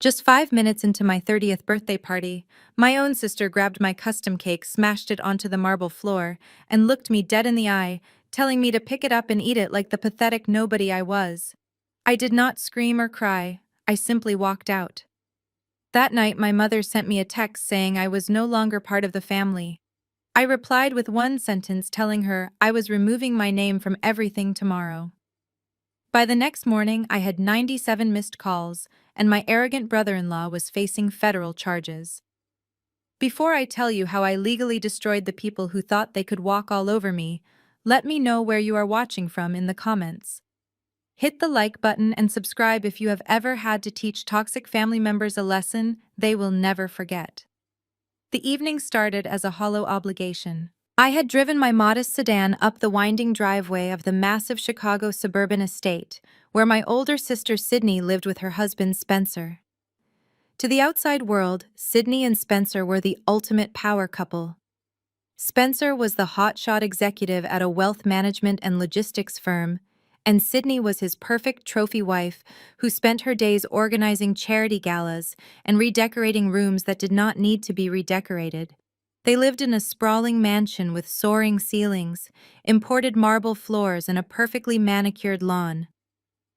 Just 5 minutes into my 30th birthday party, my own sister grabbed my custom cake, smashed it onto the marble floor, and looked me dead in the eye, telling me to pick it up and eat it like the pathetic nobody I was. I did not scream or cry, I simply walked out. That night, my mother sent me a text saying I was no longer part of the family. I replied with one sentence telling her I was removing my name from everything tomorrow. By the next morning, I had 97 missed calls, and my arrogant brother-in-law was facing federal charges. Before I tell you how I legally destroyed the people who thought they could walk all over me, let me know where you are watching from in the comments. Hit the like button and subscribe if you have ever had to teach toxic family members a lesson they will never forget. The evening started as a hollow obligation. I had driven my modest sedan up the winding driveway of the massive Chicago suburban estate, where my older sister Sydney lived with her husband Spencer. To the outside world, Sydney and Spencer were the ultimate power couple. Spencer was the hotshot executive at a wealth management and logistics firm, and Sydney was his perfect trophy wife who spent her days organizing charity galas and redecorating rooms that did not need to be redecorated. They lived in a sprawling mansion with soaring ceilings, imported marble floors, and a perfectly manicured lawn.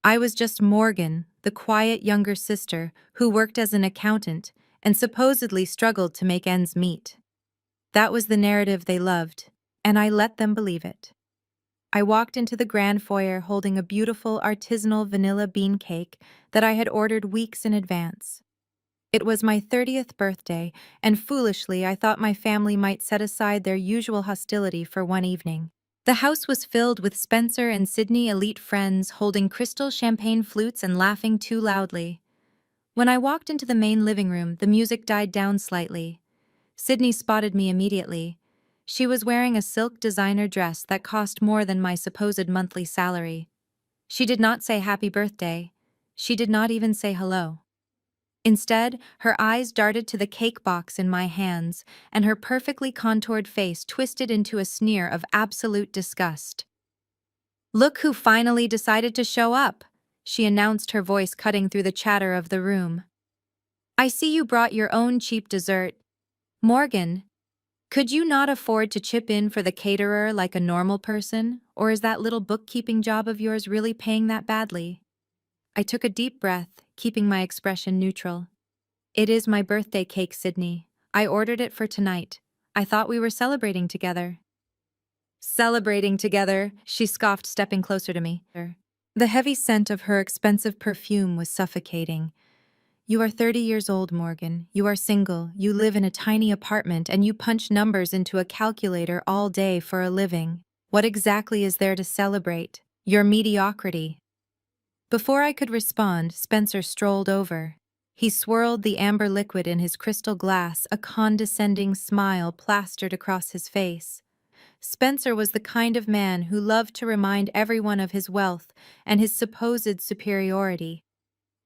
I was just Morgan, the quiet younger sister who worked as an accountant and supposedly struggled to make ends meet. That was the narrative they loved, and I let them believe it. I walked into the grand foyer holding a beautiful artisanal vanilla bean cake that I had ordered weeks in advance. It was my 30th birthday, and foolishly I thought my family might set aside their usual hostility for one evening. The house was filled with Spencer and Sydney elite friends holding crystal champagne flutes and laughing too loudly. When I walked into the main living room, the music died down slightly. Sydney spotted me immediately. She was wearing a silk designer dress that cost more than my supposed monthly salary. She did not say happy birthday. She did not even say hello. Instead, her eyes darted to the cake box in my hands, and her perfectly contoured face twisted into a sneer of absolute disgust. "Look who finally decided to show up," she announced, her voice cutting through the chatter of the room. "I see you brought your own cheap dessert. Morgan, could you not afford to chip in for the caterer like a normal person, or is that little bookkeeping job of yours really paying that badly?" I took a deep breath, keeping my expression neutral. "It is my birthday cake, Sydney. I ordered it for tonight. I thought we were celebrating together." "Celebrating together," she scoffed, stepping closer to me. The heavy scent of her expensive perfume was suffocating. "You are 30 years old, Morgan. You are single, you live in a tiny apartment, and you punch numbers into a calculator all day for a living. What exactly is there to celebrate? Your mediocrity." Before I could respond, Spencer strolled over. He swirled the amber liquid in his crystal glass, a condescending smile plastered across his face. Spencer was the kind of man who loved to remind everyone of his wealth and his supposed superiority.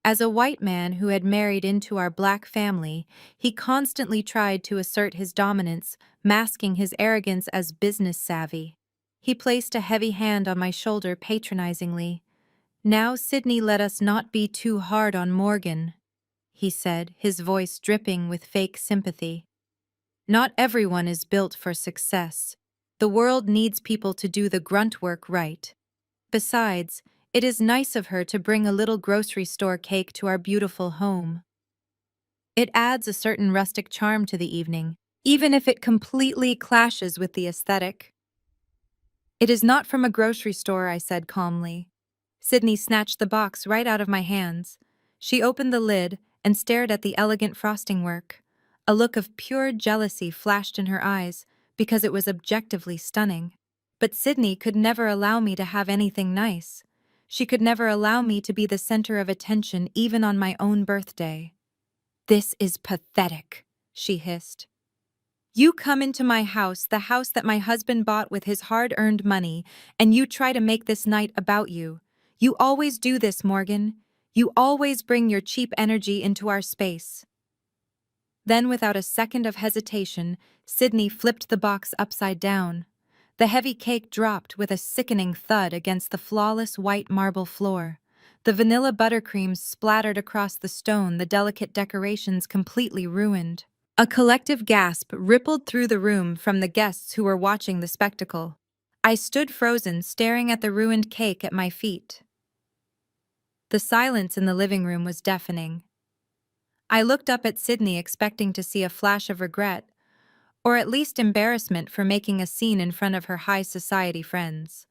As a white man who had married into our black family, he constantly tried to assert his dominance, masking his arrogance as business savvy. He placed a heavy hand on my shoulder patronizingly. "Now, Sydney, let us not be too hard on Morgan," he said, his voice dripping with fake sympathy. "Not everyone is built for success. The world needs people to do the grunt work right. Besides, it is nice of her to bring a little grocery store cake to our beautiful home. It adds a certain rustic charm to the evening, even if it completely clashes with the aesthetic." "It is not from a grocery store," I said calmly. Sydney snatched the box right out of my hands. She opened the lid and stared at the elegant frosting work. A look of pure jealousy flashed in her eyes because it was objectively stunning. But Sydney could never allow me to have anything nice. She could never allow me to be the center of attention even on my own birthday. "This is pathetic," she hissed. "You come into my house, the house that my husband bought with his hard-earned money, and you try to make this night about you. You always do this, Morgan. You always bring your cheap energy into our space." Then, without a second of hesitation, Sydney flipped the box upside down. The heavy cake dropped with a sickening thud against the flawless white marble floor. The vanilla buttercream splattered across the stone, the delicate decorations completely ruined. A collective gasp rippled through the room from the guests who were watching the spectacle. I stood frozen, staring at the ruined cake at my feet. The silence in the living room was deafening. I looked up at Sydney, expecting to see a flash of regret, or at least embarrassment for making a scene in front of her high society friends.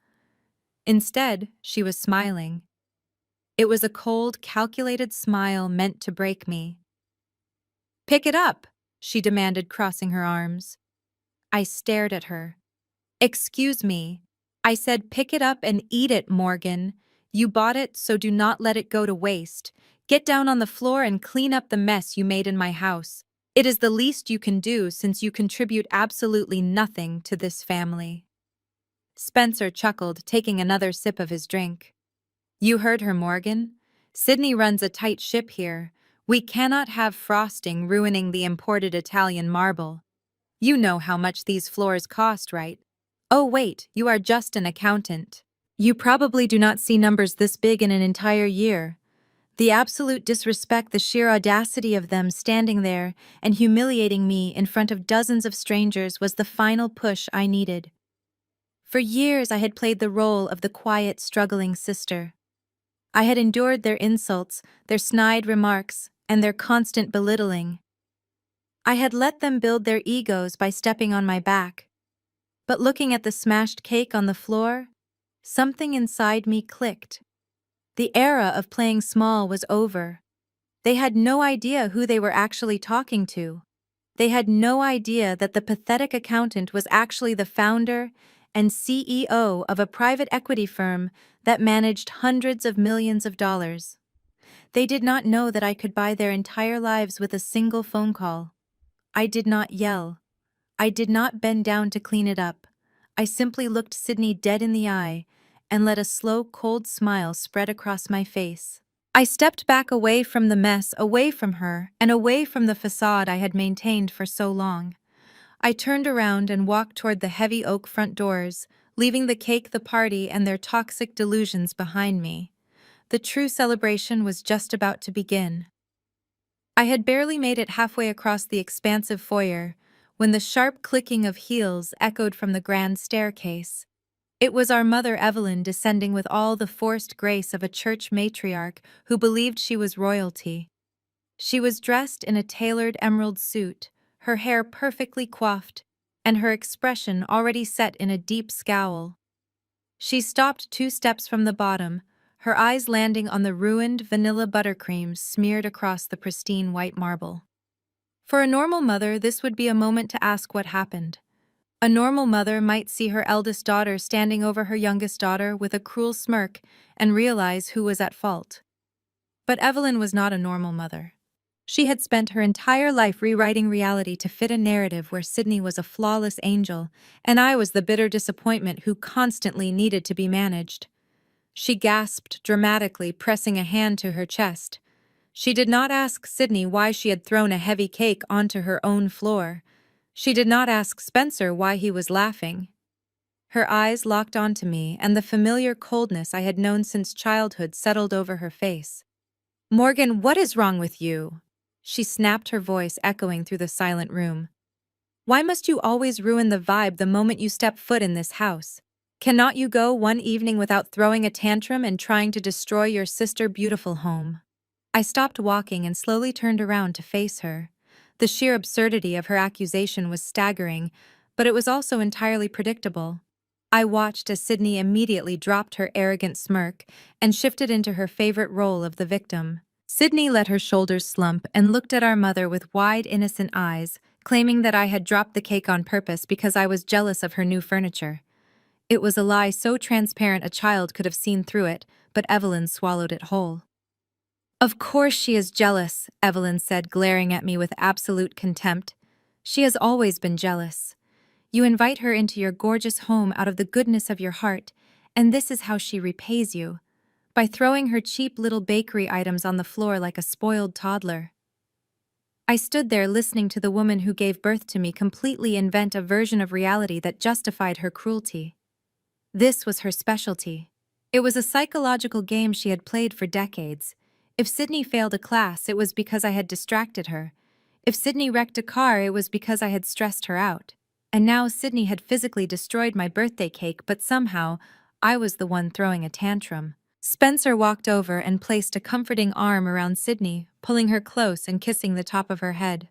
Instead, she was smiling. It was a cold, calculated smile meant to break me. "Pick it up," she demanded, crossing her arms. I stared at her. "Excuse me." I said, "Pick it up and eat it, Morgan. You bought it, so do not let it go to waste. Get down on the floor and clean up the mess you made in my house. It is the least you can do since you contribute absolutely nothing to this family." Spencer chuckled, taking another sip of his drink. "You heard her, Morgan. Sydney runs a tight ship here. We cannot have frosting ruining the imported Italian marble. You know how much these floors cost, right? Oh wait, you are just an accountant. You probably do not see numbers this big in an entire year. The absolute disrespect, the sheer audacity of them standing there and humiliating me in front of dozens of strangers was the final push I needed. For years I had played the role of the quiet, struggling sister. I had endured their insults, their snide remarks, and their constant belittling. I had let them build their egos by stepping on my back. But looking at the smashed cake on the floor, something inside me clicked. The era of playing small was over. They had no idea who they were actually talking to. They had no idea that the pathetic accountant was actually the founder and CEO of a private equity firm that managed hundreds of millions of dollars. They did not know that I could buy their entire lives with a single phone call. I did not yell. I did not bend down to clean it up. I simply looked Sydney dead in the eye and let a slow, cold smile spread across my face. I stepped back away from the mess, away from her, and away from the facade I had maintained for so long. I turned around and walked toward the heavy oak front doors, leaving the cake, the party, and their toxic delusions behind me. The true celebration was just about to begin. I had barely made it halfway across the expansive foyer when the sharp clicking of heels echoed from the grand staircase. It was our mother Evelyn descending with all the forced grace of a church matriarch who believed she was royalty. She was dressed in a tailored emerald suit, her hair perfectly coiffed, and her expression already set in a deep scowl. She stopped 2 steps from the bottom, her eyes landing on the ruined vanilla buttercream smeared across the pristine white marble. For a normal mother, this would be a moment to ask what happened. A normal mother might see her eldest daughter standing over her youngest daughter with a cruel smirk and realize who was at fault. But Evelyn was not a normal mother. She had spent her entire life rewriting reality to fit a narrative where Sydney was a flawless angel, and I was the bitter disappointment who constantly needed to be managed. She gasped dramatically, pressing a hand to her chest. She did not ask Sydney why she had thrown a heavy cake onto her own floor. She did not ask Spencer why he was laughing. Her eyes locked onto me, and the familiar coldness I had known since childhood settled over her face. "Morgan, what is wrong with you?" She snapped, her voice echoing through the silent room. "Why must you always ruin the vibe the moment you step foot in this house? Cannot you go one evening without throwing a tantrum and trying to destroy your sister's beautiful home?" I stopped walking and slowly turned around to face her. The sheer absurdity of her accusation was staggering, but it was also entirely predictable. I watched as Sydney immediately dropped her arrogant smirk and shifted into her favorite role of the victim. Sydney let her shoulders slump and looked at our mother with wide, innocent eyes, claiming that I had dropped the cake on purpose because I was jealous of her new furniture. It was a lie so transparent a child could have seen through it, but Evelyn swallowed it whole. "Of course she is jealous," Evelyn said, glaring at me with absolute contempt. "She has always been jealous. You invite her into your gorgeous home out of the goodness of your heart, and this is how she repays you, by throwing her cheap little bakery items on the floor like a spoiled toddler." I stood there listening to the woman who gave birth to me completely invent a version of reality that justified her cruelty. This was her specialty. It was a psychological game she had played for decades. If Sydney failed a class, it was because I had distracted her. If Sydney wrecked a car, it was because I had stressed her out. And now Sydney had physically destroyed my birthday cake, but somehow, I was the one throwing a tantrum. Spencer walked over and placed a comforting arm around Sydney, pulling her close and kissing the top of her head.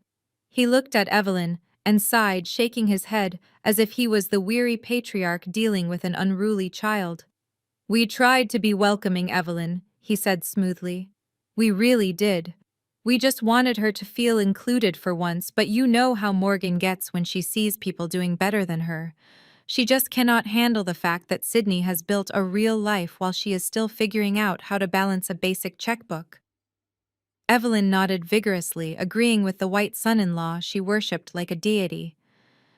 He looked at Evelyn and sighed, shaking his head as if he was the weary patriarch dealing with an unruly child. "We tried to be welcoming, Evelyn," he said smoothly. "We really did. We just wanted her to feel included for once, but you know how Morgan gets when she sees people doing better than her. She just cannot handle the fact that Sydney has built a real life while she is still figuring out how to balance a basic checkbook." Evelyn nodded vigorously, agreeing with the white son-in-law she worshipped like a deity.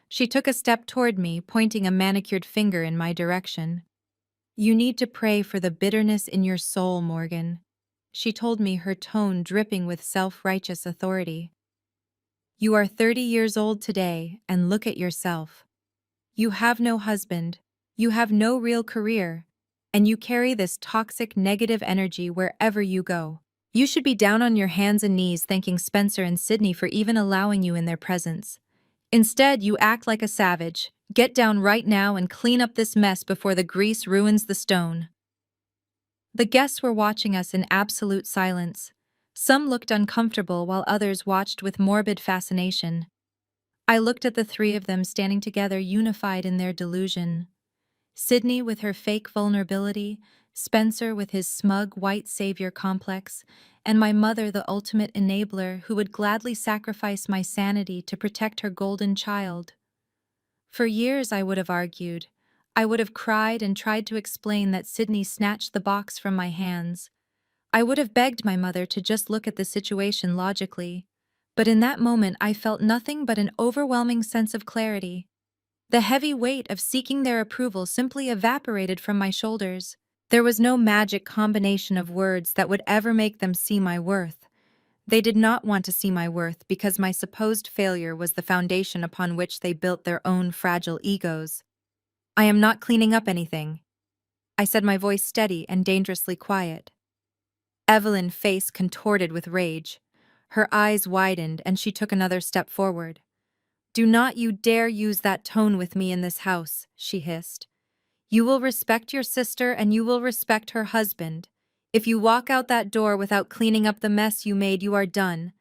She took a step toward me, pointing a manicured finger in my direction. "You need to pray for the bitterness in your soul, Morgan," she told me, her tone dripping with self-righteous authority. "You are 30 years old today, and look at yourself. You have no husband, you have no real career, and you carry this toxic negative energy wherever you go. You should be down on your hands and knees thanking Spencer and Sydney for even allowing you in their presence. Instead, you act like a savage. Get down right now and clean up this mess before the grease ruins the stone." The guests were watching us in absolute silence. Some looked uncomfortable while others watched with morbid fascination. I looked at the three of them standing together, unified in their delusion. Sydney with her fake vulnerability, Spencer with his smug white savior complex, and my mother, the ultimate enabler who would gladly sacrifice my sanity to protect her golden child. For years I would have argued. I would have cried and tried to explain that Sydney snatched the box from my hands. I would have begged my mother to just look at the situation logically. But in that moment I felt nothing but an overwhelming sense of clarity. The heavy weight of seeking their approval simply evaporated from my shoulders. There was no magic combination of words that would ever make them see my worth. They did not want to see my worth because my supposed failure was the foundation upon which they built their own fragile egos. "I am not cleaning up anything," I said, my voice steady and dangerously quiet. Evelyn's face contorted with rage. Her eyes widened and she took another step forward. "Do not you dare use that tone with me in this house," she hissed. "You will respect your sister and you will respect her husband. If you walk out that door without cleaning up the mess you made, you are done.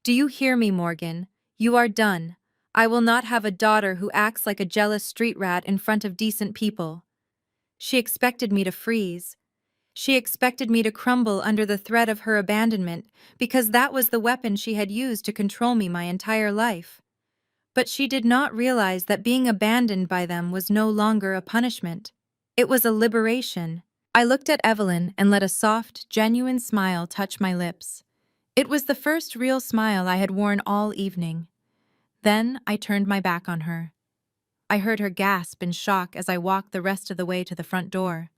Do you hear me, Morgan? You are done. I will not have a daughter who acts like a jealous street rat in front of decent people." She expected me to freeze. She expected me to crumble under the threat of her abandonment because that was the weapon she had used to control me my entire life. But she did not realize that being abandoned by them was no longer a punishment. It was a liberation. I looked at Evelyn and let a soft, genuine smile touch my lips. It was the first real smile I had worn all evening. Then I turned my back on her. I heard her gasp in shock as I walked the rest of the way to the front door.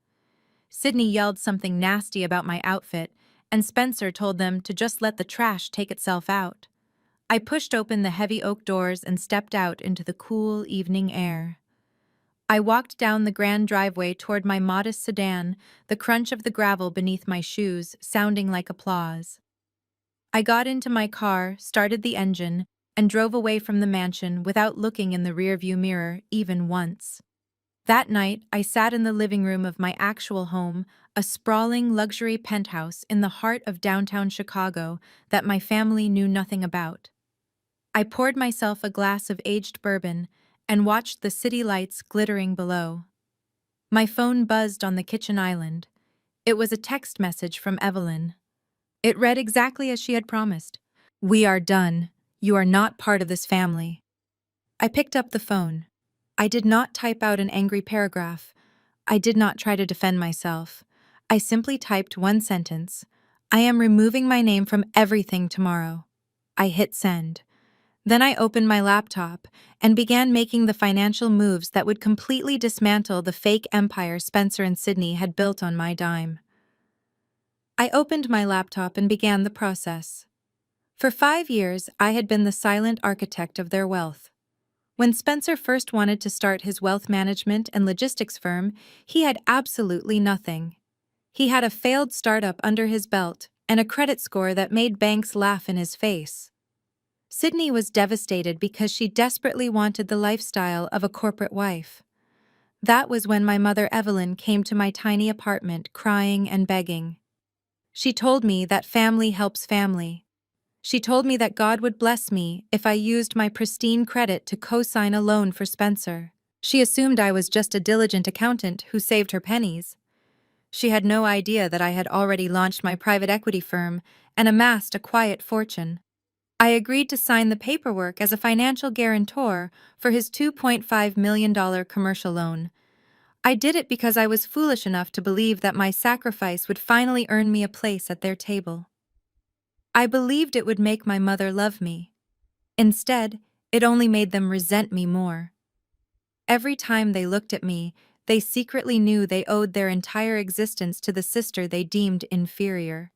Sydney yelled something nasty about my outfit, and Spencer told them to just let the trash take itself out. I pushed open the heavy oak doors and stepped out into the cool evening air. I walked down the grand driveway toward my modest sedan, the crunch of the gravel beneath my shoes sounding like applause. I got into my car, started the engine, and drove away from the mansion without looking in the rearview mirror even once. That night, I sat in the living room of my actual home, a sprawling luxury penthouse in the heart of downtown Chicago that my family knew nothing about. I poured myself a glass of aged bourbon and watched the city lights glittering below. My phone buzzed on the kitchen island. It was a text message from Evelyn. It read exactly as she had promised. "We are done. You are not part of this family." I picked up the phone. I did not type out an angry paragraph. I did not try to defend myself. I simply typed one sentence. "I am removing my name from everything tomorrow." I hit send. Then I opened my laptop and began making the financial moves that would completely dismantle the fake empire Spencer and Sydney had built on my dime. I opened my laptop and began the process. For 5 years, I had been the silent architect of their wealth. When Spencer first wanted to start his wealth management and logistics firm, he had absolutely nothing. He had a failed startup under his belt and a credit score that made banks laugh in his face. Sydney was devastated because she desperately wanted the lifestyle of a corporate wife. That was when my mother Evelyn came to my tiny apartment crying and begging. She told me that family helps family. She told me that God would bless me if I used my pristine credit to co-sign a loan for Spencer. She assumed I was just a diligent accountant who saved her pennies. She had no idea that I had already launched my private equity firm and amassed a quiet fortune. I agreed to sign the paperwork as a financial guarantor for his $2.5 million commercial loan. I did it because I was foolish enough to believe that my sacrifice would finally earn me a place at their table. I believed it would make my mother love me. Instead, it only made them resent me more. Every time they looked at me, they secretly knew they owed their entire existence to the sister they deemed inferior.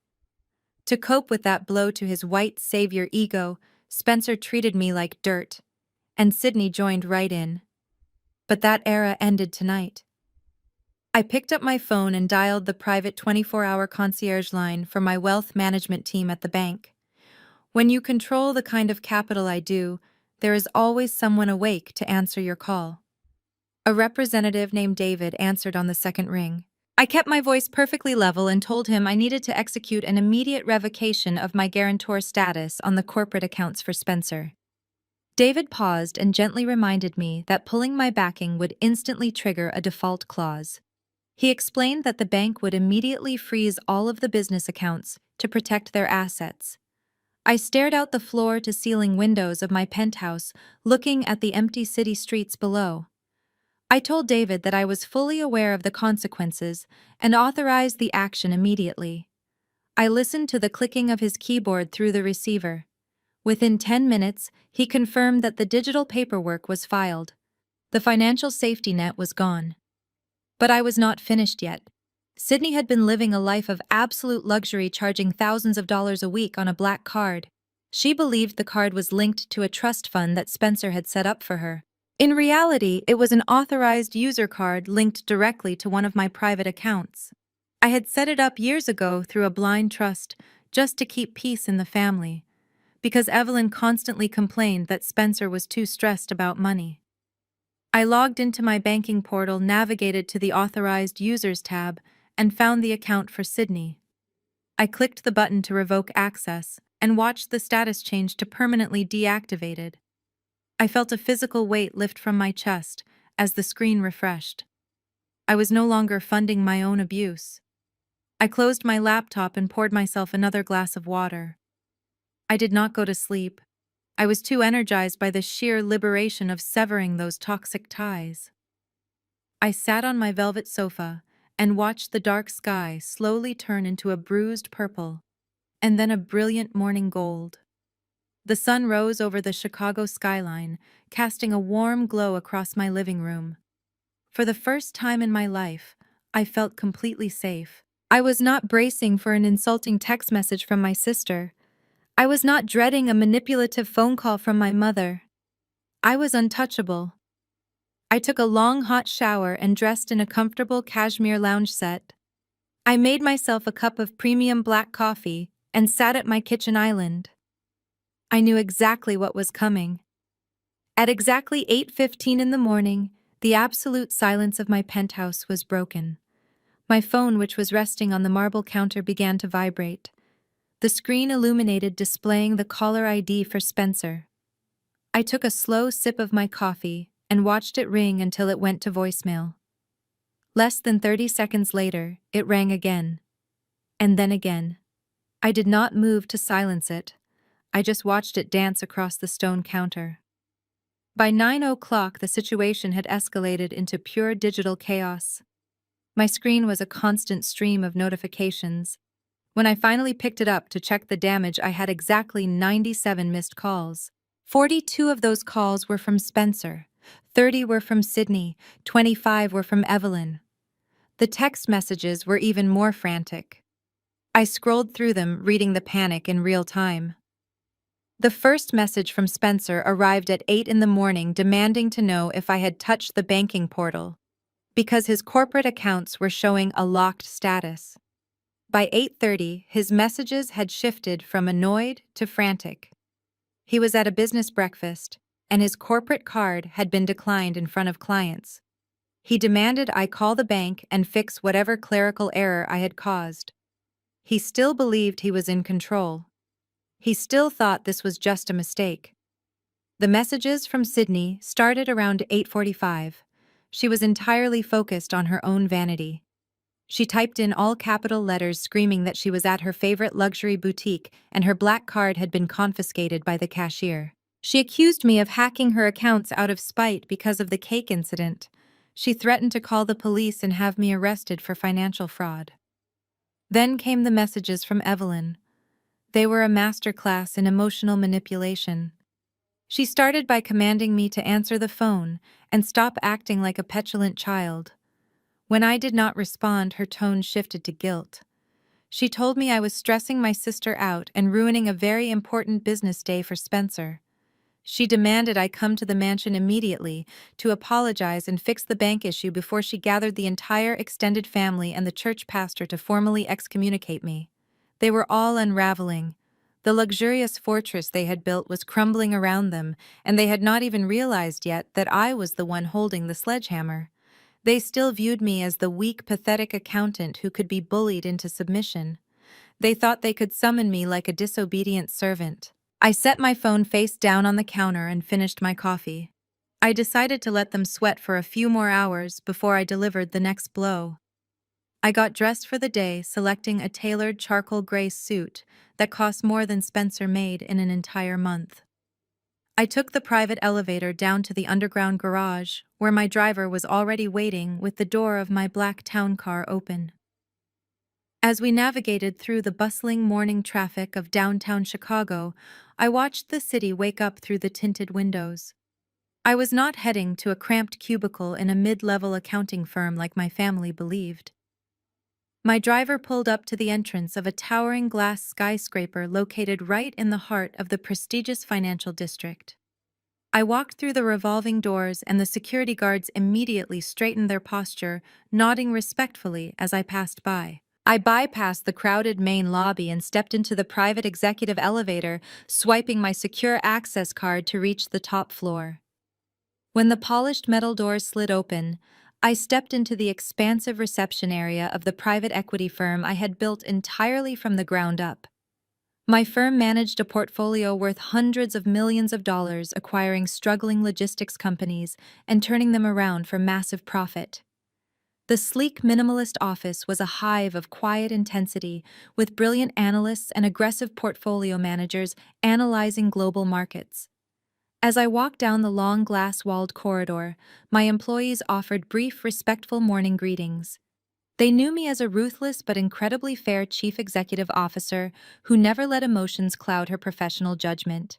To cope with that blow to his white savior ego, Spencer treated me like dirt, and Sydney joined right in. But that era ended tonight. I picked up my phone and dialed the private 24-hour concierge line for my wealth management team at the bank. When you control the kind of capital I do, there is always someone awake to answer your call. A representative named David answered on the second ring. I kept my voice perfectly level and told him I needed to execute an immediate revocation of my guarantor status on the corporate accounts for Spencer. David paused and gently reminded me that pulling my backing would instantly trigger a default clause. He explained that the bank would immediately freeze all of the business accounts to protect their assets. I stared out the floor-to-ceiling windows of my penthouse, looking at the empty city streets below. I told David that I was fully aware of the consequences and authorized the action immediately. I listened to the clicking of his keyboard through the receiver. Within 10 minutes, he confirmed that the digital paperwork was filed. The financial safety net was gone. But I was not finished yet. Sydney had been living a life of absolute luxury, charging thousands of dollars a week on a black card. She believed the card was linked to a trust fund that Spencer had set up for her. In reality, it was an authorized user card linked directly to one of my private accounts. I had set it up years ago through a blind trust, just to keep peace in the family, because Evelyn constantly complained that Spencer was too stressed about money. I logged into my banking portal, navigated to the Authorized Users tab, and found the account for Sydney. I clicked the button to revoke access and watched the status change to permanently deactivated. I felt a physical weight lift from my chest as the screen refreshed. I was no longer funding my own abuse. I closed my laptop and poured myself another glass of water. I did not go to sleep. I was too energized by the sheer liberation of severing those toxic ties. I sat on my velvet sofa and watched the dark sky slowly turn into a bruised purple, and then a brilliant morning gold. The sun rose over the Chicago skyline, casting a warm glow across my living room. For the first time in my life, I felt completely safe. I was not bracing for an insulting text message from my sister. I was not dreading a manipulative phone call from my mother. I was untouchable. I took a long hot shower and dressed in a comfortable cashmere lounge set. I made myself a cup of premium black coffee and sat at my kitchen island. I knew exactly what was coming. At exactly 8:15 in the morning, the absolute silence of my penthouse was broken. My phone, which was resting on the marble counter, began to vibrate. The screen illuminated, displaying the caller ID for Spencer. I took a slow sip of my coffee and watched it ring until it went to voicemail. Less than 30 seconds later, it rang again. And then again. I did not move to silence it. I just watched it dance across the stone counter. By 9 o'clock, the situation had escalated into pure digital chaos. My screen was a constant stream of notifications. When I finally picked it up to check the damage, I had exactly 97 missed calls. 42 of those calls were from Spencer, 30 were from Sydney, 25 were from Evelyn. The text messages were even more frantic. I scrolled through them, reading the panic in real time. The first message from Spencer arrived at 8 in the morning, demanding to know if I had touched the banking portal, because his corporate accounts were showing a locked status. By 8:30, his messages had shifted from annoyed to frantic. He was at a business breakfast, and his corporate card had been declined in front of clients. He demanded I call the bank and fix whatever clerical error I had caused. He still believed he was in control. He still thought this was just a mistake. The messages from Sydney started around 8:45. She was entirely focused on her own vanity. She typed in all capital letters screaming that she was at her favorite luxury boutique and her black card had been confiscated by the cashier. She accused me of hacking her accounts out of spite because of the cake incident. She threatened to call the police and have me arrested for financial fraud. Then came the messages from Evelyn. They were a masterclass in emotional manipulation. She started by commanding me to answer the phone and stop acting like a petulant child. When I did not respond, her tone shifted to guilt. She told me I was stressing my sister out and ruining a very important business day for Spencer. She demanded I come to the mansion immediately to apologize and fix the bank issue before she gathered the entire extended family and the church pastor to formally excommunicate me. They were all unraveling. The luxurious fortress they had built was crumbling around them, and they had not even realized yet that I was the one holding the sledgehammer. They still viewed me as the weak, pathetic accountant who could be bullied into submission. They thought they could summon me like a disobedient servant. I set my phone face down on the counter and finished my coffee. I decided to let them sweat for a few more hours before I delivered the next blow. I got dressed for the day, selecting a tailored charcoal gray suit that cost more than Spencer made in an entire month. I took the private elevator down to the underground garage, where my driver was already waiting with the door of my black town car open. As we navigated through the bustling morning traffic of downtown Chicago, I watched the city wake up through the tinted windows. I was not heading to a cramped cubicle in a mid-level accounting firm like my family believed. My driver pulled up to the entrance of a towering glass skyscraper located right in the heart of the prestigious financial district. I walked through the revolving doors and the security guards immediately straightened their posture, nodding respectfully as I passed by. I bypassed the crowded main lobby and stepped into the private executive elevator, swiping my secure access card to reach the top floor. When the polished metal doors slid open, I stepped into the expansive reception area of the private equity firm I had built entirely from the ground up. My firm managed a portfolio worth hundreds of millions of dollars, acquiring struggling logistics companies and turning them around for massive profit. The sleek minimalist office was a hive of quiet intensity, with brilliant analysts and aggressive portfolio managers analyzing global markets. As I walked down the long glass-walled corridor, my employees offered brief, respectful morning greetings. They knew me as a ruthless but incredibly fair chief executive officer who never let emotions cloud her professional judgment.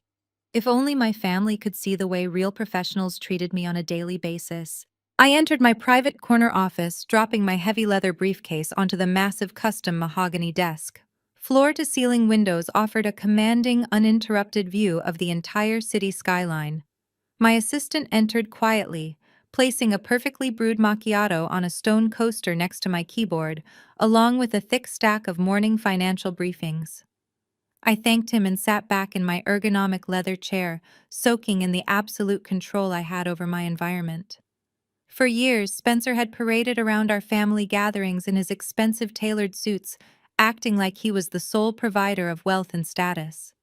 If only my family could see the way real professionals treated me on a daily basis. I entered my private corner office, dropping my heavy leather briefcase onto the massive custom mahogany desk. Floor-to-ceiling windows offered a commanding, uninterrupted view of the entire city skyline. My assistant entered quietly, placing a perfectly brewed macchiato on a stone coaster next to my keyboard, along with a thick stack of morning financial briefings. I thanked him and sat back in my ergonomic leather chair, soaking in the absolute control I had over my environment. For years, Spencer had paraded around our family gatherings in his expensive tailored suits, acting like he was the sole provider of wealth and status.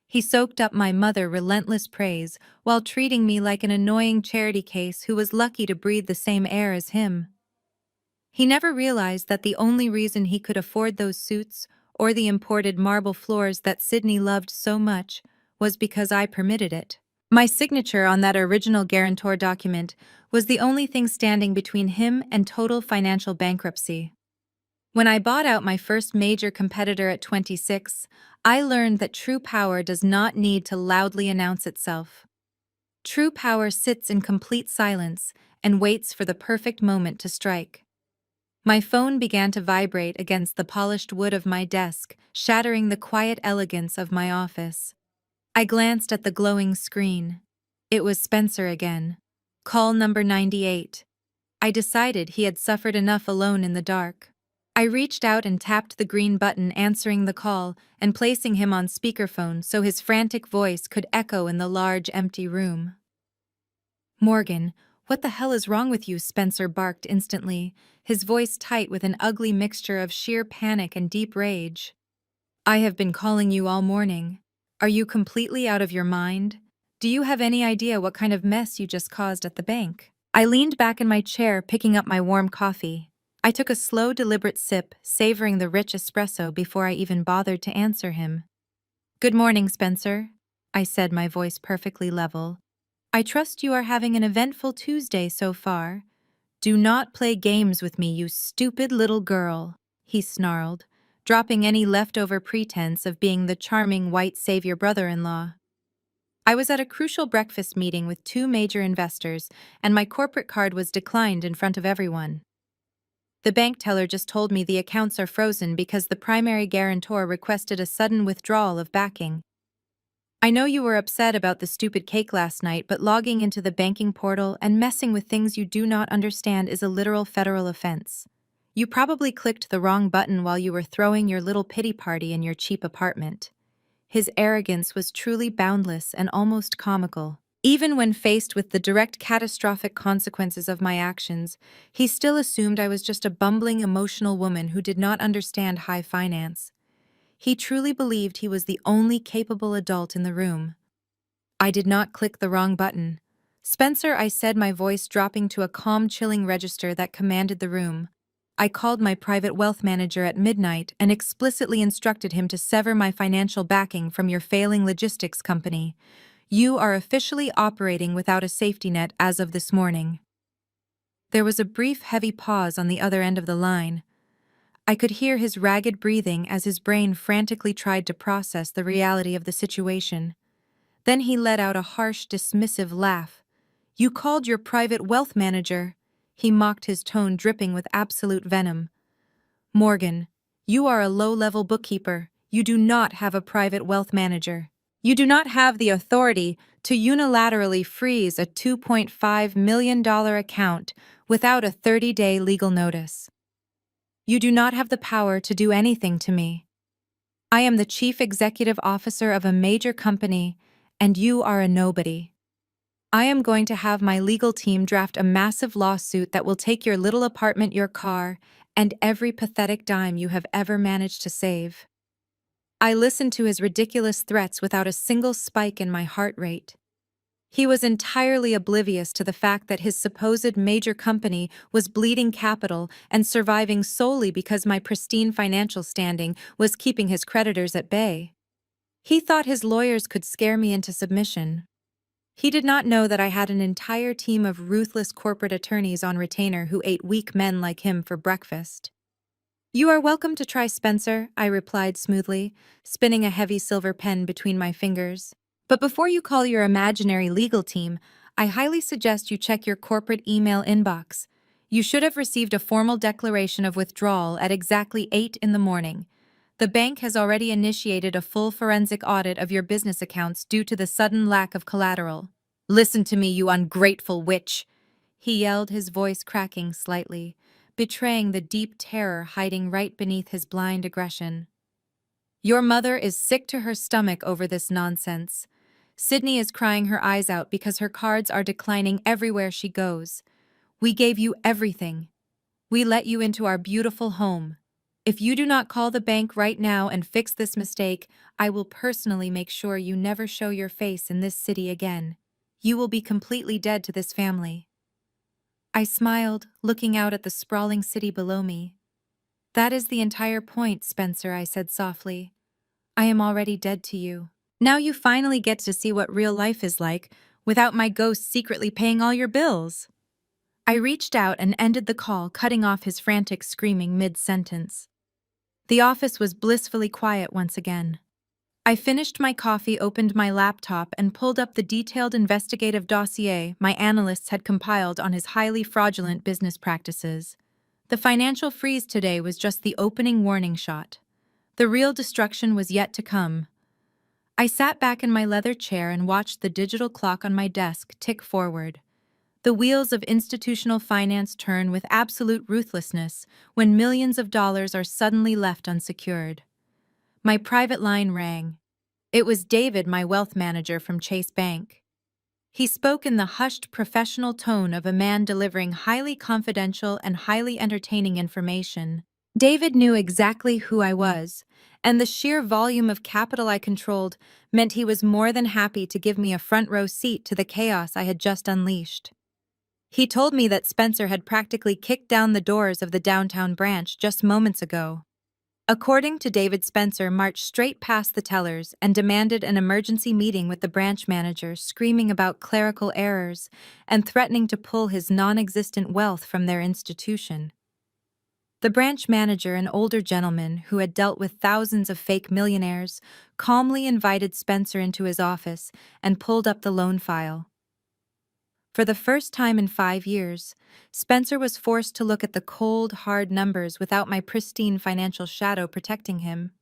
He soaked up my mother relentless praise while treating me like an annoying charity case who was lucky to breathe the same air as him. He never realized that the only reason he could afford those suits or the imported marble floors that Sydney loved so much was because I permitted it. My signature on that original guarantor document was the only thing standing between him and total financial bankruptcy. When I bought out my first major competitor at 26, I learned that true power does not need to loudly announce itself. True power sits in complete silence and waits for the perfect moment to strike. My phone began to vibrate against the polished wood of my desk, shattering the quiet elegance of my office. I glanced at the glowing screen. It was Spencer again. Call number 98. I decided he had suffered enough alone in the dark. I reached out and tapped the green button, answering the call and placing him on speakerphone so his frantic voice could echo in the large, empty room. "Morgan, what the hell is wrong with you?" Spencer barked instantly, his voice tight with an ugly mixture of sheer panic and deep rage. "I have been calling you all morning. Are you completely out of your mind? Do you have any idea what kind of mess you just caused at the bank?" I leaned back in my chair, picking up my warm coffee. I took a slow, deliberate sip, savoring the rich espresso before I even bothered to answer him. "Good morning, Spencer," I said, my voice perfectly level. "I trust you are having an eventful Tuesday so far." "Do not play games with me, you stupid little girl," he snarled, dropping any leftover pretense of being the charming white savior brother-in-law. I was at a crucial breakfast meeting with two major investors, and my corporate card was declined in front of everyone. The bank teller just told me the accounts are frozen because the primary guarantor requested a sudden withdrawal of backing. "I know you were upset about the stupid cake last night, but logging into the banking portal and messing with things you do not understand is a literal federal offense. You probably clicked the wrong button while you were throwing your little pity party in your cheap apartment." His arrogance was truly boundless and almost comical. Even when faced with the direct catastrophic consequences of my actions, he still assumed I was just a bumbling emotional woman who did not understand high finance. He truly believed he was the only capable adult in the room. "I did not click the wrong button, Spencer," I said, my voice dropping to a calm, chilling register that commanded the room. "I called my private wealth manager at midnight and explicitly instructed him to sever my financial backing from your failing logistics company. You are officially operating without a safety net as of this morning." There was a brief, heavy pause on the other end of the line. I could hear his ragged breathing as his brain frantically tried to process the reality of the situation. Then he let out a harsh, dismissive laugh. "You called your private wealth manager?" He mocked, his tone dripping with absolute venom. "Morgan, you are a low-level bookkeeper. You do not have a private wealth manager. You do not have the authority to unilaterally freeze a $2.5 million account without a 30-day legal notice. You do not have the power to do anything to me. I am the chief executive officer of a major company, and you are a nobody. I am going to have my legal team draft a massive lawsuit that will take your little apartment, your car, and every pathetic dime you have ever managed to save." I listened to his ridiculous threats without a single spike in my heart rate. He was entirely oblivious to the fact that his supposed major company was bleeding capital and surviving solely because my pristine financial standing was keeping his creditors at bay. He thought his lawyers could scare me into submission. He did not know that I had an entire team of ruthless corporate attorneys on retainer who ate weak men like him for breakfast. "You are welcome to try, Spencer," I replied smoothly, spinning a heavy silver pen between my fingers. "But before you call your imaginary legal team, I highly suggest you check your corporate email inbox. You should have received a formal declaration of withdrawal at exactly 8 in the morning. The bank has already initiated a full forensic audit of your business accounts due to the sudden lack of collateral." "Listen to me, you ungrateful witch!" he yelled, his voice cracking slightly, betraying the deep terror hiding right beneath his blind aggression. "Your mother is sick to her stomach over this nonsense. Sydney is crying her eyes out because her cards are declining everywhere she goes. We gave you everything. We let you into our beautiful home. If you do not call the bank right now and fix this mistake, I will personally make sure you never show your face in this city again. You will be completely dead to this family." I smiled, looking out at the sprawling city below me. "That is the entire point, Spencer," I said softly. "I am already dead to you. Now you finally get to see what real life is like without my ghost secretly paying all your bills." I reached out and ended the call, cutting off his frantic screaming mid-sentence. The office was blissfully quiet once again. I finished my coffee, opened my laptop, and pulled up the detailed investigative dossier my analysts had compiled on his highly fraudulent business practices. The financial freeze today was just the opening warning shot. The real destruction was yet to come. I sat back in my leather chair and watched the digital clock on my desk tick forward. The wheels of institutional finance turn with absolute ruthlessness when millions of dollars are suddenly left unsecured. My private line rang. It was David, my wealth manager from Chase Bank. He spoke in the hushed, professional tone of a man delivering highly confidential and highly entertaining information. David knew exactly who I was, and the sheer volume of capital I controlled meant he was more than happy to give me a front row seat to the chaos I had just unleashed. He told me that Spencer had practically kicked down the doors of the downtown branch just moments ago. According to David, Spencer marched straight past the tellers and demanded an emergency meeting with the branch manager, screaming about clerical errors and threatening to pull his non-existent wealth from their institution. The branch manager, an older gentleman who had dealt with thousands of fake millionaires, calmly invited Spencer into his office and pulled up the loan file. For the first time in 5 years, Spencer was forced to look at the cold, hard numbers without my pristine financial shadow protecting him.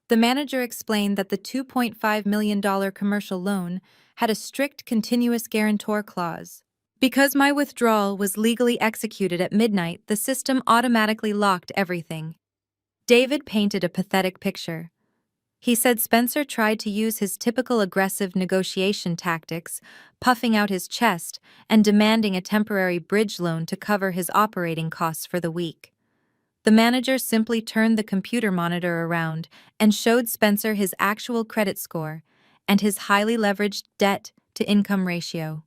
The manager explained that the $2.5 million commercial loan had a strict continuous guarantor clause. Because my withdrawal was legally executed at midnight, the system automatically locked everything. David painted a pathetic picture. He said Spencer tried to use his typical aggressive negotiation tactics, puffing out his chest and demanding a temporary bridge loan to cover his operating costs for the week. The manager simply turned the computer monitor around and showed Spencer his actual credit score and his highly leveraged debt-to-income ratio.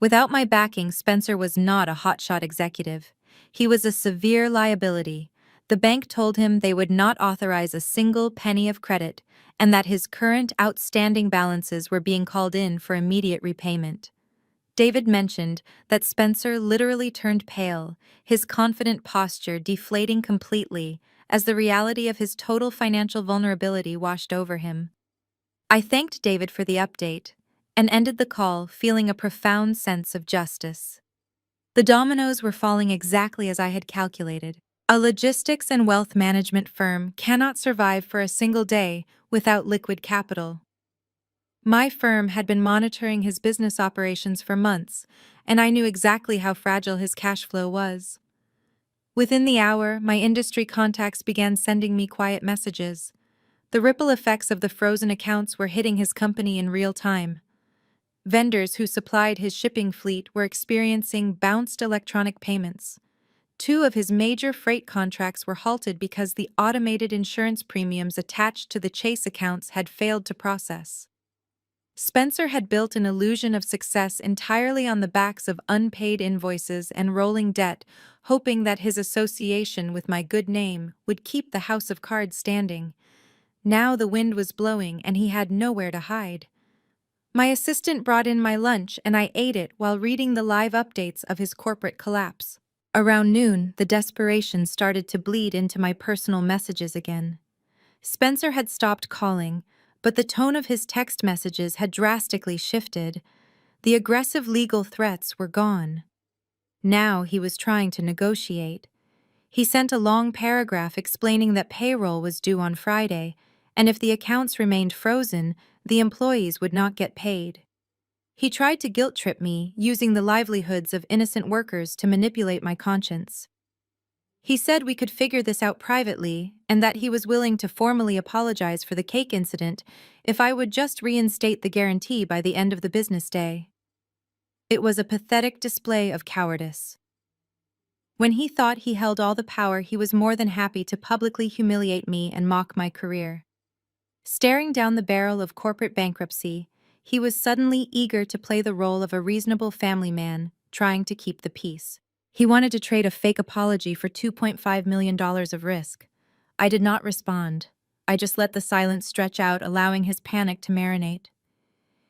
Without my backing, Spencer was not a hotshot executive. He was a severe liability. The bank told him they would not authorize a single penny of credit and that his current outstanding balances were being called in for immediate repayment. David mentioned that Spencer literally turned pale, his confident posture deflating completely as the reality of his total financial vulnerability washed over him. I thanked David for the update and ended the call feeling a profound sense of justice. The dominoes were falling exactly as I had calculated. A logistics and wealth management firm cannot survive for a single day without liquid capital. My firm had been monitoring his business operations for months, and I knew exactly how fragile his cash flow was. Within the hour, my industry contacts began sending me quiet messages. The ripple effects of the frozen accounts were hitting his company in real time. Vendors who supplied his shipping fleet were experiencing bounced electronic payments. 2 of his major freight contracts were halted because the automated insurance premiums attached to the Chase accounts had failed to process. Spencer had built an illusion of success entirely on the backs of unpaid invoices and rolling debt, hoping that his association with my good name would keep the house of cards standing. Now the wind was blowing and he had nowhere to hide. My assistant brought in my lunch and I ate it while reading the live updates of his corporate collapse. Around noon, the desperation started to bleed into my personal messages again. Spencer had stopped calling, but the tone of his text messages had drastically shifted. The aggressive legal threats were gone. Now he was trying to negotiate. He sent a long paragraph explaining that payroll was due on Friday, and if the accounts remained frozen, the employees would not get paid. He tried to guilt-trip me, using the livelihoods of innocent workers to manipulate my conscience. He said we could figure this out privately and that he was willing to formally apologize for the cake incident if I would just reinstate the guarantee by the end of the business day. It was a pathetic display of cowardice. When he thought he held all the power, he was more than happy to publicly humiliate me and mock my career. Staring down the barrel of corporate bankruptcy, he was suddenly eager to play the role of a reasonable family man, trying to keep the peace. He wanted to trade a fake apology for $2.5 million of risk. I did not respond. I just let the silence stretch out, allowing his panic to marinate.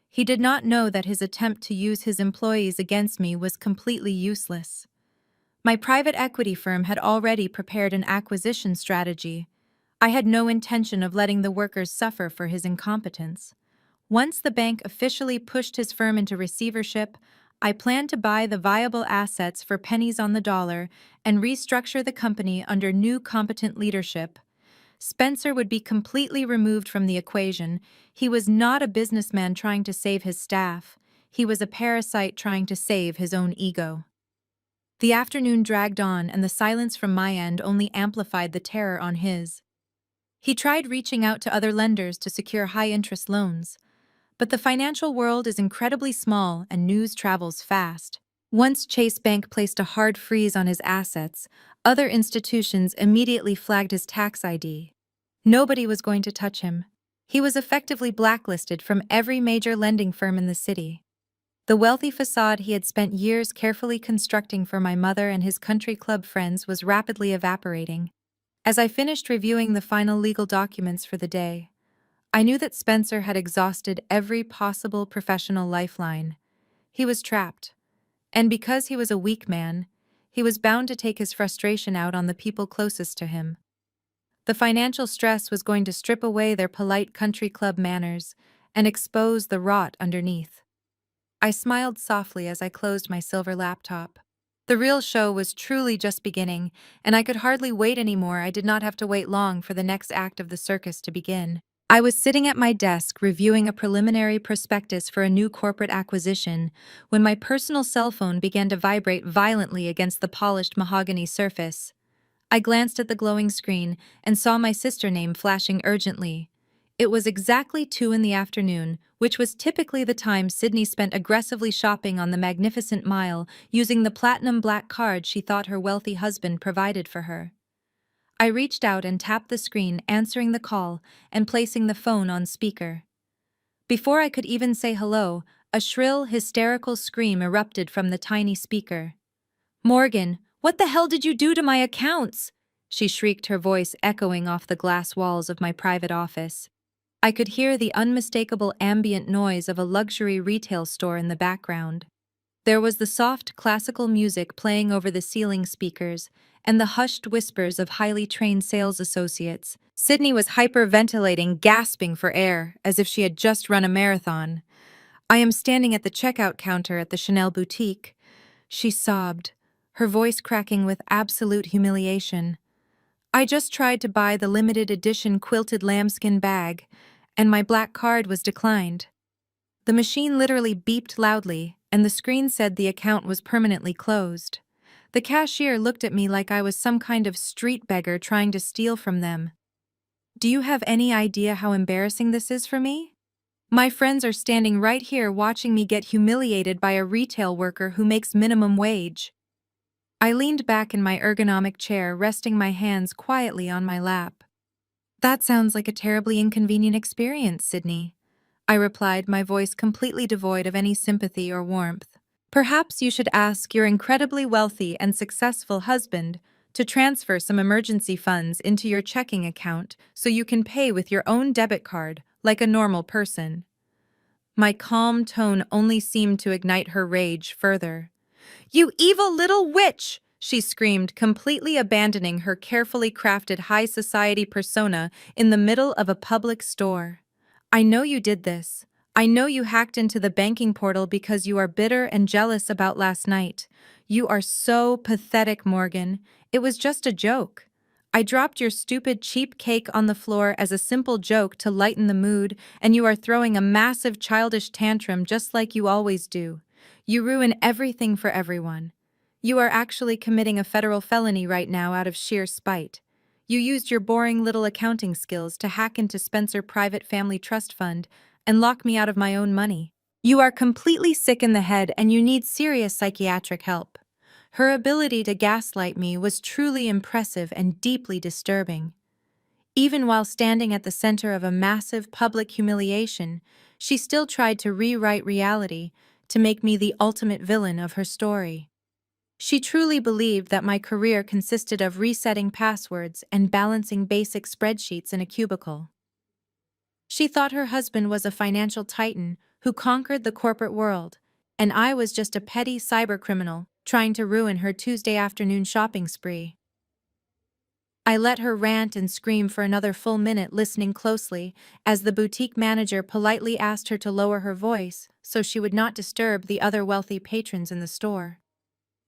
He did not know that his attempt to use his employees against me was completely useless. My private equity firm had already prepared an acquisition strategy. I had no intention of letting the workers suffer for his incompetence. Once the bank officially pushed his firm into receivership, I planned to buy the viable assets for pennies on the dollar and restructure the company under new competent leadership. Spencer would be completely removed from the equation. He was not a businessman trying to save his staff. He was a parasite trying to save his own ego. The afternoon dragged on, and the silence from my end only amplified the terror on his. He tried reaching out to other lenders to secure high-interest loans, but the financial world is incredibly small and news travels fast. Once Chase Bank placed a hard freeze on his assets, other institutions immediately flagged his tax ID. Nobody was going to touch him. He was effectively blacklisted from every major lending firm in the city. The wealthy facade he had spent years carefully constructing for my mother and his country club friends was rapidly evaporating. As I finished reviewing the final legal documents for the day, I knew that Spencer had exhausted every possible professional lifeline. He was trapped, and because he was a weak man, he was bound to take his frustration out on the people closest to him. The financial stress was going to strip away their polite country club manners and expose the rot underneath. I smiled softly as I closed my silver laptop. The real show was truly just beginning, and I could hardly wait anymore. I did not have to wait long for the next act of the circus to begin. I was sitting at my desk reviewing a preliminary prospectus for a new corporate acquisition when my personal cell phone began to vibrate violently against the polished mahogany surface. I glanced at the glowing screen and saw my sister name flashing urgently. It was exactly 2 in the afternoon, which was typically the time Sydney spent aggressively shopping on the Magnificent Mile using the platinum black card she thought her wealthy husband provided for her. I reached out and tapped the screen, answering the call and placing the phone on speaker. Before I could even say hello, a shrill, hysterical scream erupted from the tiny speaker. "Morgan, what the hell did you do to my accounts?" she shrieked, her voice echoing off the glass walls of my private office. I could hear the unmistakable ambient noise of a luxury retail store in the background. There was the soft classical music playing over the ceiling speakers and the hushed whispers of highly trained sales associates. Sydney was hyperventilating, gasping for air, as if she had just run a marathon. "I am standing at the checkout counter at the Chanel boutique," she sobbed, her voice cracking with absolute humiliation. "I just tried to buy the limited edition quilted lambskin bag, and my black card was declined." The machine literally beeped loudly, and the screen said the account was permanently closed. The cashier looked at me like I was some kind of street beggar trying to steal from them. Do you have any idea how embarrassing this is for me? My friends are standing right here watching me get humiliated by a retail worker who makes minimum wage. I leaned back in my ergonomic chair, resting my hands quietly on my lap. "That sounds like a terribly inconvenient experience, Sydney," I replied, my voice completely devoid of any sympathy or warmth. "Perhaps you should ask your incredibly wealthy and successful husband to transfer some emergency funds into your checking account so you can pay with your own debit card like a normal person." My calm tone only seemed to ignite her rage further. "You evil little witch!" she screamed, completely abandoning her carefully crafted high society persona in the middle of a public store. "I know you did this. I know you hacked into the banking portal because you are bitter and jealous about last night. You are so pathetic, Morgan. It was just a joke. I dropped your stupid cheap cake on the floor as a simple joke to lighten the mood, and you are throwing a massive childish tantrum just like you always do. You ruin everything for everyone. You are actually committing a federal felony right now out of sheer spite. You used your boring little accounting skills to hack into Spencer Private Family Trust Fund and lock me out of my own money. You are completely sick in the head and you need serious psychiatric help." Her ability to gaslight me was truly impressive and deeply disturbing. Even while standing at the center of a massive public humiliation, she still tried to rewrite reality to make me the ultimate villain of her story. She truly believed that my career consisted of resetting passwords and balancing basic spreadsheets in a cubicle. She thought her husband was a financial titan who conquered the corporate world, and I was just a petty cybercriminal trying to ruin her Tuesday afternoon shopping spree. I let her rant and scream for another full minute, listening closely as the boutique manager politely asked her to lower her voice so she would not disturb the other wealthy patrons in the store.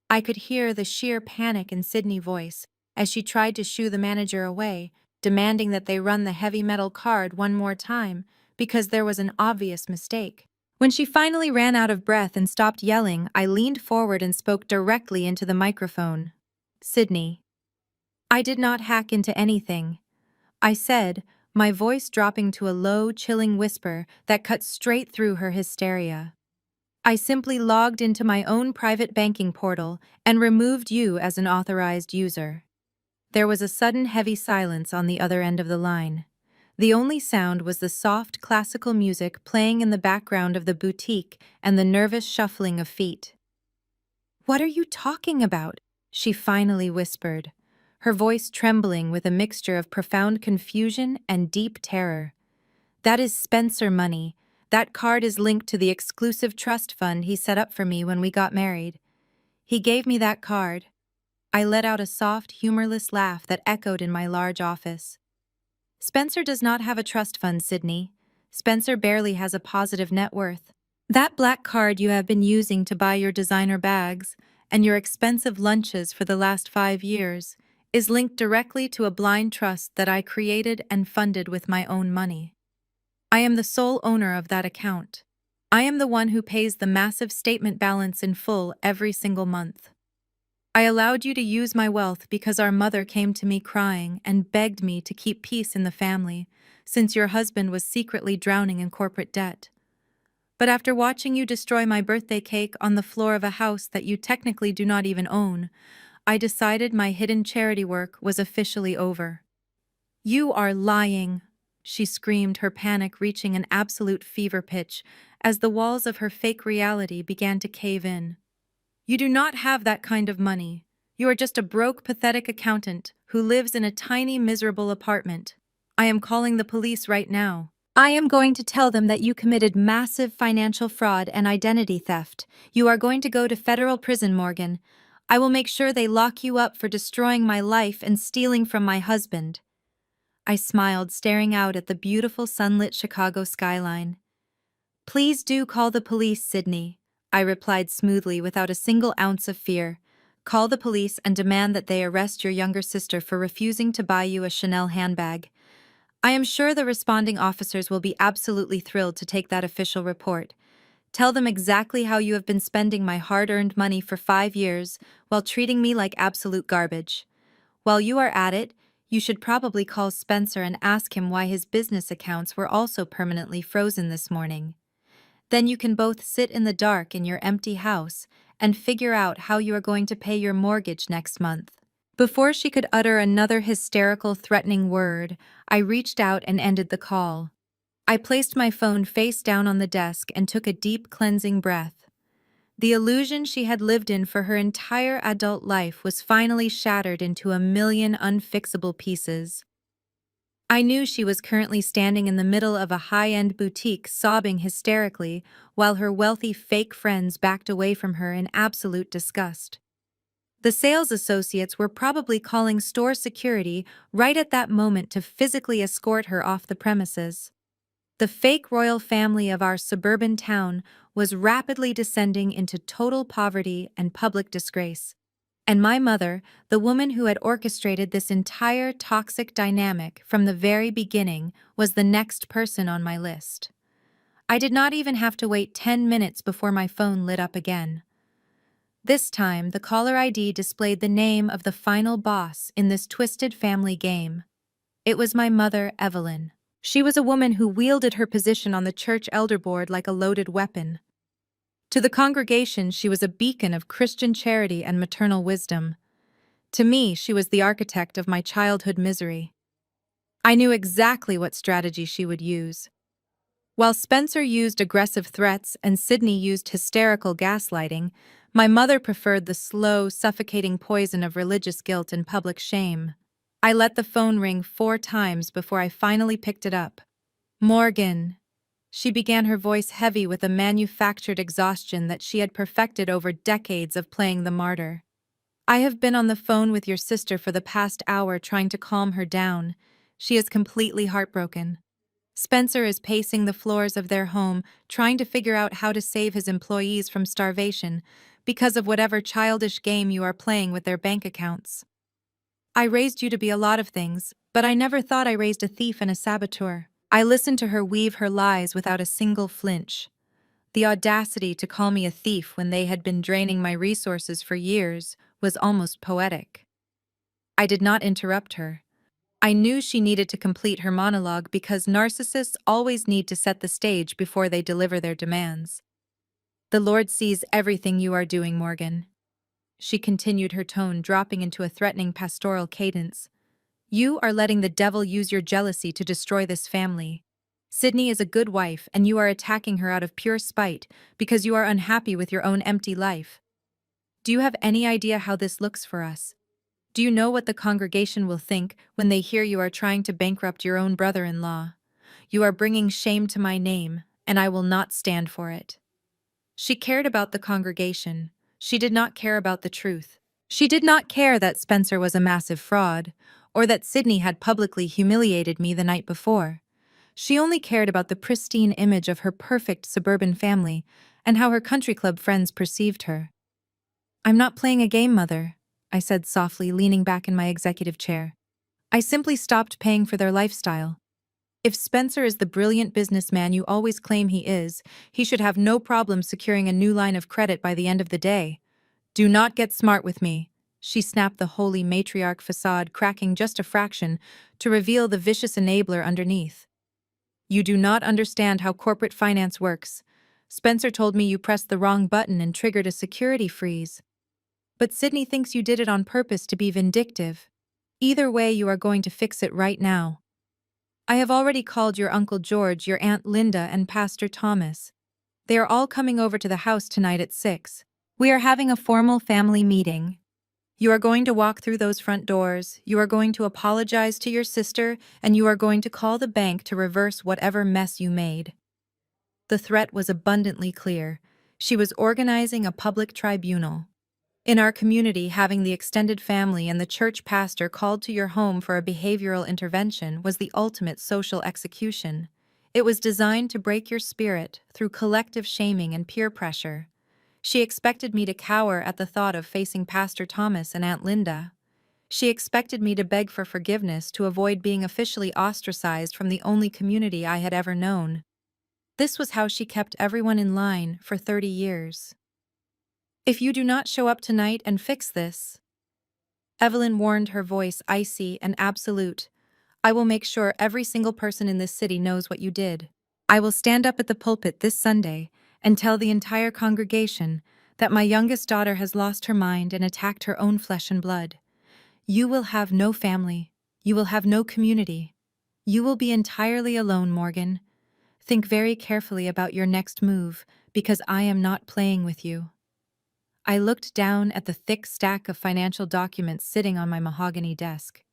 I could hear the sheer panic in Sydney's voice as she tried to shoo the manager away, demanding that they run the heavy metal card one more time because there was an obvious mistake. When she finally ran out of breath and stopped yelling, I leaned forward and spoke directly into the microphone. Sydney. I did not hack into anything, I said, my voice dropping to a low, chilling whisper that cut straight through her hysteria. I simply logged into my own private banking portal and removed you as an authorized user. There was a sudden heavy silence on the other end of the line. The only sound was the soft classical music playing in the background of the boutique and the nervous shuffling of feet. "What are you talking about?" she finally whispered, her voice trembling with a mixture of profound confusion and deep terror. "That is Spencer money. That card is linked to the exclusive trust fund he set up for me when we got married. He gave me that card." I let out a soft, humorless laugh that echoed in my large office. "Spencer does not have a trust fund, Sydney. Spencer barely has a positive net worth. That black card you have been using to buy your designer bags and your expensive lunches for the last 5 years is linked directly to a blind trust that I created and funded with my own money. I am the sole owner of that account. I am the one who pays the massive statement balance in full every single month. I allowed you to use my wealth because our mother came to me crying and begged me to keep peace in the family, since your husband was secretly drowning in corporate debt. But after watching you destroy my birthday cake on the floor of a house that you technically do not even own, I decided my hidden charity work was officially over." "You are lying," she screamed, her panic reaching an absolute fever pitch as the walls of her fake reality began to cave in. "You do not have that kind of money. You are just a broke, pathetic accountant who lives in a tiny, miserable apartment. I am calling the police right now. I am going to tell them that you committed massive financial fraud and identity theft. You are going to go to federal prison, Morgan. I will make sure they lock you up for destroying my life and stealing from my husband." I smiled, staring out at the beautiful sunlit Chicago skyline. "Please do call the police, Sydney," I replied smoothly without a single ounce of fear. "Call the police and demand that they arrest your younger sister for refusing to buy you a Chanel handbag. I am sure the responding officers will be absolutely thrilled to take that official report. Tell them exactly how you have been spending my hard-earned money for 5 years while treating me like absolute garbage. While you are at it, you should probably call Spencer and ask him why his business accounts were also permanently frozen this morning. Then you can both sit in the dark in your empty house and figure out how you are going to pay your mortgage next month." Before she could utter another hysterical, threatening word, I reached out and ended the call. I placed my phone face down on the desk and took a deep, cleansing breath. The illusion she had lived in for her entire adult life was finally shattered into a million unfixable pieces. I knew she was currently standing in the middle of a high-end boutique sobbing hysterically while her wealthy fake friends backed away from her in absolute disgust. The sales associates were probably calling store security right at that moment to physically escort her off the premises. The fake royal family of our suburban town was rapidly descending into total poverty and public disgrace. And my mother, the woman who had orchestrated this entire toxic dynamic from the very beginning, was the next person on my list. I did not even have to wait 10 minutes before my phone lit up again. This time, the caller ID displayed the name of the final boss in this twisted family game. It was my mother, Evelyn. She was a woman who wielded her position on the church elder board like a loaded weapon. To the congregation, she was a beacon of Christian charity and maternal wisdom. To me, she was the architect of my childhood misery. I knew exactly what strategy she would use. While Spencer used aggressive threats and Sydney used hysterical gaslighting, my mother preferred the slow, suffocating poison of religious guilt and public shame. I let the phone ring 4 times before I finally picked it up. "Morgan." She began, her voice heavy with a manufactured exhaustion that she had perfected over decades of playing the martyr. "I have been on the phone with your sister for the past hour trying to calm her down. She is completely heartbroken. Spencer is pacing the floors of their home, trying to figure out how to save his employees from starvation because of whatever childish game you are playing with their bank accounts. I raised you to be a lot of things, but I never thought I raised a thief and a saboteur." I listened to her weave her lies without a single flinch. The audacity to call me a thief when they had been draining my resources for years was almost poetic. I did not interrupt her. I knew she needed to complete her monologue because narcissists always need to set the stage before they deliver their demands. The Lord sees everything you are doing, Morgan. She continued, her tone dropping into a threatening pastoral cadence. You are letting the devil use your jealousy to destroy this family. Sydney is a good wife, and you are attacking her out of pure spite because you are unhappy with your own empty life. Do you have any idea how this looks for us? Do you know what the congregation will think when they hear you are trying to bankrupt your own brother-in-law? You are bringing shame to my name, and I will not stand for it. She cared about the congregation. She did not care about the truth. She did not care that Spencer was a massive fraud, or that Sydney had publicly humiliated me the night before. She only cared about the pristine image of her perfect suburban family and how her country club friends perceived her. I'm not playing a game, Mother, I said softly, leaning back in my executive chair. I simply stopped paying for their lifestyle. If Spencer is the brilliant businessman you always claim he is, he should have no problem securing a new line of credit by the end of the day. Do not get smart with me. She snapped, the holy matriarch facade cracking just a fraction to reveal the vicious enabler underneath. You do not understand how corporate finance works. Spencer told me you pressed the wrong button and triggered a security freeze. But Sydney thinks you did it on purpose to be vindictive. Either way, you are going to fix it right now. I have already called your Uncle George, your Aunt Linda, and Pastor Thomas. They are all coming over to the house tonight at 6. We are having a formal family meeting. You are going to walk through those front doors, you are going to apologize to your sister, and you are going to call the bank to reverse whatever mess you made. The threat was abundantly clear. She was organizing a public tribunal. In our community, having the extended family and the church pastor called to your home for a behavioral intervention was the ultimate social execution. It was designed to break your spirit through collective shaming and peer pressure. She expected me to cower at the thought of facing Pastor Thomas and Aunt Linda. She expected me to beg for forgiveness to avoid being officially ostracized from the only community I had ever known. This was how she kept everyone in line for 30 years. If you do not show up tonight and fix this, Evelyn warned, her voice icy and absolute, I will make sure every single person in this city knows what you did. I will stand up at the pulpit this Sunday and tell the entire congregation that my youngest daughter has lost her mind and attacked her own flesh and blood. You will have no family. You will have no community. You will be entirely alone, Morgan. Think very carefully about your next move, because I am not playing with you. I looked down at the thick stack of financial documents sitting on my mahogany desk.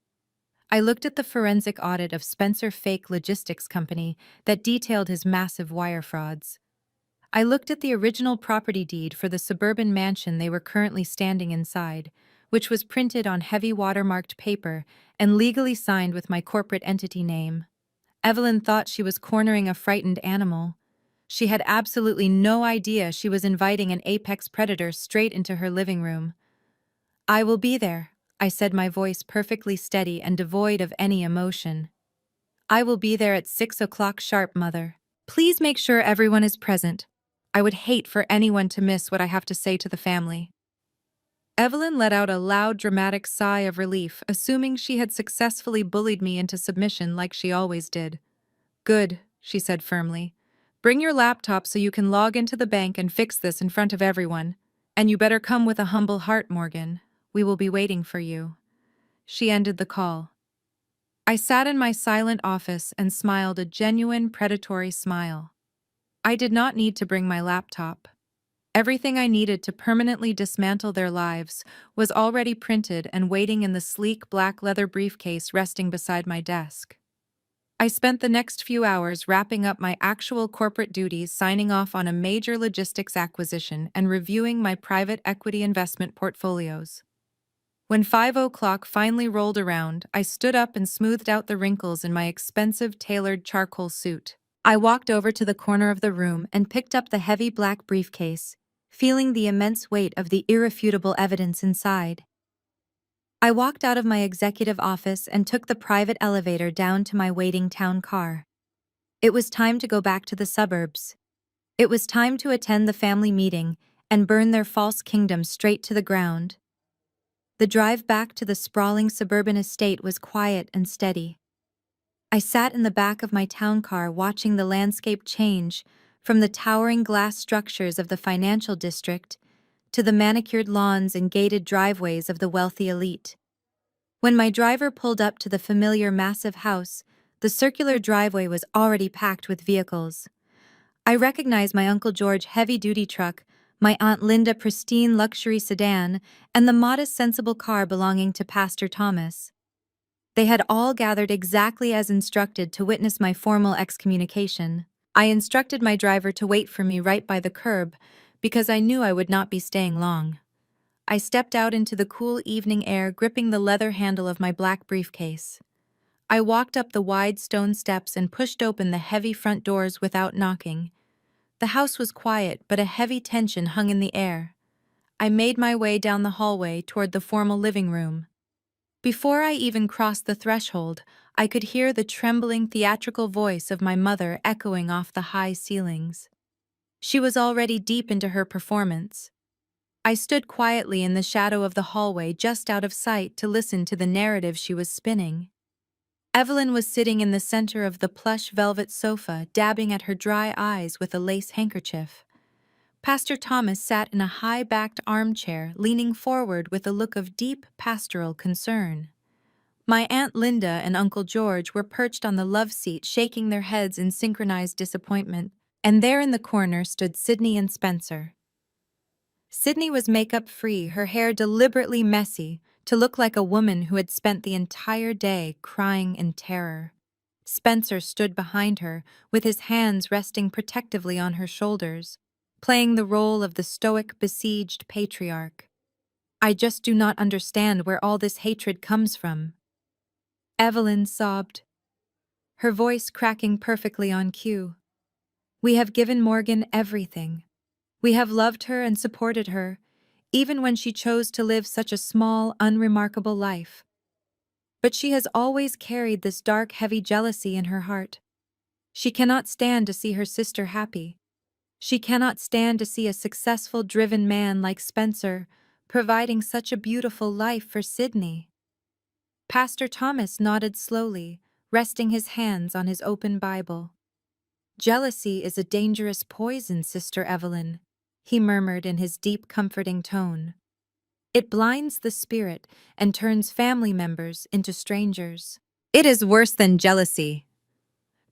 I looked at the forensic audit of Spencer Fake Logistics Company that detailed his massive wire frauds. I looked at the original property deed for the suburban mansion they were currently standing inside, which was printed on heavy watermarked paper and legally signed with my corporate entity name. Evelyn thought she was cornering a frightened animal. She had absolutely no idea she was inviting an apex predator straight into her living room. I will be there, I said, my voice perfectly steady and devoid of any emotion. I will be there at 6 o'clock sharp, Mother. Please make sure everyone is present. I would hate for anyone to miss what I have to say to the family. Evelyn let out a loud, dramatic sigh of relief, assuming she had successfully bullied me into submission like she always did. Good, she said firmly. Bring your laptop so you can log into the bank and fix this in front of everyone. And you better come with a humble heart, Morgan. We will be waiting for you. She ended the call. I sat in my silent office and smiled a genuine predatory smile. I did not need to bring my laptop. Everything I needed to permanently dismantle their lives was already printed and waiting in the sleek black leather briefcase resting beside my desk. I spent the next few hours wrapping up my actual corporate duties, signing off on a major logistics acquisition, and reviewing my private equity investment portfolios. When 5 o'clock finally rolled around, I stood up and smoothed out the wrinkles in my expensive tailored charcoal suit. I walked over to the corner of the room and picked up the heavy black briefcase, feeling the immense weight of the irrefutable evidence inside. I walked out of my executive office and took the private elevator down to my waiting town car. It was time to go back to the suburbs. It was time to attend the family meeting and burn their false kingdom straight to the ground. The drive back to the sprawling suburban estate was quiet and steady. I sat in the back of my town car watching the landscape change from the towering glass structures of the financial district to the manicured lawns and gated driveways of the wealthy elite. When my driver pulled up to the familiar massive house, the circular driveway was already packed with vehicles. I recognized my Uncle George heavy-duty truck, my Aunt Linda pristine luxury sedan, and the modest sensible car belonging to Pastor Thomas. They had all gathered exactly as instructed to witness my formal excommunication. I instructed my driver to wait for me right by the curb because I knew I would not be staying long. I stepped out into the cool evening air, gripping the leather handle of my black briefcase. I walked up the wide stone steps and pushed open the heavy front doors without knocking. The house was quiet, but a heavy tension hung in the air. I made my way down the hallway toward the formal living room. Before I even crossed the threshold, I could hear the trembling, theatrical voice of my mother echoing off the high ceilings. She was already deep into her performance. I stood quietly in the shadow of the hallway just out of sight to listen to the narrative she was spinning. Evelyn was sitting in the center of the plush velvet sofa, dabbing at her dry eyes with a lace handkerchief. Pastor Thomas sat in a high-backed armchair, leaning forward with a look of deep pastoral concern. My Aunt Linda and Uncle George were perched on the love seat, shaking their heads in synchronized disappointment, and there in the corner stood Sydney and Spencer. Sydney was makeup-free, her hair deliberately messy, to look like a woman who had spent the entire day crying in terror. Spencer stood behind her, with his hands resting protectively on her shoulders, playing the role of the stoic, besieged patriarch. I just do not understand where all this hatred comes from. Evelyn sobbed, her voice cracking perfectly on cue. We have given Morgan everything. We have loved her and supported her, even when she chose to live such a small, unremarkable life. But she has always carried this dark, heavy jealousy in her heart. She cannot stand to see her sister happy. She cannot stand to see a successful, driven man like Spencer providing such a beautiful life for Sydney. Pastor Thomas nodded slowly, resting his hands on his open Bible. Jealousy is a dangerous poison, Sister Evelyn, he murmured in his deep, comforting tone. It blinds the spirit and turns family members into strangers. It is worse than jealousy.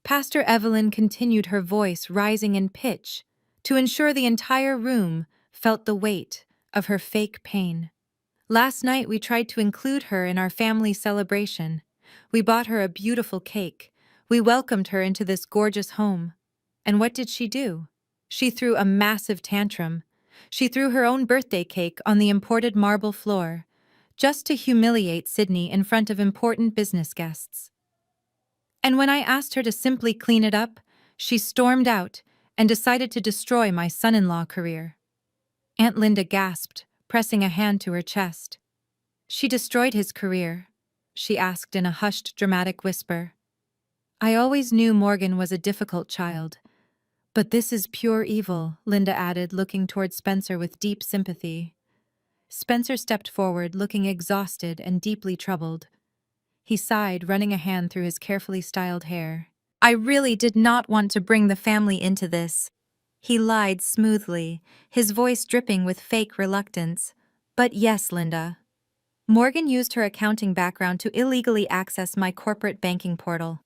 Pastor Evelyn continued, her voice rising in pitch to ensure the entire room felt the weight of her fake pain. Last night we tried to include her in our family celebration. We bought her a beautiful cake. We welcomed her into this gorgeous home. And what did she do? She threw a massive tantrum. She threw her own birthday cake on the imported marble floor, just to humiliate Sydney in front of important business guests. And when I asked her to simply clean it up, she stormed out and decided to destroy my son-in-law career. Aunt Linda gasped, pressing a hand to her chest. She destroyed his career, she asked in a hushed, dramatic whisper. I always knew Morgan was a difficult child. But this is pure evil, Linda added, looking toward Spencer with deep sympathy. Spencer stepped forward, looking exhausted and deeply troubled. He sighed, running a hand through his carefully styled hair. I really did not want to bring the family into this. He lied smoothly, his voice dripping with fake reluctance. But yes, Linda. Morgan used her accounting background to illegally access my corporate banking portal.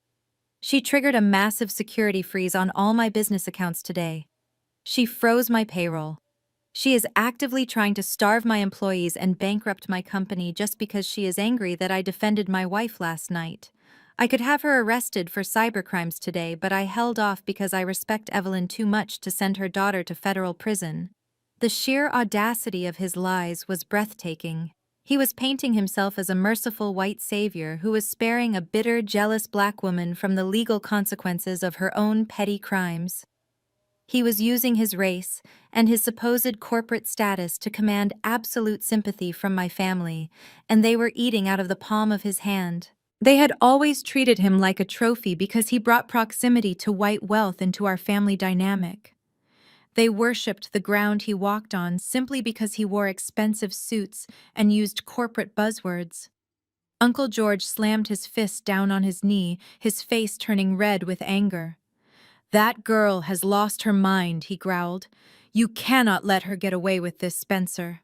She triggered a massive security freeze on all my business accounts today. She froze my payroll. She is actively trying to starve my employees and bankrupt my company just because she is angry that I defended my wife last night. I could have her arrested for cybercrimes today, but I held off because I respect Evelyn too much to send her daughter to federal prison. The sheer audacity of his lies was breathtaking. He was painting himself as a merciful white savior who was sparing a bitter, jealous black woman from the legal consequences of her own petty crimes. He was using his race and his supposed corporate status to command absolute sympathy from my family, and they were eating out of the palm of his hand. They had always treated him like a trophy because he brought proximity to white wealth into our family dynamic. They worshipped the ground he walked on simply because he wore expensive suits and used corporate buzzwords. Uncle George slammed his fist down on his knee, his face turning red with anger. "That girl has lost her mind," he growled. "You cannot let her get away with this, Spencer.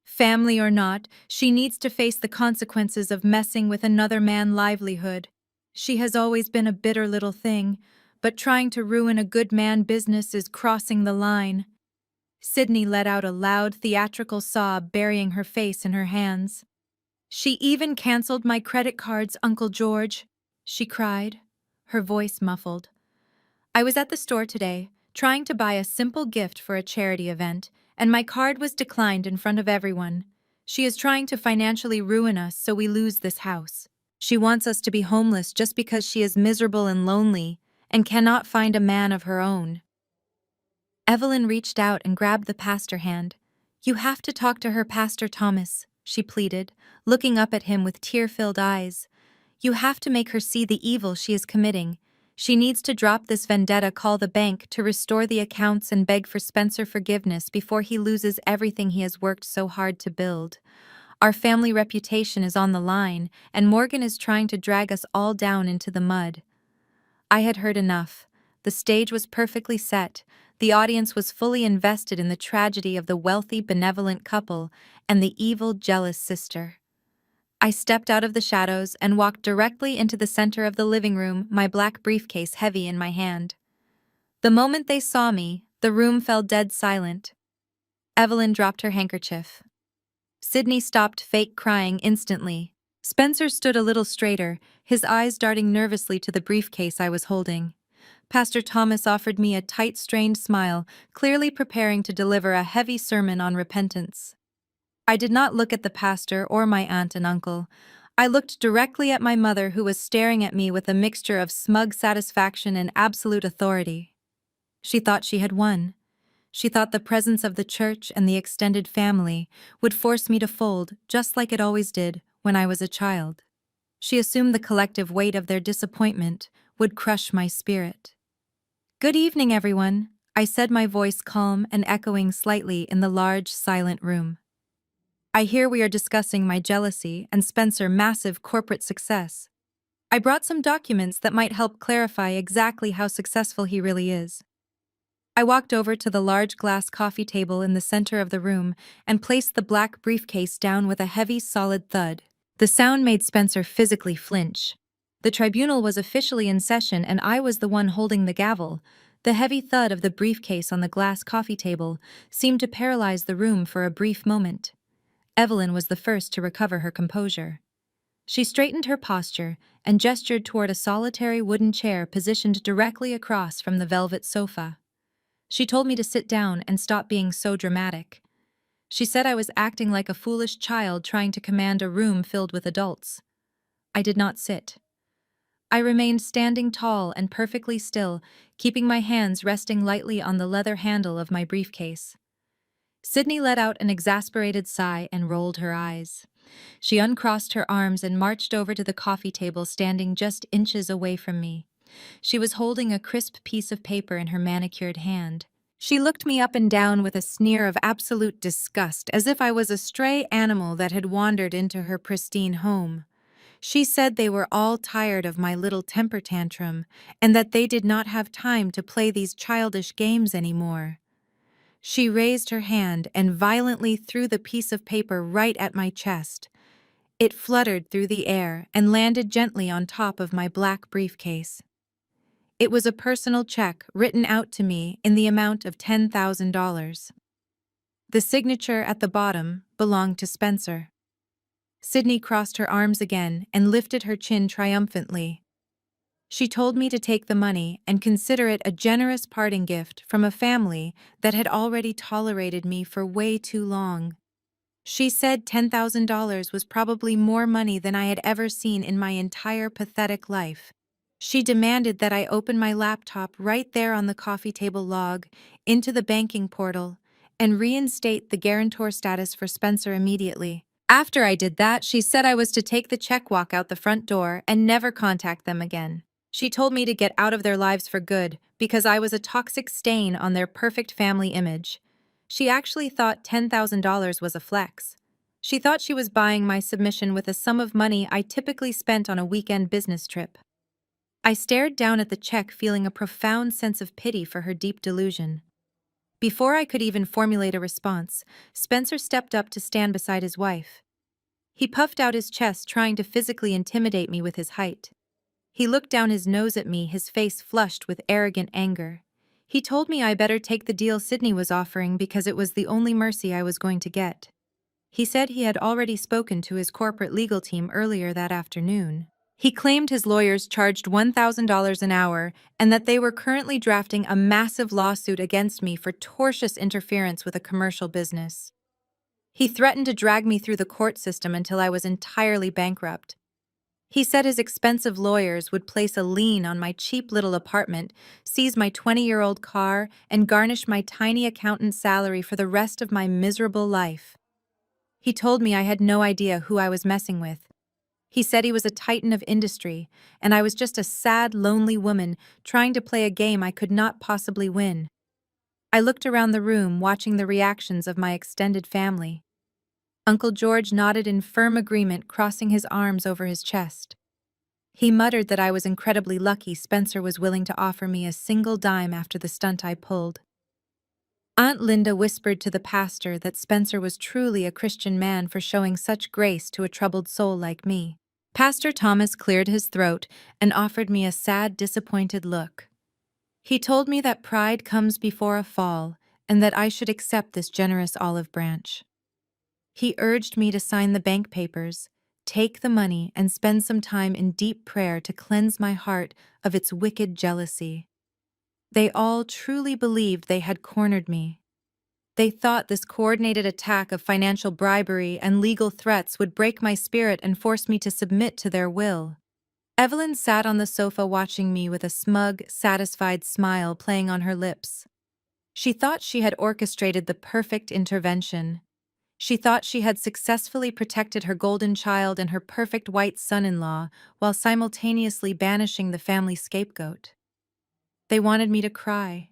Family or not, she needs to face the consequences of messing with another man's livelihood. She has always been a bitter little thing, but trying to ruin a good man's business is crossing the line." Sydney let out a loud theatrical sob, burying her face in her hands. "She even canceled my credit cards, Uncle George," she cried, her voice muffled. "I was at the store today, trying to buy a simple gift for a charity event, and my card was declined in front of everyone. She is trying to financially ruin us so we lose this house. She wants us to be homeless just because she is miserable and lonely and cannot find a man of her own." Evelyn reached out and grabbed the pastor hand. "You have to talk to her, Pastor Thomas," she pleaded, looking up at him with tear-filled eyes. "You have to make her see the evil she is committing. She needs to drop this vendetta, call the bank to restore the accounts, and beg for Spencer forgiveness before he loses everything he has worked so hard to build. Our family reputation is on the line, and Morgan is trying to drag us all down into the mud." I had heard enough. The stage was perfectly set. The audience was fully invested in the tragedy of the wealthy, benevolent couple and the evil, jealous sister. I stepped out of the shadows and walked directly into the center of the living room, my black briefcase heavy in my hand. The moment they saw me, the room fell dead silent. Evelyn dropped her handkerchief. Sydney stopped fake crying instantly. Spencer stood a little straighter, his eyes darting nervously to the briefcase I was holding. Pastor Thomas offered me a tight, strained smile, clearly preparing to deliver a heavy sermon on repentance. I did not look at the pastor or my aunt and uncle. I looked directly at my mother, who was staring at me with a mixture of smug satisfaction and absolute authority. She thought she had won. She thought the presence of the church and the extended family would force me to fold, just like it always did when I was a child. She assumed the collective weight of their disappointment would crush my spirit. "Good evening, everyone," I said, my voice calm and echoing slightly in the large, silent room. "I hear we are discussing my jealousy and Spencer's massive corporate success. I brought some documents that might help clarify exactly how successful he really is." I walked over to the large glass coffee table in the center of the room and placed the black briefcase down with a heavy, solid thud. The sound made Spencer physically flinch. The tribunal was officially in session, and I was the one holding the gavel. The heavy thud of the briefcase on the glass coffee table seemed to paralyze the room for a brief moment. Evelyn was the first to recover her composure. She straightened her posture and gestured toward a solitary wooden chair positioned directly across from the velvet sofa. She told me to sit down and stop being so dramatic. She said I was acting like a foolish child trying to command a room filled with adults. I did not sit. I remained standing tall and perfectly still, keeping my hands resting lightly on the leather handle of my briefcase. Sydney let out an exasperated sigh and rolled her eyes. She uncrossed her arms and marched over to the coffee table, standing just inches away from me. She was holding a crisp piece of paper in her manicured hand. She looked me up and down with a sneer of absolute disgust, as if I was a stray animal that had wandered into her pristine home. She said they were all tired of my little temper tantrum, and that they did not have time to play these childish games anymore. She raised her hand and violently threw the piece of paper right at my chest. It fluttered through the air and landed gently on top of my black briefcase. It was a personal check written out to me in the amount of $10,000. The signature at the bottom belonged to Spencer. Sydney crossed her arms again and lifted her chin triumphantly. She told me to take the money and consider it a generous parting gift from a family that had already tolerated me for way too long. She said $10,000 was probably more money than I had ever seen in my entire pathetic life. She demanded that I open my laptop right there on the coffee table, log into the banking portal, and reinstate the guarantor status for Spencer immediately. After I did that, she said I was to take the check, walk out the front door, and never contact them again. She told me to get out of their lives for good because I was a toxic stain on their perfect family image. She actually thought $10,000 was a flex. She thought she was buying my submission with a sum of money I typically spent on a weekend business trip. I stared down at the check, feeling a profound sense of pity for her deep delusion. Before I could even formulate a response, Spencer stepped up to stand beside his wife. He puffed out his chest, trying to physically intimidate me with his height. He looked down his nose at me, his face flushed with arrogant anger. He told me I better take the deal Sydney was offering because it was the only mercy I was going to get. He said he had already spoken to his corporate legal team earlier that afternoon. He claimed his lawyers charged $1,000 an hour and that they were currently drafting a massive lawsuit against me for tortious interference with a commercial business. He threatened to drag me through the court system until I was entirely bankrupt. He said his expensive lawyers would place a lien on my cheap little apartment, seize my 20-year-old car, and garnish my tiny accountant's salary for the rest of my miserable life. He told me I had no idea who I was messing with. He said he was a titan of industry, and I was just a sad, lonely woman trying to play a game I could not possibly win. I looked around the room, watching the reactions of my extended family. Uncle George nodded in firm agreement, crossing his arms over his chest. He muttered that I was incredibly lucky Spencer was willing to offer me a single dime after the stunt I pulled. Aunt Linda whispered to the pastor that Spencer was truly a Christian man for showing such grace to a troubled soul like me. Pastor Thomas cleared his throat and offered me a sad, disappointed look. He told me that pride comes before a fall and that I should accept this generous olive branch. He urged me to sign the bank papers, take the money, and spend some time in deep prayer to cleanse my heart of its wicked jealousy. They all truly believed they had cornered me. They thought this coordinated attack of financial bribery and legal threats would break my spirit and force me to submit to their will. Evelyn sat on the sofa watching me with a smug, satisfied smile playing on her lips. She thought she had orchestrated the perfect intervention. She thought she had successfully protected her golden child and her perfect white son-in-law while simultaneously banishing the family scapegoat. They wanted me to cry.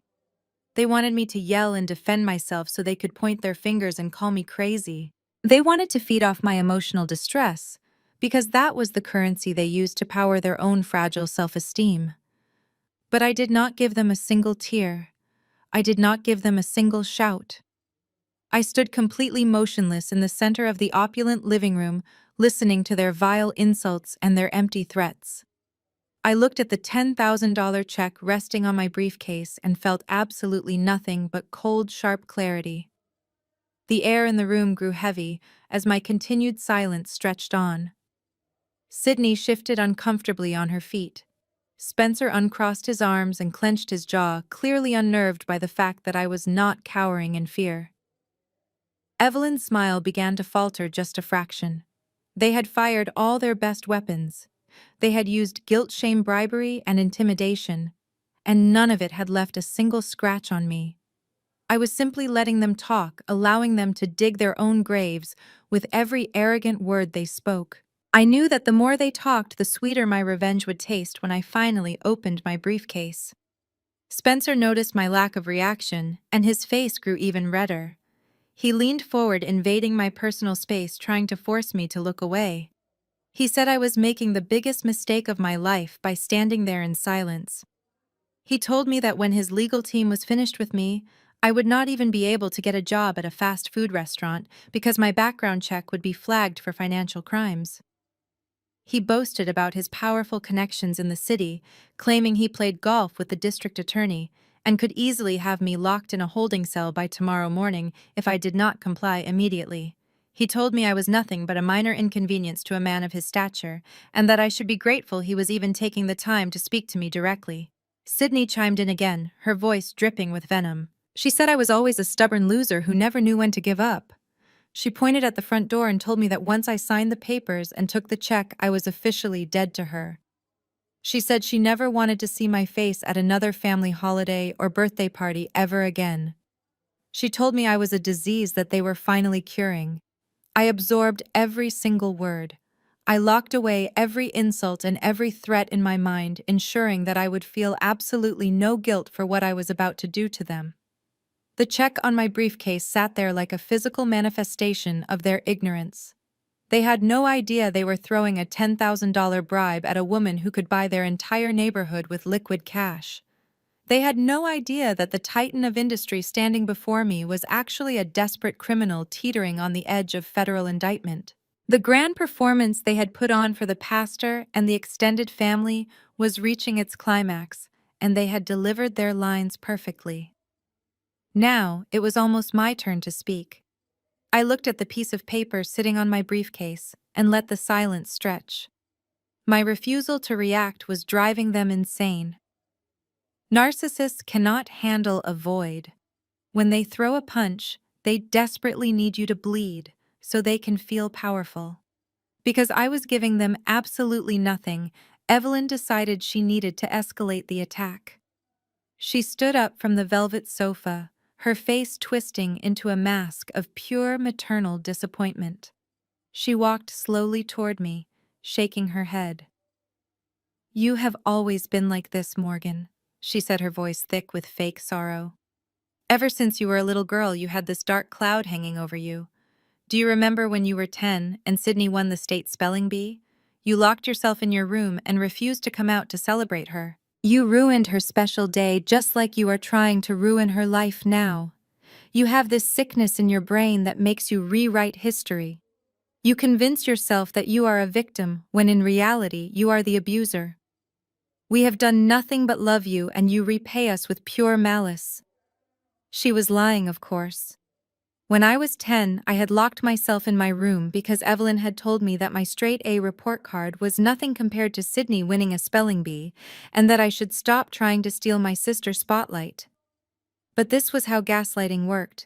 They wanted me to yell and defend myself so they could point their fingers and call me crazy. They wanted to feed off my emotional distress, because that was the currency they used to power their own fragile self-esteem. But I did not give them a single tear. I did not give them a single shout. I stood completely motionless in the center of the opulent living room, listening to their vile insults and their empty threats. I looked at the $10,000 check resting on my briefcase and felt absolutely nothing but cold, sharp clarity. The air in the room grew heavy as my continued silence stretched on. Sydney shifted uncomfortably on her feet. Spencer uncrossed his arms and clenched his jaw, clearly unnerved by the fact that I was not cowering in fear. Evelyn's smile began to falter just a fraction. They had fired all their best weapons. They had used guilt-shame bribery and intimidation, and none of it had left a single scratch on me. I was simply letting them talk, allowing them to dig their own graves with every arrogant word they spoke. I knew that the more they talked, the sweeter my revenge would taste when I finally opened my briefcase. Spencer noticed my lack of reaction, and his face grew even redder. He leaned forward, invading my personal space, trying to force me to look away. He said I was making the biggest mistake of my life by standing there in silence. He told me that when his legal team was finished with me, I would not even be able to get a job at a fast food restaurant because my background check would be flagged for financial crimes. He boasted about his powerful connections in the city, claiming he played golf with the district attorney and could easily have me locked in a holding cell by tomorrow morning if I did not comply immediately. He told me I was nothing but a minor inconvenience to a man of his stature, and that I should be grateful he was even taking the time to speak to me directly. Sydney chimed in again, her voice dripping with venom. She said I was always a stubborn loser who never knew when to give up. She pointed at the front door and told me that once I signed the papers and took the check, I was officially dead to her. She said she never wanted to see my face at another family holiday or birthday party ever again. She told me I was a disease that they were finally curing. I absorbed every single word. I locked away every insult and every threat in my mind, ensuring that I would feel absolutely no guilt for what I was about to do to them. The check on my briefcase sat there like a physical manifestation of their ignorance. They had no idea they were throwing a $10,000 bribe at a woman who could buy their entire neighborhood with liquid cash. They had no idea that the titan of industry standing before me was actually a desperate criminal teetering on the edge of federal indictment. The grand performance they had put on for the pastor and the extended family was reaching its climax, and they had delivered their lines perfectly. Now, it was almost my turn to speak. I looked at the piece of paper sitting on my briefcase and let the silence stretch. My refusal to react was driving them insane. Narcissists cannot handle a void. When they throw a punch, they desperately need you to bleed so they can feel powerful. Because I was giving them absolutely nothing, Evelyn decided she needed to escalate the attack. She stood up from the velvet sofa, her face twisting into a mask of pure maternal disappointment. She walked slowly toward me, shaking her head. "You have always been like this, Morgan," she said, her voice thick with fake sorrow. "Ever since you were a little girl, you had this dark cloud hanging over you. Do you remember when you were 10 and Sydney won the state spelling bee? You locked yourself in your room and refused to come out to celebrate her. You ruined her special day just like you are trying to ruin her life now. You have this sickness in your brain that makes you rewrite history. You convince yourself that you are a victim when in reality you are the abuser. We have done nothing but love you and you repay us with pure malice." She was lying, of course. When I was 10, I had locked myself in my room because Evelyn had told me that my straight A report card was nothing compared to Sydney winning a spelling bee, and that I should stop trying to steal my sister's spotlight. But this was how gaslighting worked.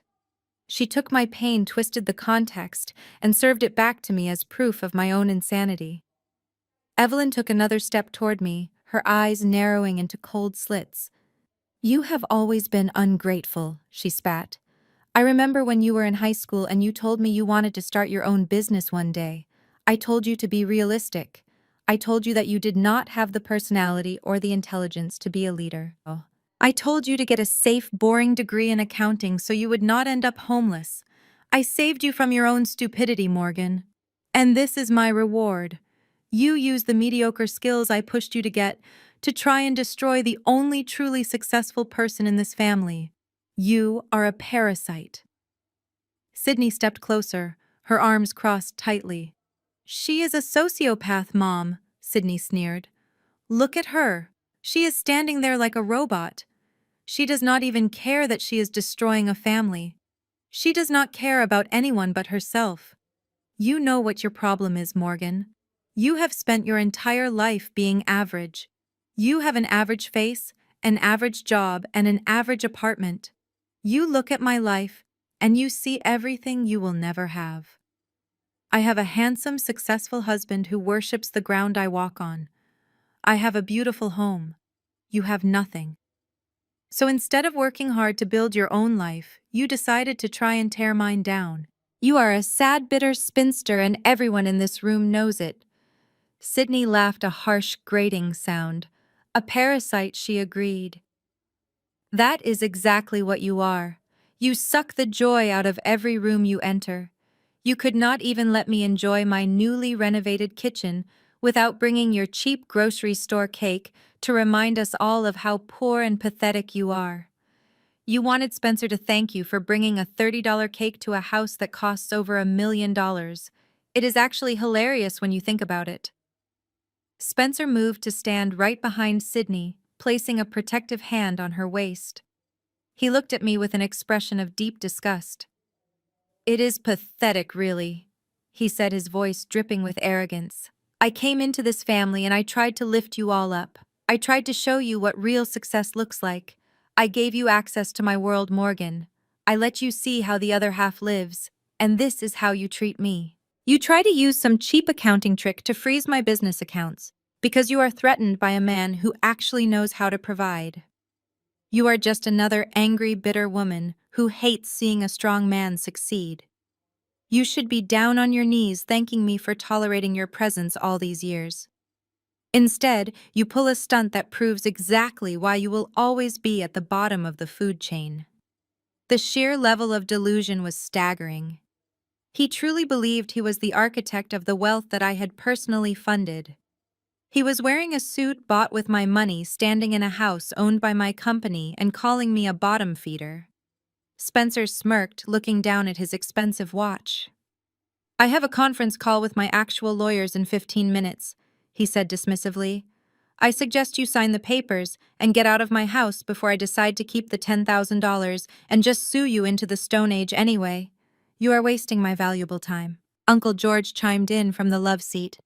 She took my pain, twisted the context, and served it back to me as proof of my own insanity. Evelyn took another step toward me, her eyes narrowing into cold slits. "You have always been ungrateful," she spat. "I remember when you were in high school and you told me you wanted to start your own business one day. I told you to be realistic. I told you that you did not have the personality or the intelligence to be a leader. I told you to get a safe, boring degree in accounting so you would not end up homeless. I saved you from your own stupidity, Morgan. And this is my reward. You used the mediocre skills I pushed you to get to try and destroy the only truly successful person in this family. You are a parasite." Sydney stepped closer, her arms crossed tightly. "She is a sociopath, Mom," Sydney sneered. "Look at her. She is standing there like a robot. She does not even care that she is destroying a family. She does not care about anyone but herself. You know what your problem is, Morgan. You have spent your entire life being average. You have an average face, an average job, and an average apartment. You look at my life, and you see everything you will never have. I have a handsome, successful husband who worships the ground I walk on. I have a beautiful home. You have nothing. So instead of working hard to build your own life, you decided to try and tear mine down. You are a sad, bitter spinster, and everyone in this room knows it." Sydney laughed a harsh, grating sound. "A parasite," she agreed. "That is exactly what you are. You suck the joy out of every room you enter. You could not even let me enjoy my newly renovated kitchen without bringing your cheap grocery store cake to remind us all of how poor and pathetic you are. You wanted Spencer to thank you for bringing a $30 cake to a house that costs over $1 million. It is actually hilarious when you think about it." Spencer moved to stand right behind Sydney, placing a protective hand on her waist. He looked at me with an expression of deep disgust. "It is pathetic, really," he said, his voice dripping with arrogance. "I came into this family and I tried to lift you all up. I tried to show you what real success looks like. I gave you access to my world, Morgan. I let you see how the other half lives, and this is how you treat me. You try to use some cheap accounting trick to freeze my business accounts, because you are threatened by a man who actually knows how to provide. You are just another angry, bitter woman who hates seeing a strong man succeed." You should be down on your knees thanking me for tolerating your presence all these years. Instead, you pull a stunt that proves exactly why you will always be at the bottom of the food chain. The sheer level of delusion was staggering. He truly believed he was the architect of the wealth that I had personally funded. He was wearing a suit bought with my money, standing in a house owned by my company, and calling me a bottom feeder. Spencer smirked, looking down at his expensive watch. I have a conference call with my actual lawyers in 15 minutes, he said dismissively. I suggest you sign the papers and get out of my house before I decide to keep the $10,000 and just sue you into the Stone Age anyway. You are wasting my valuable time. Uncle George chimed in from the love seat.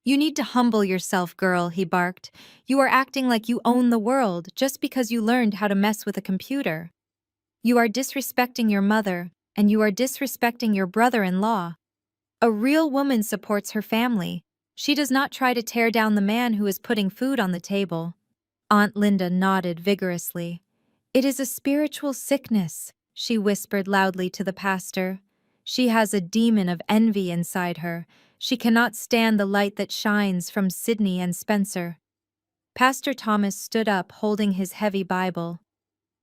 You need to humble yourself, girl, he barked. You are acting like you own the world just because you learned how to mess with a computer. You are disrespecting your mother, and you are disrespecting your brother-in-law. A real woman supports her family. She does not try to tear down the man who is putting food on the table. Aunt Linda nodded vigorously. It is a spiritual sickness, she whispered loudly to the pastor. She has a demon of envy inside her. She cannot stand the light that shines from Sydney and Spencer. Pastor Thomas stood up, holding his heavy Bible.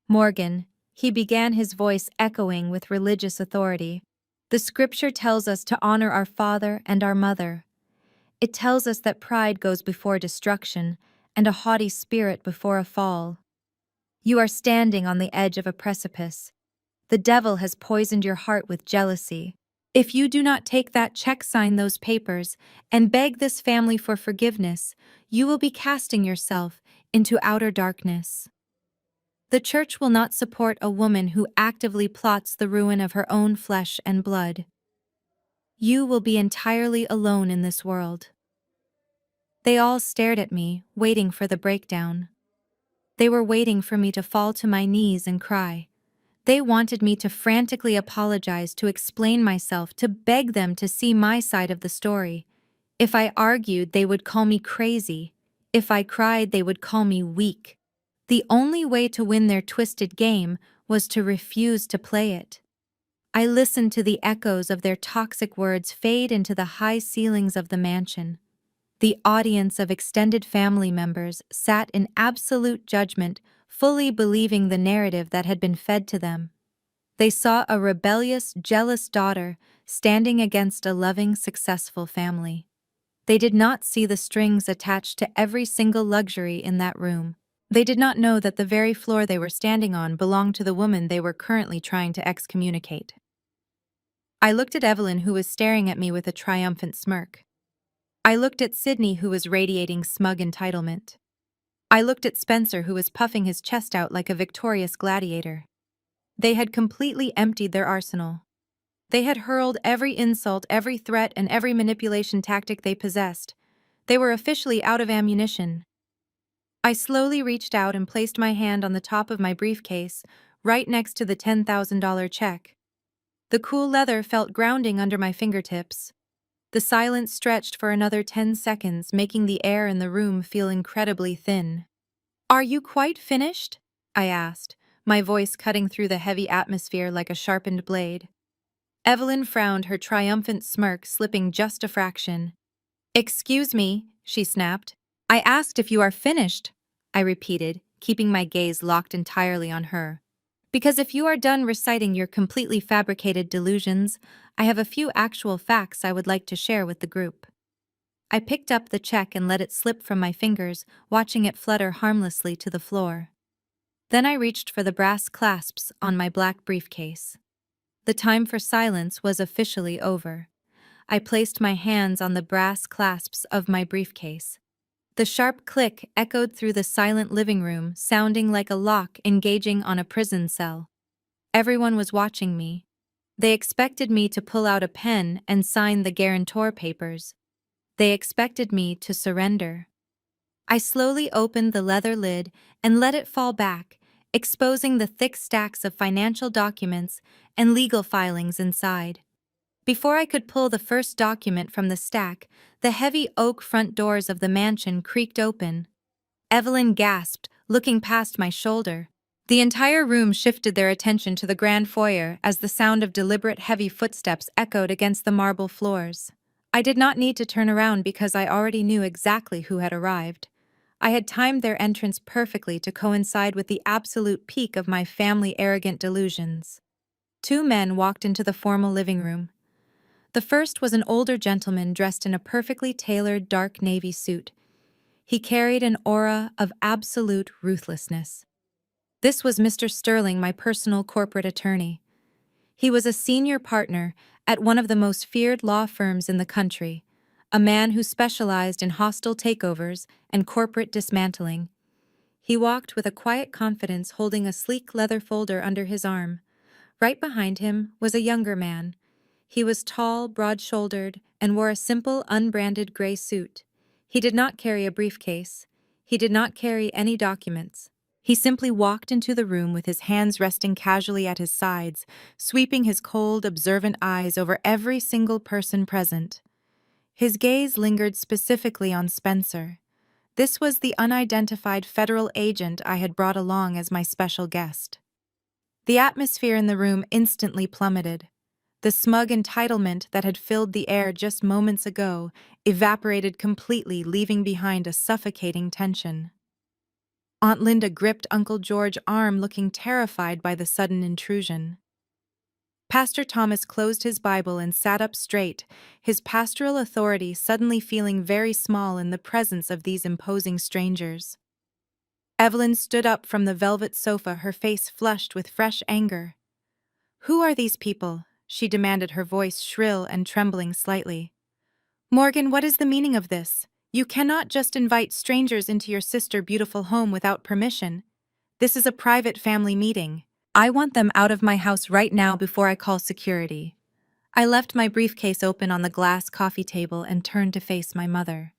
Morgan, he began, his voice echoing with religious authority. The scripture tells us to honor our father and our mother. It tells us that pride goes before destruction, and a haughty spirit before a fall. You are standing on the edge of a precipice. The devil has poisoned your heart with jealousy. If you do not take that check, sign those papers, and beg this family for forgiveness, you will be casting yourself into outer darkness. The church will not support a woman who actively plots the ruin of her own flesh and blood. You will be entirely alone in this world. They all stared at me, waiting for the breakdown. They were waiting for me to fall to my knees and cry. They wanted me to frantically apologize, to explain myself, to beg them to see my side of the story. If I argued, they would call me crazy. If I cried, they would call me weak. The only way to win their twisted game was to refuse to play it. I listened to the echoes of their toxic words fade into the high ceilings of the mansion. The audience of extended family members sat in absolute judgment, fully believing the narrative that had been fed to them. They saw a rebellious, jealous daughter standing against a loving, successful family. They did not see the strings attached to every single luxury in that room. They did not know that the very floor they were standing on belonged to the woman they were currently trying to excommunicate. I looked at Evelyn, who was staring at me with a triumphant smirk. I looked at Sydney, who was radiating smug entitlement. I looked at Spencer, who was puffing his chest out like a victorious gladiator. They had completely emptied their arsenal. They had hurled every insult, every threat, and every manipulation tactic they possessed. They were officially out of ammunition. I slowly reached out and placed my hand on the top of my briefcase, right next to the $10,000 check. The cool leather felt grounding under my fingertips. The silence stretched for another 10 seconds, making the air in the room feel incredibly thin. "Are you quite finished?" I asked, my voice cutting through the heavy atmosphere like a sharpened blade. Evelyn frowned, her triumphant smirk slipping just a fraction. "Excuse me," she snapped. "I asked if you are finished," I repeated, keeping my gaze locked entirely on her. "Because if you are done reciting your completely fabricated delusions, I have a few actual facts I would like to share with the group." I picked up the check and let it slip from my fingers, watching it flutter harmlessly to the floor. Then I reached for the brass clasps on my black briefcase. The time for silence was officially over. I placed my hands on the brass clasps of my briefcase. The sharp click echoed through the silent living room, sounding like a lock engaging on a prison cell. Everyone was watching me. They expected me to pull out a pen and sign the guarantor papers. They expected me to surrender. I slowly opened the leather lid and let it fall back, exposing the thick stacks of financial documents and legal filings inside. Before I could pull the first document from the stack, the heavy oak front doors of the mansion creaked open. Evelyn gasped, looking past my shoulder. The entire room shifted their attention to the grand foyer as the sound of deliberate heavy footsteps echoed against the marble floors. I did not need to turn around because I already knew exactly who had arrived. I had timed their entrance perfectly to coincide with the absolute peak of my family arrogant delusions. Two men walked into the formal living room. The first was an older gentleman dressed in a perfectly tailored dark navy suit. He carried an aura of absolute ruthlessness. This was Mr. Sterling, my personal corporate attorney. He was a senior partner at one of the most feared law firms in the country, a man who specialized in hostile takeovers and corporate dismantling. He walked with a quiet confidence, holding a sleek leather folder under his arm. Right behind him was a younger man. He was tall, broad-shouldered, and wore a simple, unbranded gray suit. He did not carry a briefcase. He did not carry any documents. He simply walked into the room with his hands resting casually at his sides, sweeping his cold, observant eyes over every single person present. His gaze lingered specifically on Spencer. This was the unidentified federal agent I had brought along as my special guest. The atmosphere in the room instantly plummeted. The smug entitlement that had filled the air just moments ago evaporated completely, leaving behind a suffocating tension. Aunt Linda gripped Uncle George's arm, looking terrified by the sudden intrusion. Pastor Thomas closed his Bible and sat up straight, his pastoral authority suddenly feeling very small in the presence of these imposing strangers. Evelyn stood up from the velvet sofa, her face flushed with fresh anger. "Who are these people?" she demanded, her voice shrill and trembling slightly. "Morgan, what is the meaning of this? You cannot just invite strangers into your sister's beautiful home without permission. This is a private family meeting. I want them out of my house right now before I call security." I left my briefcase open on the glass coffee table and turned to face my mother.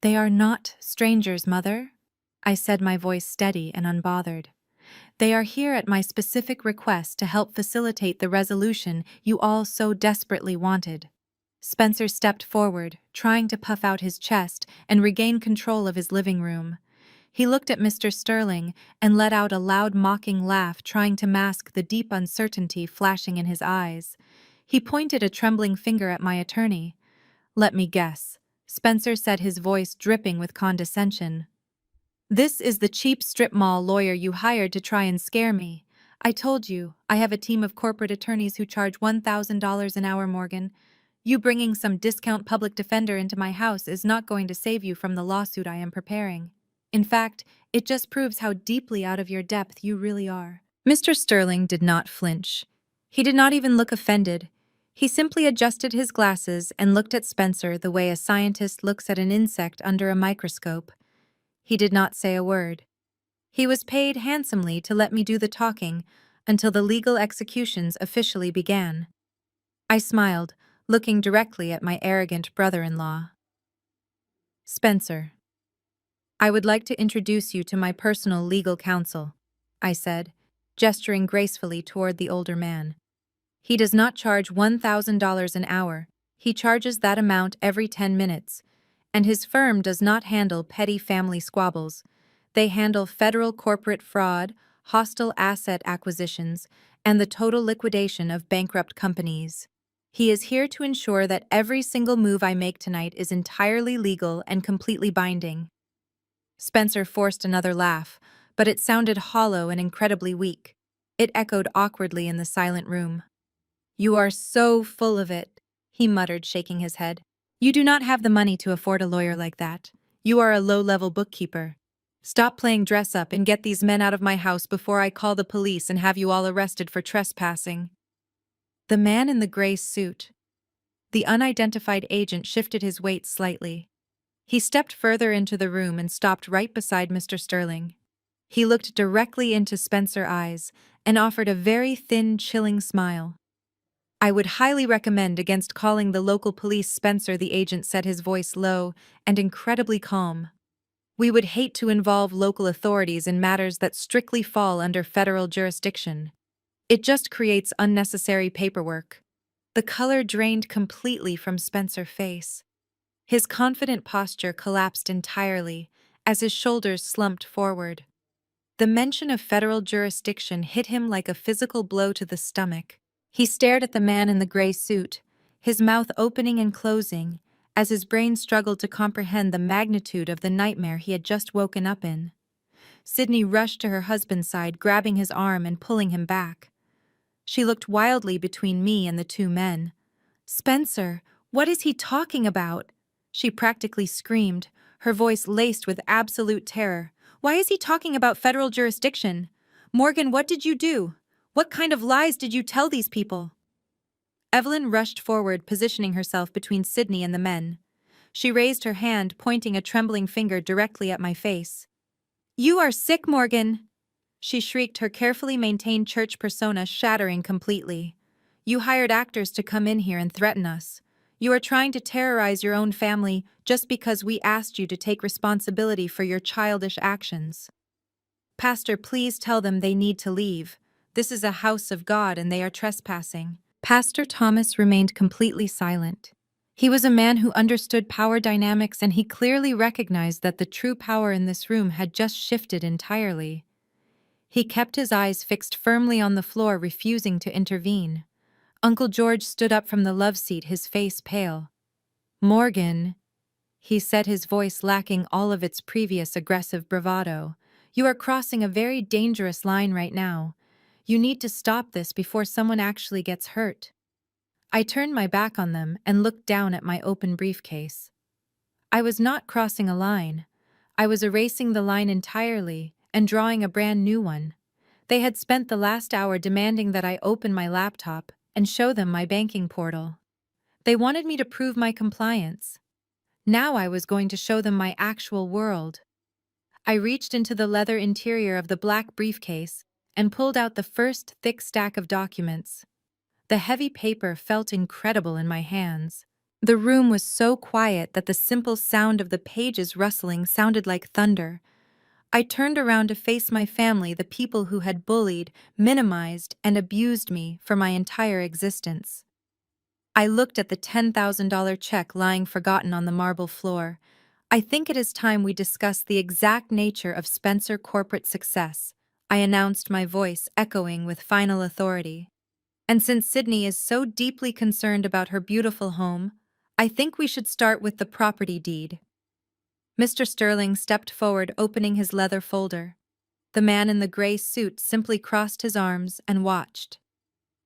"They are not strangers, Mother," I said, my voice steady and unbothered. "They are here at my specific request to help facilitate the resolution you all so desperately wanted." Spencer stepped forward, trying to puff out his chest and regain control of his living room. He looked at Mr. Sterling and let out a loud mocking laugh, trying to mask the deep uncertainty flashing in his eyes. He pointed a trembling finger at my attorney. "Let me guess," Spencer said, his voice dripping with condescension. "This is the cheap strip mall lawyer you hired to try and scare me. I told you, I have a team of corporate attorneys who charge $1,000 an hour, Morgan. You bringing some discount public defender into my house is not going to save you from the lawsuit I am preparing. In fact, it just proves how deeply out of your depth you really are." Mr. Sterling did not flinch. He did not even look offended. He simply adjusted his glasses and looked at Spencer the way a scientist looks at an insect under a microscope. He did not say a word. He was paid handsomely to let me do the talking until the legal executions officially began. I smiled, looking directly at my arrogant brother-in-law. "Spencer, I would like to introduce you to my personal legal counsel," I said, gesturing gracefully toward the older man. "He does not charge $1,000 an hour. He charges that amount every 10 minutes. And his firm does not handle petty family squabbles. They handle federal corporate fraud, hostile asset acquisitions, and the total liquidation of bankrupt companies. He is here to ensure that every single move I make tonight is entirely legal and completely binding." Spencer forced another laugh, but it sounded hollow and incredibly weak. It echoed awkwardly in the silent room. "You are so full of it," he muttered, shaking his head. "You do not have the money to afford a lawyer like that. You are a low-level bookkeeper. Stop playing dress-up and get these men out of my house before I call the police and have you all arrested for trespassing." The man in the gray suit, the unidentified agent, shifted his weight slightly. He stepped further into the room and stopped right beside Mr. Sterling. He looked directly into Spencer's eyes and offered a very thin, chilling smile. "I would highly recommend against calling the local police, Spencer," the agent said, his voice low and incredibly calm. "We would hate to involve local authorities in matters that strictly fall under federal jurisdiction. It just creates unnecessary paperwork." The color drained completely from Spencer's face. His confident posture collapsed entirely as his shoulders slumped forward. The mention of federal jurisdiction hit him like a physical blow to the stomach. He stared at the man in the gray suit, his mouth opening and closing, as his brain struggled to comprehend the magnitude of the nightmare he had just woken up in. Sydney rushed to her husband's side, grabbing his arm and pulling him back. She looked wildly between me and the two men. "Spencer, what is he talking about?" She practically screamed, her voice laced with absolute terror. "Why is he talking about federal jurisdiction? Morgan, what did you do? What kind of lies did you tell these people?" Evelyn rushed forward, positioning herself between Sydney and the men. She raised her hand, pointing a trembling finger directly at my face. "You are sick, Morgan!" She shrieked, her carefully maintained church persona shattering completely. "You hired actors to come in here and threaten us. You are trying to terrorize your own family just because we asked you to take responsibility for your childish actions. Pastor, please tell them they need to leave. This is a house of God and they are trespassing." Pastor Thomas remained completely silent. He was a man who understood power dynamics, and he clearly recognized that the true power in this room had just shifted entirely. He kept his eyes fixed firmly on the floor, refusing to intervene. Uncle George stood up from the love seat, his face pale. "Morgan," he said, his voice lacking all of its previous aggressive bravado, "you are crossing a very dangerous line right now. You need to stop this before someone actually gets hurt." I turned my back on them and looked down at my open briefcase. I was not crossing a line. I was erasing the line entirely and drawing a brand new one. They had spent the last hour demanding that I open my laptop and show them my banking portal. They wanted me to prove my compliance. Now I was going to show them my actual world. I reached into the leather interior of the black briefcase and pulled out the first thick stack of documents. The heavy paper felt incredible in my hands. The room was so quiet that the simple sound of the pages rustling sounded like thunder. I turned around to face my family, the people who had bullied, minimized, and abused me for my entire existence. I looked at the $10,000 check lying forgotten on the marble floor. "I think it is time we discuss the exact nature of Spencer corporate success," I announced, my voice echoing with final authority. "And since Sydney is so deeply concerned about her beautiful home, I think we should start with the property deed." Mr. Sterling stepped forward, opening his leather folder. The man in the gray suit simply crossed his arms and watched.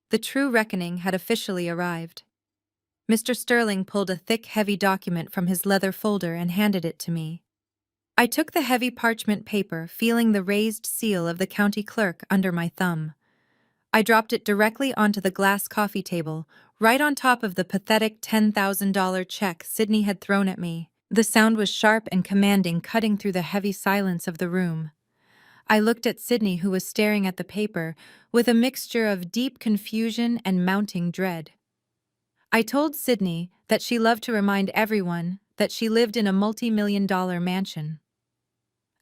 The true reckoning had officially arrived. Mr. Sterling pulled a thick, heavy document from his leather folder and handed it to me. I took the heavy parchment paper, feeling the raised seal of the county clerk under my thumb. I dropped it directly onto the glass coffee table, right on top of the pathetic $10,000 check Sydney had thrown at me. The sound was sharp and commanding, cutting through the heavy silence of the room. I looked at Sydney, who was staring at the paper with a mixture of deep confusion and mounting dread. I told Sydney that she loved to remind everyone that she lived in a multi-million-dollar mansion.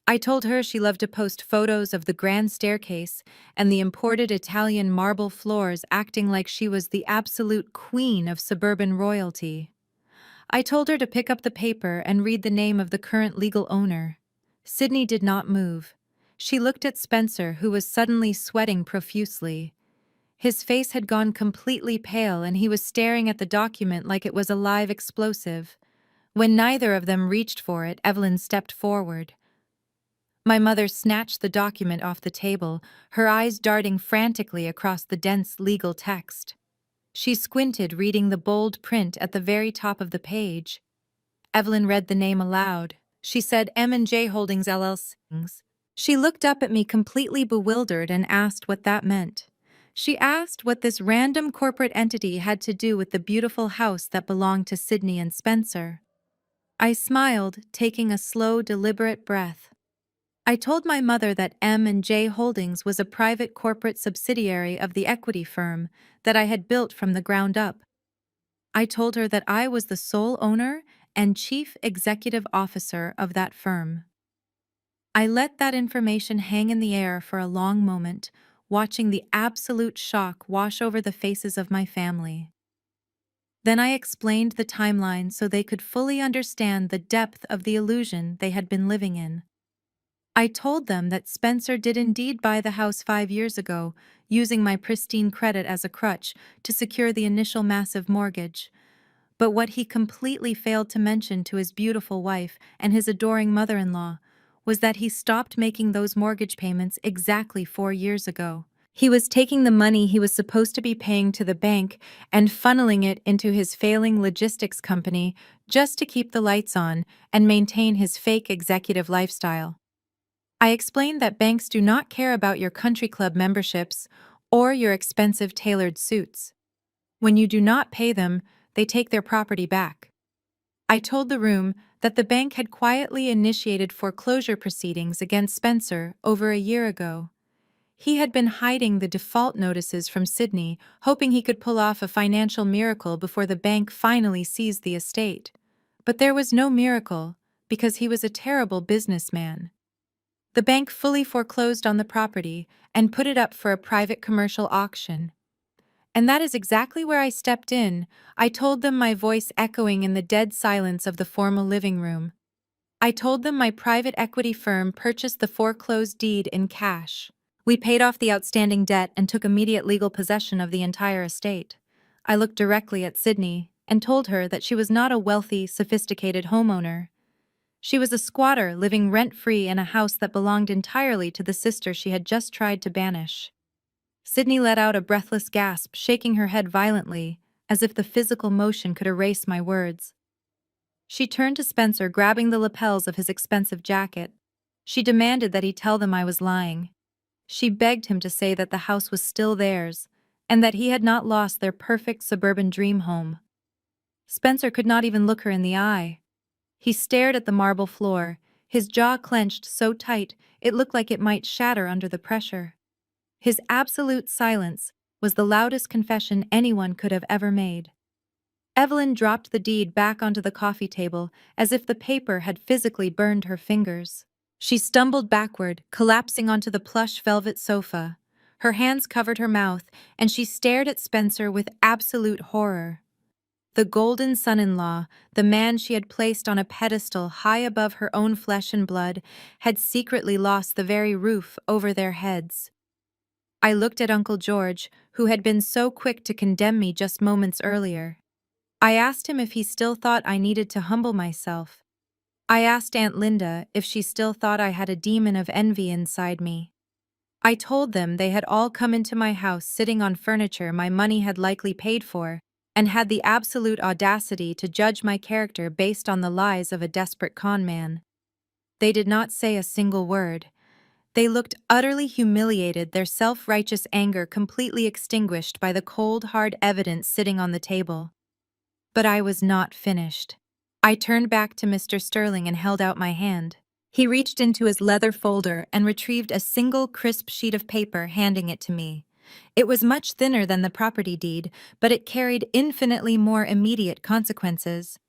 I told her she loved to post photos of the grand staircase and the imported Italian marble floors, acting like she was the absolute queen of suburban royalty. I told her to pick up the paper and read the name of the current legal owner. Sydney did not move. She looked at Spencer, who was suddenly sweating profusely. His face had gone completely pale, and he was staring at the document like it was a live explosive. When neither of them reached for it, Evelyn stepped forward. My mother snatched the document off the table, her eyes darting frantically across the dense legal text. She squinted, reading the bold print at the very top of the page. Evelyn read the name aloud. She said M&J Holdings LLC. She looked up at me completely bewildered and asked what that meant. She asked what this random corporate entity had to do with the beautiful house that belonged to Sydney and Spencer. I smiled, taking a slow, deliberate breath. I told my mother that M&J Holdings was a private corporate subsidiary of the equity firm that I had built from the ground up. I told her that I was the sole owner and chief executive officer of that firm. I let that information hang in the air for a long moment, watching the absolute shock wash over the faces of my family. Then I explained the timeline so they could fully understand the depth of the illusion they had been living in. I told them that Spencer did indeed buy the house 5 years ago, using my pristine credit as a crutch to secure the initial massive mortgage. But what he completely failed to mention to his beautiful wife and his adoring mother-in-law was that he stopped making those mortgage payments exactly 4 years ago. He was taking the money he was supposed to be paying to the bank and funneling it into his failing logistics company just to keep the lights on and maintain his fake executive lifestyle. I explained that banks do not care about your country club memberships or your expensive tailored suits. When you do not pay them, they take their property back. I told the room that the bank had quietly initiated foreclosure proceedings against Spencer over a year ago. He had been hiding the default notices from Sydney, hoping he could pull off a financial miracle before the bank finally seized the estate. But there was no miracle, because he was a terrible businessman. The bank fully foreclosed on the property and put it up for a private commercial auction. And that is exactly where I stepped in. I told them, my voice echoing in the dead silence of the formal living room. I told them my private equity firm purchased the foreclosed deed in cash. We paid off the outstanding debt and took immediate legal possession of the entire estate. I looked directly at Sydney and told her that she was not a wealthy, sophisticated homeowner. She was a squatter living rent-free in a house that belonged entirely to the sister she had just tried to banish. Sydney let out a breathless gasp, shaking her head violently, as if the physical motion could erase my words. She turned to Spencer, grabbing the lapels of his expensive jacket. She demanded that he tell them I was lying. She begged him to say that the house was still theirs, and that he had not lost their perfect suburban dream home. Spencer could not even look her in the eye. He stared at the marble floor, his jaw clenched so tight it looked like it might shatter under the pressure. His absolute silence was the loudest confession anyone could have ever made. Evelyn dropped the deed back onto the coffee table as if the paper had physically burned her fingers. She stumbled backward, collapsing onto the plush velvet sofa. Her hands covered her mouth, and she stared at Spencer with absolute horror. The golden son-in-law, the man she had placed on a pedestal high above her own flesh and blood, had secretly lost the very roof over their heads. I looked at Uncle George, who had been so quick to condemn me just moments earlier. I asked him if he still thought I needed to humble myself. I asked Aunt Linda if she still thought I had a demon of envy inside me. I told them they had all come into my house sitting on furniture my money had likely paid for, and had the absolute audacity to judge my character based on the lies of a desperate con man. They did not say a single word. They looked utterly humiliated, their self-righteous anger completely extinguished by the cold, hard evidence sitting on the table. But I was not finished. I turned back to Mr. Sterling and held out my hand. He reached into his leather folder and retrieved a single crisp sheet of paper, handing it to me. It was much thinner than the property deed, but it carried infinitely more immediate consequences.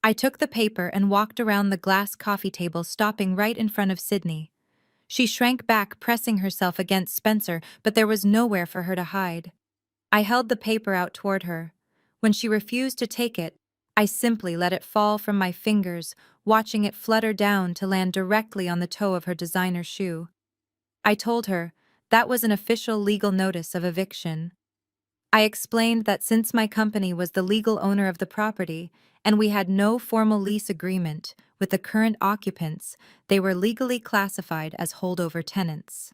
I took the paper and walked around the glass coffee table, stopping right in front of Sydney. She shrank back, pressing herself against Spencer, but there was nowhere for her to hide. I held the paper out toward her. When she refused to take it, I simply let it fall from my fingers, watching it flutter down to land directly on the toe of her designer shoe. I told her that was an official legal notice of eviction. I explained that since my company was the legal owner of the property, and we had no formal lease agreement with the current occupants, they were legally classified as holdover tenants.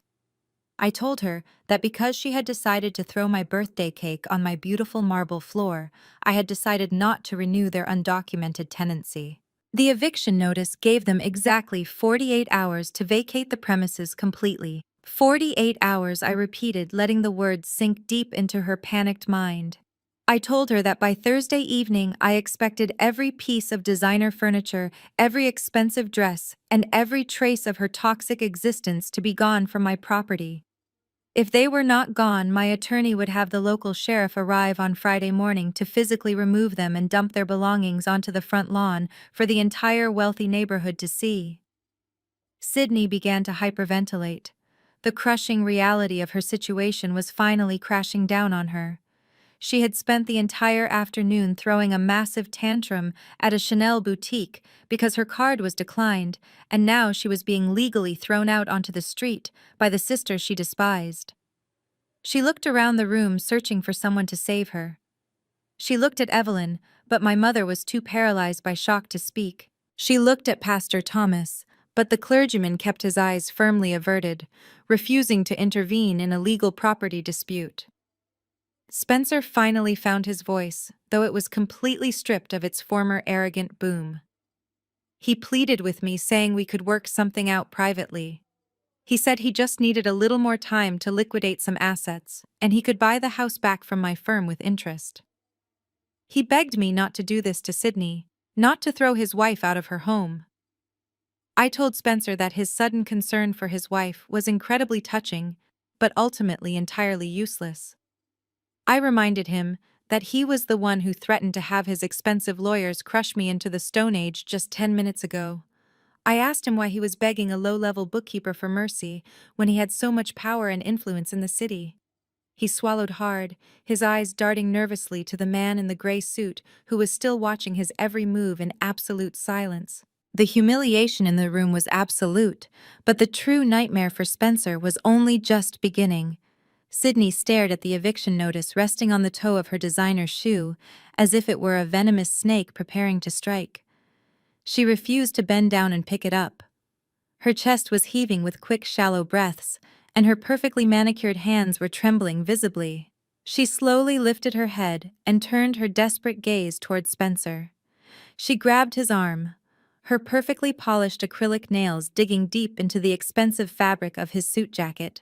I told her that because she had decided to throw my birthday cake on my beautiful marble floor, I had decided not to renew their undocumented tenancy. The eviction notice gave them exactly 48 hours to vacate the premises completely. 48 hours, I repeated, letting the words sink deep into her panicked mind. I told her that by Thursday evening I expected every piece of designer furniture, every expensive dress, and every trace of her toxic existence to be gone from my property. If they were not gone, my attorney would have the local sheriff arrive on Friday morning to physically remove them and dump their belongings onto the front lawn for the entire wealthy neighborhood to see. Sydney began to hyperventilate. The crushing reality of her situation was finally crashing down on her. She had spent the entire afternoon throwing a massive tantrum at a Chanel boutique because her card was declined, and now she was being legally thrown out onto the street by the sister she despised. She looked around the room searching for someone to save her. She looked at Evelyn, but my mother was too paralyzed by shock to speak. She looked at Pastor Thomas, but the clergyman kept his eyes firmly averted, refusing to intervene in a legal property dispute. Spencer finally found his voice, though it was completely stripped of its former arrogant boom. He pleaded with me, saying we could work something out privately. He said he just needed a little more time to liquidate some assets, and he could buy the house back from my firm with interest. He begged me not to do this to Sydney, not to throw his wife out of her home. I told Spencer that his sudden concern for his wife was incredibly touching, but ultimately entirely useless. I reminded him that he was the one who threatened to have his expensive lawyers crush me into the Stone Age just 10 minutes ago. I asked him why he was begging a low-level bookkeeper for mercy when he had so much power and influence in the city. He swallowed hard, his eyes darting nervously to the man in the gray suit who was still watching his every move in absolute silence. The humiliation in the room was absolute, but the true nightmare for Spencer was only just beginning. Sydney stared at the eviction notice resting on the toe of her designer shoe, as if it were a venomous snake preparing to strike. She refused to bend down and pick it up. Her chest was heaving with quick, shallow breaths, and her perfectly manicured hands were trembling visibly. She slowly lifted her head and turned her desperate gaze toward Spencer. She grabbed his arm, her perfectly polished acrylic nails digging deep into the expensive fabric of his suit jacket.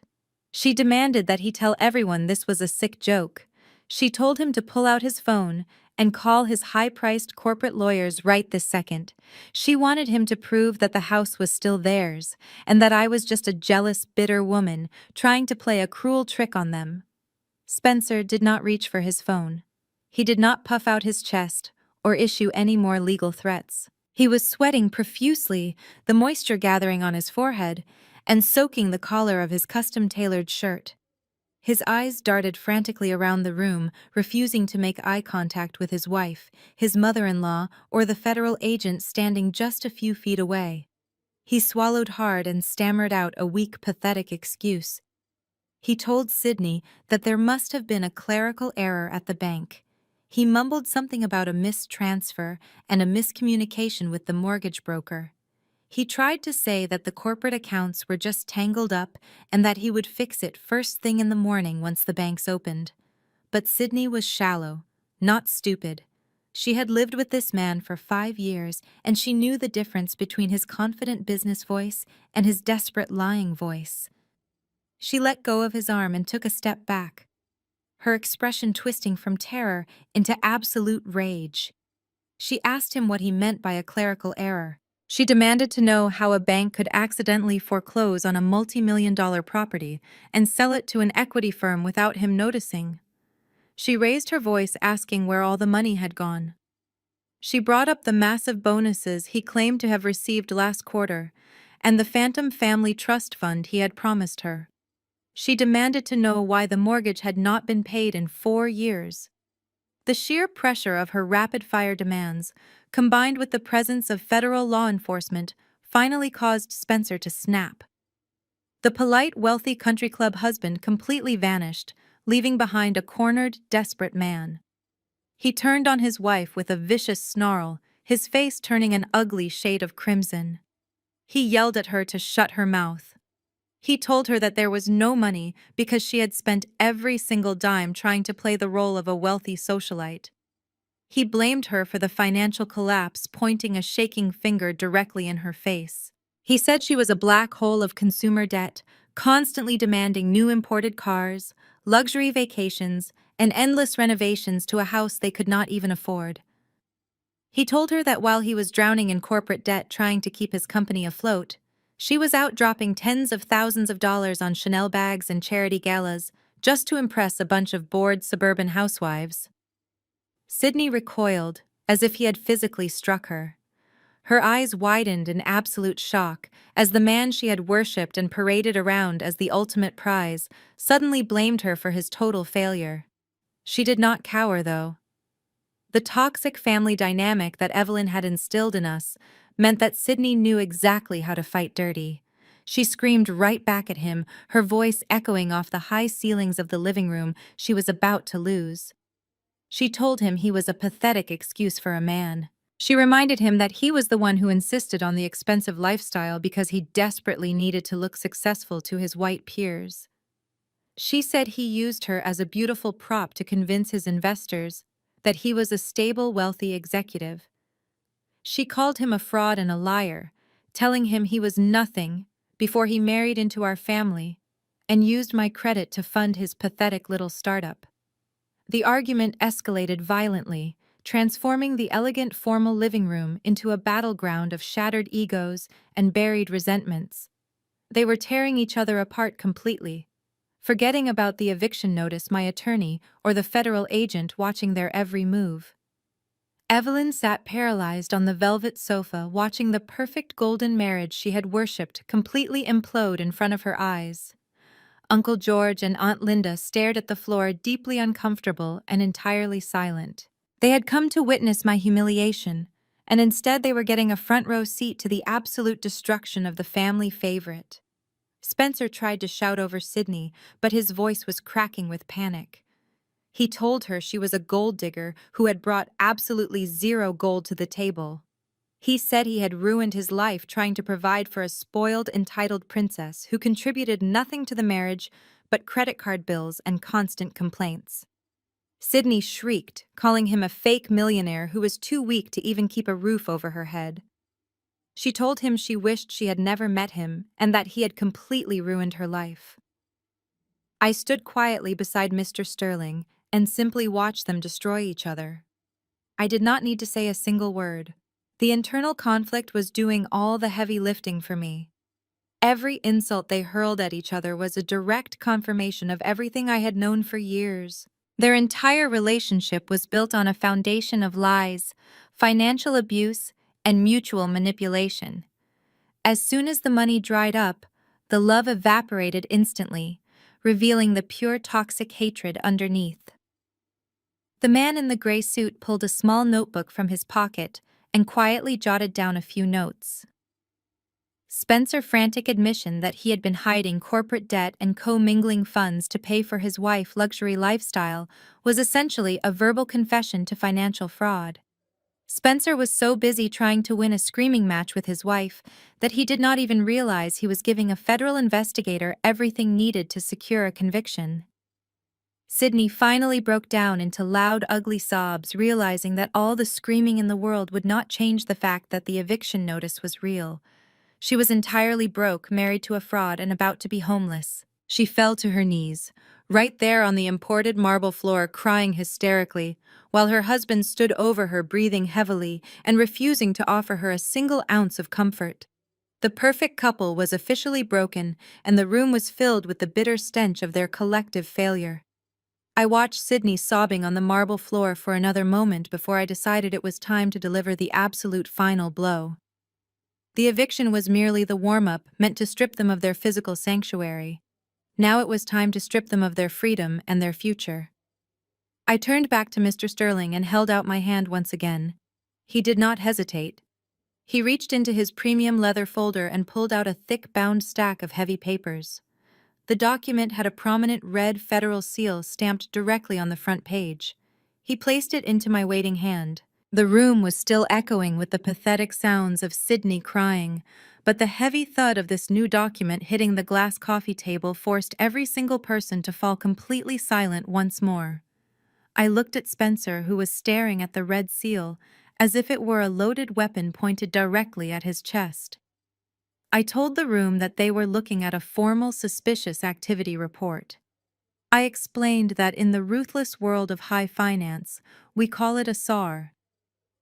She demanded that he tell everyone this was a sick joke. She told him to pull out his phone and call his high-priced corporate lawyers right this second. She wanted him to prove that the house was still theirs, and that I was just a jealous, bitter woman trying to play a cruel trick on them. Spencer did not reach for his phone. He did not puff out his chest or issue any more legal threats. He was sweating profusely, the moisture gathering on his forehead and soaking the collar of his custom-tailored shirt. His eyes darted frantically around the room, refusing to make eye contact with his wife, his mother-in-law, or the federal agent standing just a few feet away. He swallowed hard and stammered out a weak, pathetic excuse. He told Sydney that there must have been a clerical error at the bank. He mumbled something about a missed transfer and a miscommunication with the mortgage broker. He tried to say that the corporate accounts were just tangled up and that he would fix it first thing in the morning once the banks opened. But Sydney was shallow, not stupid. She had lived with this man for 5 years, and she knew the difference between his confident business voice and his desperate lying voice. She let go of his arm and took a step back, her expression twisting from terror into absolute rage. She asked him what he meant by a clerical error. She demanded to know how a bank could accidentally foreclose on a multi-million-dollar property and sell it to an equity firm without him noticing. She raised her voice asking where all the money had gone. She brought up the massive bonuses he claimed to have received last quarter and the phantom family trust fund he had promised her. She demanded to know why the mortgage had not been paid in 4 years. The sheer pressure of her rapid-fire demands, combined with the presence of federal law enforcement, finally caused Spencer to snap. The polite, wealthy country club husband completely vanished, leaving behind a cornered, desperate man. He turned on his wife with a vicious snarl, his face turning an ugly shade of crimson. He yelled at her to shut her mouth. He told her that there was no money because she had spent every single dime trying to play the role of a wealthy socialite. He blamed her for the financial collapse, pointing a shaking finger directly in her face. He said she was a black hole of consumer debt, constantly demanding new imported cars, luxury vacations, and endless renovations to a house they could not even afford. He told her that while he was drowning in corporate debt trying to keep his company afloat, she was out dropping tens of thousands of dollars on Chanel bags and charity galas just to impress a bunch of bored suburban housewives. Sydney recoiled, as if he had physically struck her. Her eyes widened in absolute shock as the man she had worshipped and paraded around as the ultimate prize suddenly blamed her for his total failure. She did not cower, though. The toxic family dynamic that Evelyn had instilled in us meant that Sydney knew exactly how to fight dirty. She screamed right back at him, her voice echoing off the high ceilings of the living room she was about to lose. She told him he was a pathetic excuse for a man. She reminded him that he was the one who insisted on the expensive lifestyle because he desperately needed to look successful to his white peers. She said he used her as a beautiful prop to convince his investors that he was a stable, wealthy executive. She called him a fraud and a liar, telling him he was nothing before he married into our family and used my credit to fund his pathetic little startup. The argument escalated violently, transforming the elegant formal living room into a battleground of shattered egos and buried resentments. They were tearing each other apart completely, forgetting about the eviction notice, my attorney, or the federal agent watching their every move. Evelyn sat paralyzed on the velvet sofa, watching the perfect golden marriage she had worshipped completely implode in front of her eyes. Uncle George and Aunt Linda stared at the floor, deeply uncomfortable and entirely silent. They had come to witness my humiliation, and instead they were getting a front-row seat to the absolute destruction of the family favorite. Spencer tried to shout over Sydney, but his voice was cracking with panic. He told her she was a gold digger who had brought absolutely zero gold to the table. He said he had ruined his life trying to provide for a spoiled, entitled princess who contributed nothing to the marriage but credit card bills and constant complaints. Sydney shrieked, calling him a fake millionaire who was too weak to even keep a roof over her head. She told him she wished she had never met him and that he had completely ruined her life. I stood quietly beside Mr. Sterling and simply watched them destroy each other. I did not need to say a single word. The internal conflict was doing all the heavy lifting for me. Every insult they hurled at each other was a direct confirmation of everything I had known for years. Their entire relationship was built on a foundation of lies, financial abuse, and mutual manipulation. As soon as the money dried up, the love evaporated instantly, revealing the pure toxic hatred underneath. The man in the gray suit pulled a small notebook from his pocket and quietly jotted down a few notes. Spencer's frantic admission that he had been hiding corporate debt and commingling funds to pay for his wife's luxury lifestyle was essentially a verbal confession to financial fraud. Spencer was so busy trying to win a screaming match with his wife that he did not even realize he was giving a federal investigator everything needed to secure a conviction. Sydney finally broke down into loud, ugly sobs, realizing that all the screaming in the world would not change the fact that the eviction notice was real. She was entirely broke, married to a fraud, and about to be homeless. She fell to her knees, right there on the imported marble floor, crying hysterically, while her husband stood over her, breathing heavily and refusing to offer her a single ounce of comfort. The perfect couple was officially broken, and the room was filled with the bitter stench of their collective failure. I watched Sydney sobbing on the marble floor for another moment before I decided it was time to deliver the absolute final blow. The eviction was merely the warm-up, meant to strip them of their physical sanctuary. Now it was time to strip them of their freedom and their future. I turned back to Mr. Sterling and held out my hand once again. He did not hesitate. He reached into his premium leather folder and pulled out a thick bound stack of heavy papers. The document had a prominent red federal seal stamped directly on the front page. He placed it into my waiting hand. The room was still echoing with the pathetic sounds of Sydney crying, but the heavy thud of this new document hitting the glass coffee table forced every single person to fall completely silent once more. I looked at Spencer, who was staring at the red seal, as if it were a loaded weapon pointed directly at his chest. I told the room that they were looking at a formal suspicious activity report. I explained that in the ruthless world of high finance, we call it a SAR.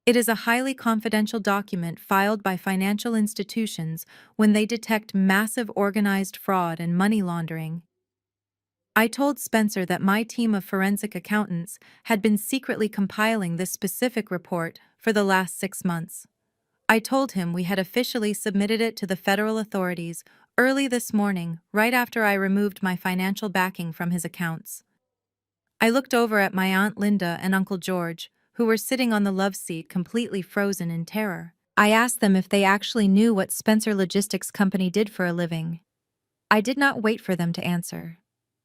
It is a highly confidential document filed by financial institutions when they detect massive organized fraud and money laundering. I told Spencer that my team of forensic accountants had been secretly compiling this specific report for the last 6 months. I told him we had officially submitted it to the federal authorities early this morning, right after I removed my financial backing from his accounts. I looked over at my Aunt Linda and Uncle George, who were sitting on the love seat completely frozen in terror. I asked them if they actually knew what Spencer Logistics Company did for a living. I did not wait for them to answer.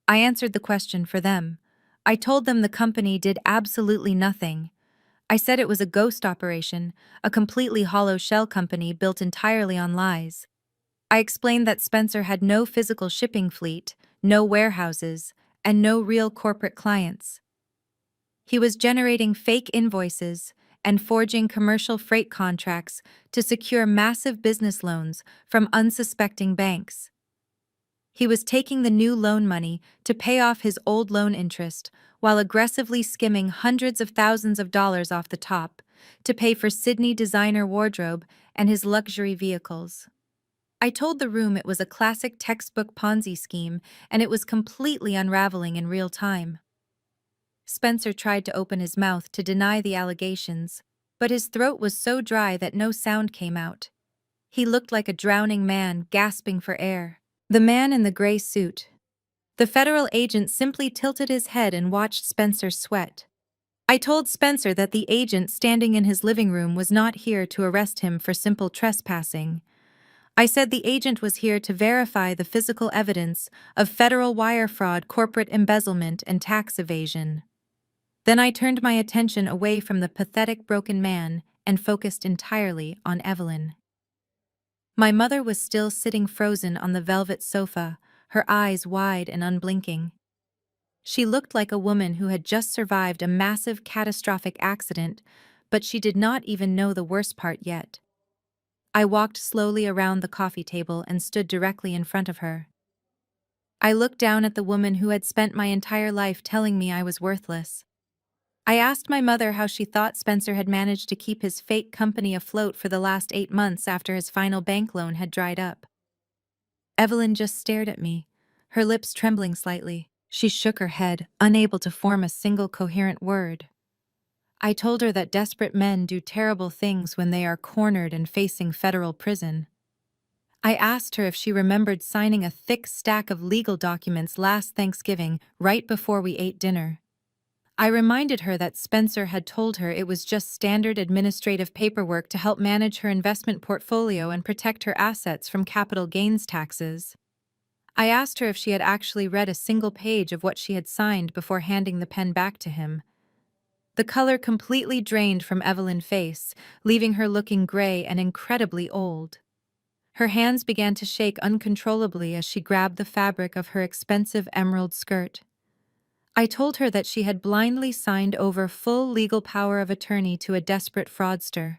I answered the question for them. I told them the company did absolutely nothing. I said it was a ghost operation, a completely hollow shell company built entirely on lies. I explained that Spencer had no physical shipping fleet, no warehouses, and no real corporate clients. He was generating fake invoices and forging commercial freight contracts to secure massive business loans from unsuspecting banks. He was taking the new loan money to pay off his old loan interest while aggressively skimming hundreds of thousands of dollars off the top to pay for Sydney designer wardrobe and his luxury vehicles. I told the room it was a classic textbook Ponzi scheme and it was completely unraveling in real time. Spencer tried to open his mouth to deny the allegations, but his throat was so dry that no sound came out. He looked like a drowning man gasping for air. The man in the gray suit. The federal agent simply tilted his head and watched Spencer sweat. I told Spencer that the agent standing in his living room was not here to arrest him for simple trespassing. I said the agent was here to verify the physical evidence of federal wire fraud, corporate embezzlement, and tax evasion. Then I turned my attention away from the pathetic broken man and focused entirely on Evelyn. My mother was still sitting frozen on the velvet sofa, her eyes wide and unblinking. She looked like a woman who had just survived a massive catastrophic accident, but she did not even know the worst part yet. I walked slowly around the coffee table and stood directly in front of her. I looked down at the woman who had spent my entire life telling me I was worthless. I asked my mother how she thought Spencer had managed to keep his fake company afloat for the last 8 months after his final bank loan had dried up. Evelyn just stared at me, her lips trembling slightly. She shook her head, unable to form a single coherent word. I told her that desperate men do terrible things when they are cornered and facing federal prison. I asked her if she remembered signing a thick stack of legal documents last Thanksgiving, right before we ate dinner. I reminded her that Spencer had told her it was just standard administrative paperwork to help manage her investment portfolio and protect her assets from capital gains taxes. I asked her if she had actually read a single page of what she had signed before handing the pen back to him. The color completely drained from Evelyn's face, leaving her looking gray and incredibly old. Her hands began to shake uncontrollably as she grabbed the fabric of her expensive emerald skirt. I told her that she had blindly signed over full legal power of attorney to a desperate fraudster.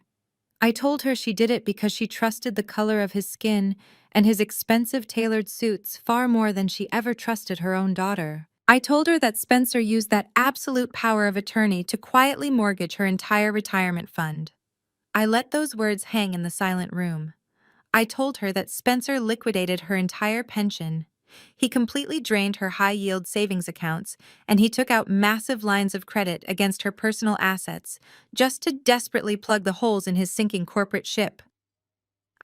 I told her she did it because she trusted the color of his skin and his expensive tailored suits far more than she ever trusted her own daughter. I told her that Spencer used that absolute power of attorney to quietly mortgage her entire retirement fund. I let those words hang in the silent room. I told her that Spencer liquidated her entire pension. He completely drained her high-yield savings accounts, and he took out massive lines of credit against her personal assets, just to desperately plug the holes in his sinking corporate ship.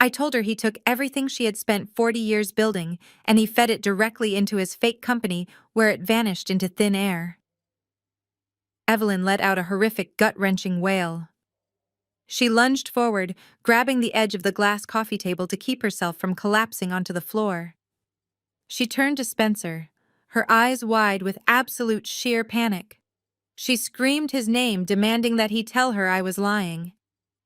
I told her he took everything she had spent 40 years building, and he fed it directly into his fake company, where it vanished into thin air. Evelyn let out a horrific, gut-wrenching wail. She lunged forward, grabbing the edge of the glass coffee table to keep herself from collapsing onto the floor. She turned to Spencer, her eyes wide with absolute sheer panic. She screamed his name, demanding that he tell her I was lying.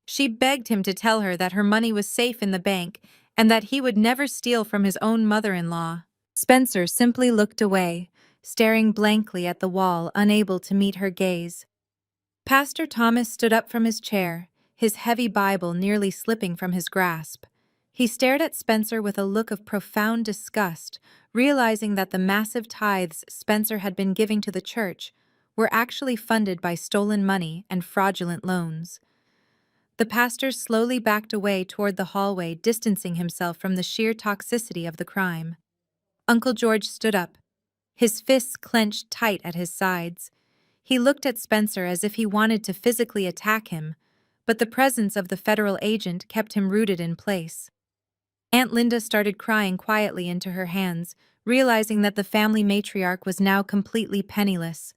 She begged him to tell her that her money was safe in the bank and that he would never steal from his own mother-in-law. Spencer simply looked away, staring blankly at the wall, unable to meet her gaze. Pastor Thomas stood up from his chair, his heavy Bible nearly slipping from his grasp. He stared at Spencer with a look of profound disgust, realizing that the massive tithes Spencer had been giving to the church were actually funded by stolen money and fraudulent loans. The pastor slowly backed away toward the hallway, distancing himself from the sheer toxicity of the crime. Uncle George stood up, his fists clenched tight at his sides. He looked at Spencer as if he wanted to physically attack him, but the presence of the federal agent kept him rooted in place. Aunt Linda started crying quietly into her hands, realizing that the family matriarch was now completely penniless.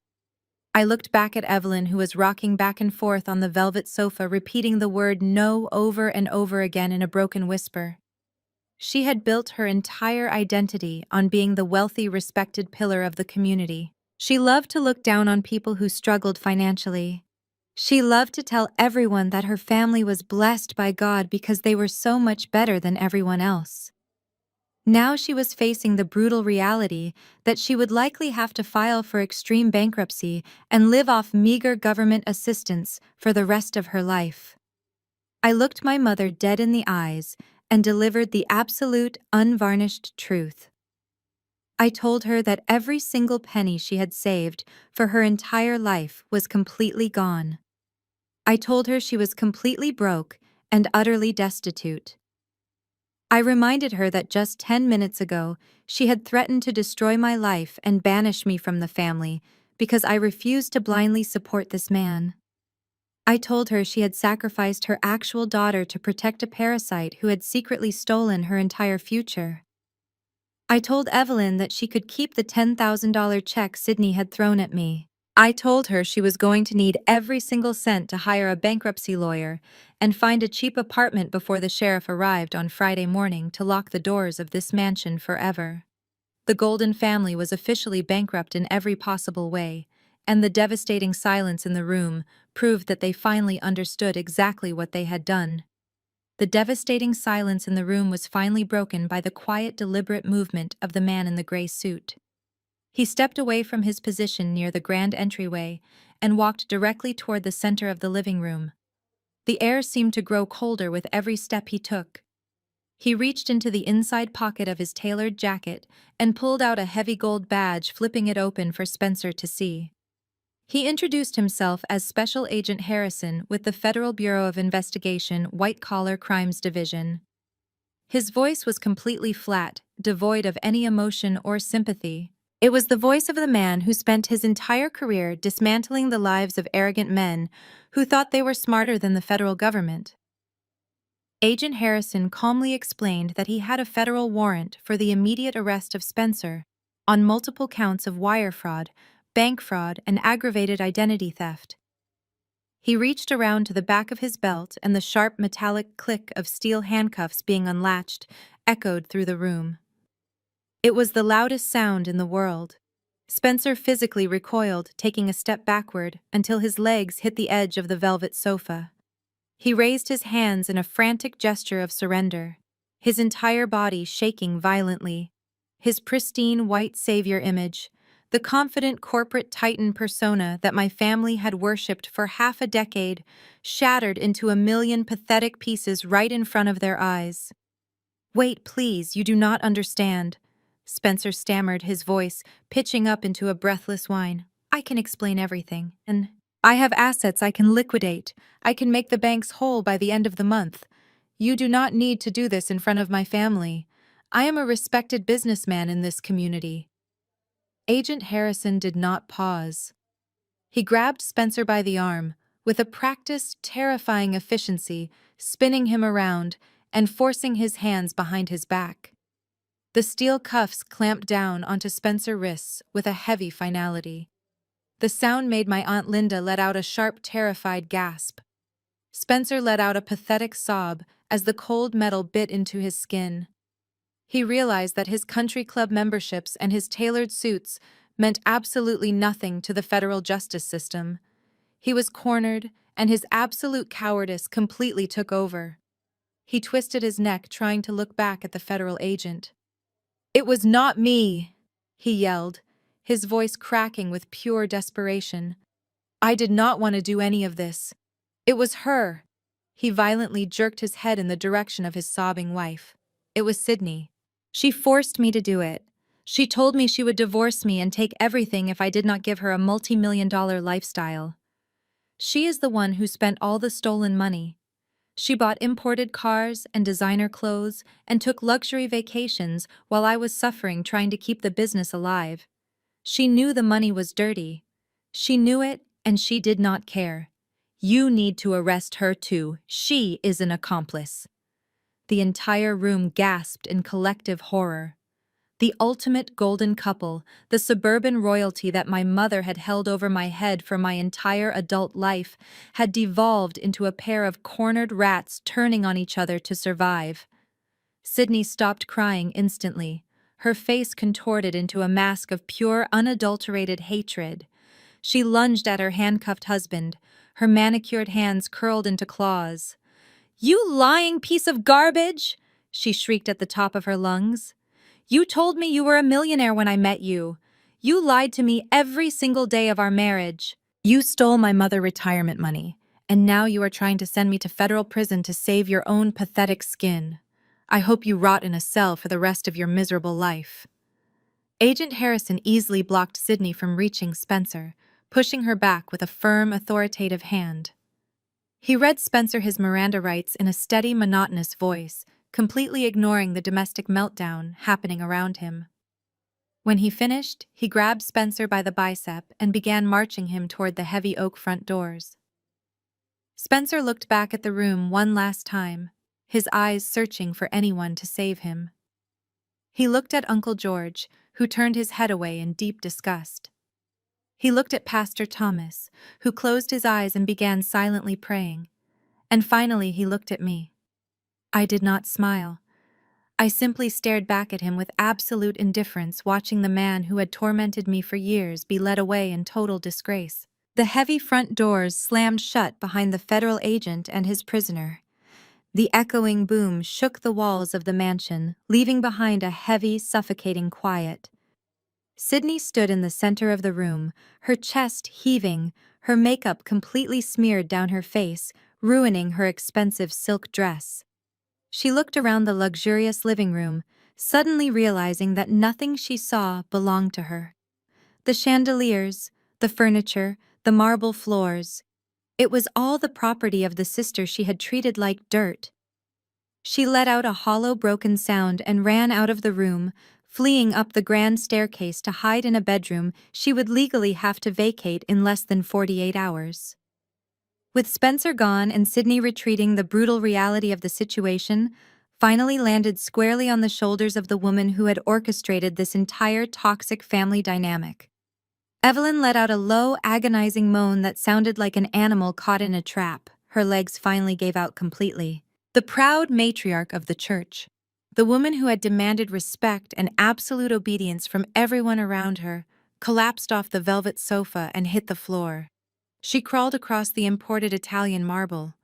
I looked back at Evelyn, who was rocking back and forth on the velvet sofa, repeating the word no over and over again in a broken whisper. She had built her entire identity on being the wealthy, respected pillar of the community. She loved to look down on people who struggled financially. She loved to tell everyone that her family was blessed by God because they were so much better than everyone else. Now she was facing the brutal reality that she would likely have to file for extreme bankruptcy and live off meager government assistance for the rest of her life. I looked my mother dead in the eyes and delivered the absolute, unvarnished truth. I told her that every single penny she had saved for her entire life was completely gone. I told her she was completely broke and utterly destitute. I reminded her that just 10 minutes ago, she had threatened to destroy my life and banish me from the family because I refused to blindly support this man. I told her she had sacrificed her actual daughter to protect a parasite who had secretly stolen her entire future. I told Evelyn that she could keep the $10,000 check Sydney had thrown at me. I told her she was going to need every single cent to hire a bankruptcy lawyer and find a cheap apartment before the sheriff arrived on Friday morning to lock the doors of this mansion forever. The Golden family was officially bankrupt in every possible way, and the devastating silence in the room proved that they finally understood exactly what they had done. The devastating silence in the room was finally broken by the quiet, deliberate movement of the man in the gray suit. He stepped away from his position near the grand entryway and walked directly toward the center of the living room. The air seemed to grow colder with every step he took. He reached into the inside pocket of his tailored jacket and pulled out a heavy gold badge, flipping it open for Spencer to see. He introduced himself as Special Agent Harrison with the Federal Bureau of Investigation White Collar Crimes Division. His voice was completely flat, devoid of any emotion or sympathy. It was the voice of the man who spent his entire career dismantling the lives of arrogant men who thought they were smarter than the federal government. Agent Harrison calmly explained that he had a federal warrant for the immediate arrest of Spencer on multiple counts of wire fraud, bank fraud, and aggravated identity theft. He reached around to the back of his belt, and the sharp metallic click of steel handcuffs being unlatched echoed through the room. It was the loudest sound in the world. Spencer physically recoiled, taking a step backward until his legs hit the edge of the velvet sofa. He raised his hands in a frantic gesture of surrender, his entire body shaking violently. His pristine white savior image, the confident corporate titan persona that my family had worshipped for half a decade, shattered into a million pathetic pieces right in front of their eyes. "Wait, please, you do not understand," Spencer stammered, his voice pitching up into a breathless whine. "I can explain everything, and I have assets I can liquidate. I can make the banks whole by the end of the month. You do not need to do this in front of my family. I am a respected businessman in this community." Agent Harrison did not pause. He grabbed Spencer by the arm, with a practiced, terrifying efficiency, spinning him around and forcing his hands behind his back. The steel cuffs clamped down onto Spencer's wrists with a heavy finality. The sound made my Aunt Linda let out a sharp, terrified gasp. Spencer let out a pathetic sob as the cold metal bit into his skin. He realized that his country club memberships and his tailored suits meant absolutely nothing to the federal justice system. He was cornered, and his absolute cowardice completely took over. He twisted his neck, trying to look back at the federal agent. "It was not me," he yelled, his voice cracking with pure desperation. "I did not want to do any of this. It was her." He violently jerked his head in the direction of his sobbing wife. "It was Sydney. She forced me to do it. She told me she would divorce me and take everything if I did not give her a multi-million-dollar lifestyle. She is the one who spent all the stolen money. She bought imported cars and designer clothes and took luxury vacations while I was suffering trying to keep the business alive. She knew the money was dirty. She knew it, and she did not care. You need to arrest her too. She is an accomplice." The entire room gasped in collective horror. The ultimate golden couple, the suburban royalty that my mother had held over my head for my entire adult life, had devolved into a pair of cornered rats turning on each other to survive. Sydney stopped crying instantly, her face contorted into a mask of pure, unadulterated hatred. She lunged at her handcuffed husband, her manicured hands curled into claws. "You lying piece of garbage!" she shrieked at the top of her lungs. "You told me you were a millionaire when I met you. You lied to me every single day of our marriage. You stole my mother retirement money, and now you are trying to send me to federal prison to save your own pathetic skin. I hope you rot in a cell for the rest of your miserable life." Agent Harrison easily blocked Sydney from reaching Spencer, pushing her back with a firm, authoritative hand. He read Spencer his Miranda rights in a steady, monotonous voice, completely ignoring the domestic meltdown happening around him. When he finished, he grabbed Spencer by the bicep and began marching him toward the heavy oak front doors. Spencer looked back at the room one last time, his eyes searching for anyone to save him. He looked at Uncle George, who turned his head away in deep disgust. He looked at Pastor Thomas, who closed his eyes and began silently praying. And finally he looked at me. I did not smile. I simply stared back at him with absolute indifference, watching the man who had tormented me for years be led away in total disgrace. The heavy front doors slammed shut behind the federal agent and his prisoner. The echoing boom shook the walls of the mansion, leaving behind a heavy, suffocating quiet. Sydney stood in the center of the room, her chest heaving, her makeup completely smeared down her face, ruining her expensive silk dress. She looked around the luxurious living room, suddenly realizing that nothing she saw belonged to her. The chandeliers, the furniture, the marble floors. It was all the property of the sister she had treated like dirt. She let out a hollow, broken sound and ran out of the room, fleeing up the grand staircase to hide in a bedroom she would legally have to vacate in less than 48 hours. With Spencer gone and Sydney retreating, the brutal reality of the situation finally landed squarely on the shoulders of the woman who had orchestrated this entire toxic family dynamic. Evelyn let out a low, agonizing moan that sounded like an animal caught in a trap. Her legs finally gave out completely. The proud matriarch of the church, the woman who had demanded respect and absolute obedience from everyone around her, collapsed off the velvet sofa and hit the floor. She crawled across the imported Italian marble,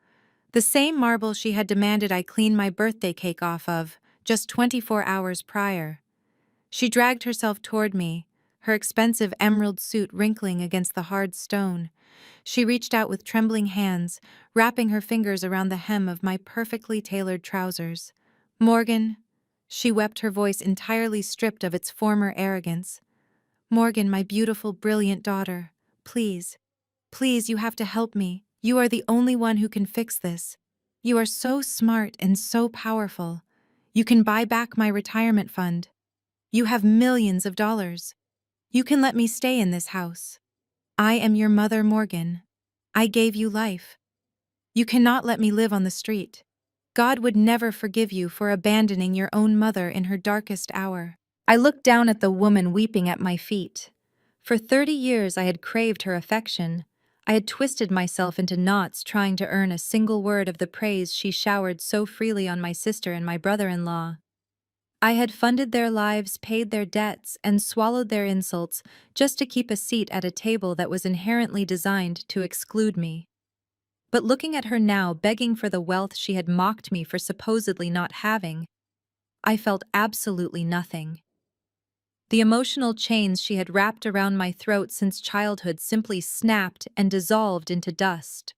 the same marble she had demanded I clean my birthday cake off of just 24 hours prior. She dragged herself toward me, her expensive emerald suit wrinkling against the hard stone. She reached out with trembling hands, wrapping her fingers around the hem of my perfectly tailored trousers. "Morgan," she wept, her voice entirely stripped of its former arrogance. "Morgan, my beautiful, brilliant daughter, please, please, you have to help me. You are the only one who can fix this. You are so smart and so powerful. You can buy back my retirement fund. You have millions of dollars. You can let me stay in this house. I am your mother, Morgan. I gave you life. You cannot let me live on the street. God would never forgive you for abandoning your own mother in her darkest hour." I looked down at the woman weeping at my feet. For 30 years I had craved her affection. I had twisted myself into knots trying to earn a single word of the praise she showered so freely on my sister and my brother-in-law. I had funded their lives, paid their debts, and swallowed their insults just to keep a seat at a table that was inherently designed to exclude me. But looking at her now begging for the wealth she had mocked me for supposedly not having, I felt absolutely nothing. The emotional chains she had wrapped around my throat since childhood simply snapped and dissolved into dust.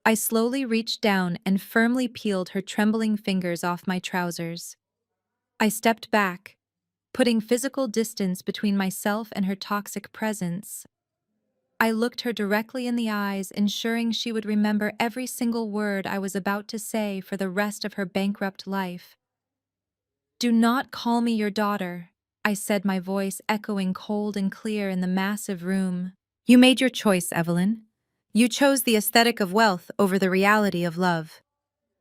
I slowly reached down and firmly peeled her trembling fingers off my trousers. I stepped back, putting physical distance between myself and her toxic presence. I looked her directly in the eyes, ensuring she would remember every single word I was about to say for the rest of her bankrupt life. "Do not call me your daughter," I said, my voice echoing cold and clear in the massive room. "You made your choice, Evelyn. You chose the aesthetic of wealth over the reality of love.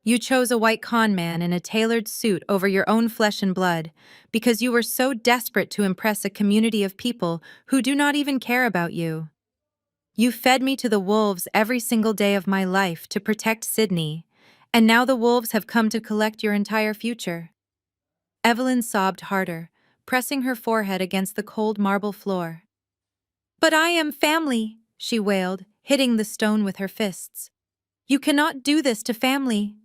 You chose a white con man in a tailored suit over your own flesh and blood because you were so desperate to impress a community of people who do not even care about you. You fed me to the wolves every single day of my life to protect Sydney, and now the wolves have come to collect your entire future. Evelyn sobbed harder, pressing her forehead against the cold marble floor. But I am family, she wailed, hitting the stone with her fists. You cannot do this to family.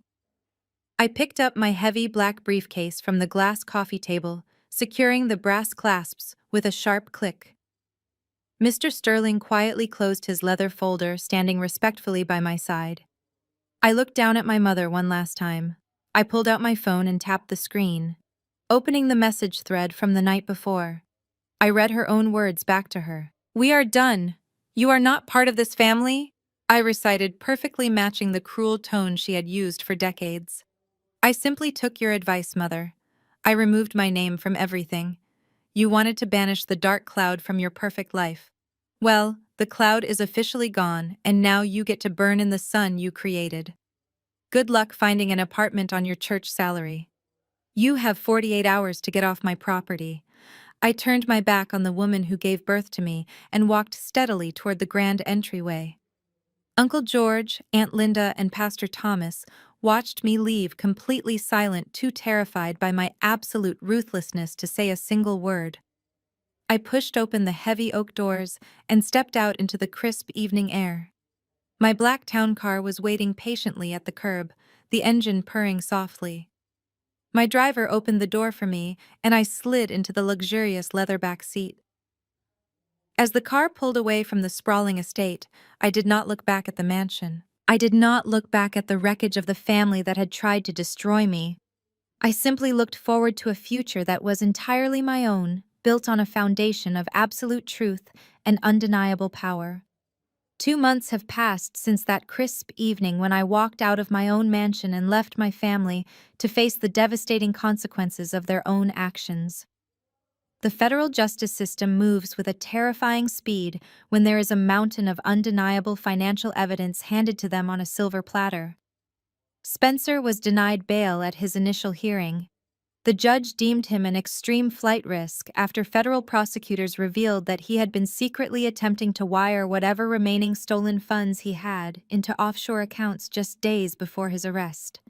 I picked up my heavy black briefcase from the glass coffee table, securing the brass clasps with a sharp click. Mr. Sterling quietly closed his leather folder, standing respectfully by my side. I looked down at my mother one last time. I pulled out my phone and tapped the screen, opening the message thread from the night before. I read her own words back to her. "We are done. You are not part of this family," I recited, perfectly matching the cruel tone she had used for decades. "I simply took your advice, Mother. I removed my name from everything. You wanted to banish the dark cloud from your perfect life. Well, the cloud is officially gone, and now you get to burn in the sun you created. Good luck finding an apartment on your church salary. You have 48 hours to get off my property." I turned my back on the woman who gave birth to me and walked steadily toward the grand entryway. Uncle George, Aunt Linda, and Pastor Thomas watched me leave completely silent, too terrified by my absolute ruthlessness to say a single word. I pushed open the heavy oak doors and stepped out into the crisp evening air. My black town car was waiting patiently at the curb, the engine purring softly. My driver opened the door for me, and I slid into the luxurious leather-back seat. As the car pulled away from the sprawling estate, I did not look back at the mansion. I did not look back at the wreckage of the family that had tried to destroy me. I simply looked forward to a future that was entirely my own, built on a foundation of absolute truth and undeniable power. 2 months have passed since that crisp evening when I walked out of my own mansion and left my family to face the devastating consequences of their own actions. The federal justice system moves with a terrifying speed when there is a mountain of undeniable financial evidence handed to them on a silver platter. Spencer was denied bail at his initial hearing. The judge deemed him an extreme flight risk after federal prosecutors revealed that he had been secretly attempting to wire whatever remaining stolen funds he had into offshore accounts just days before his arrest.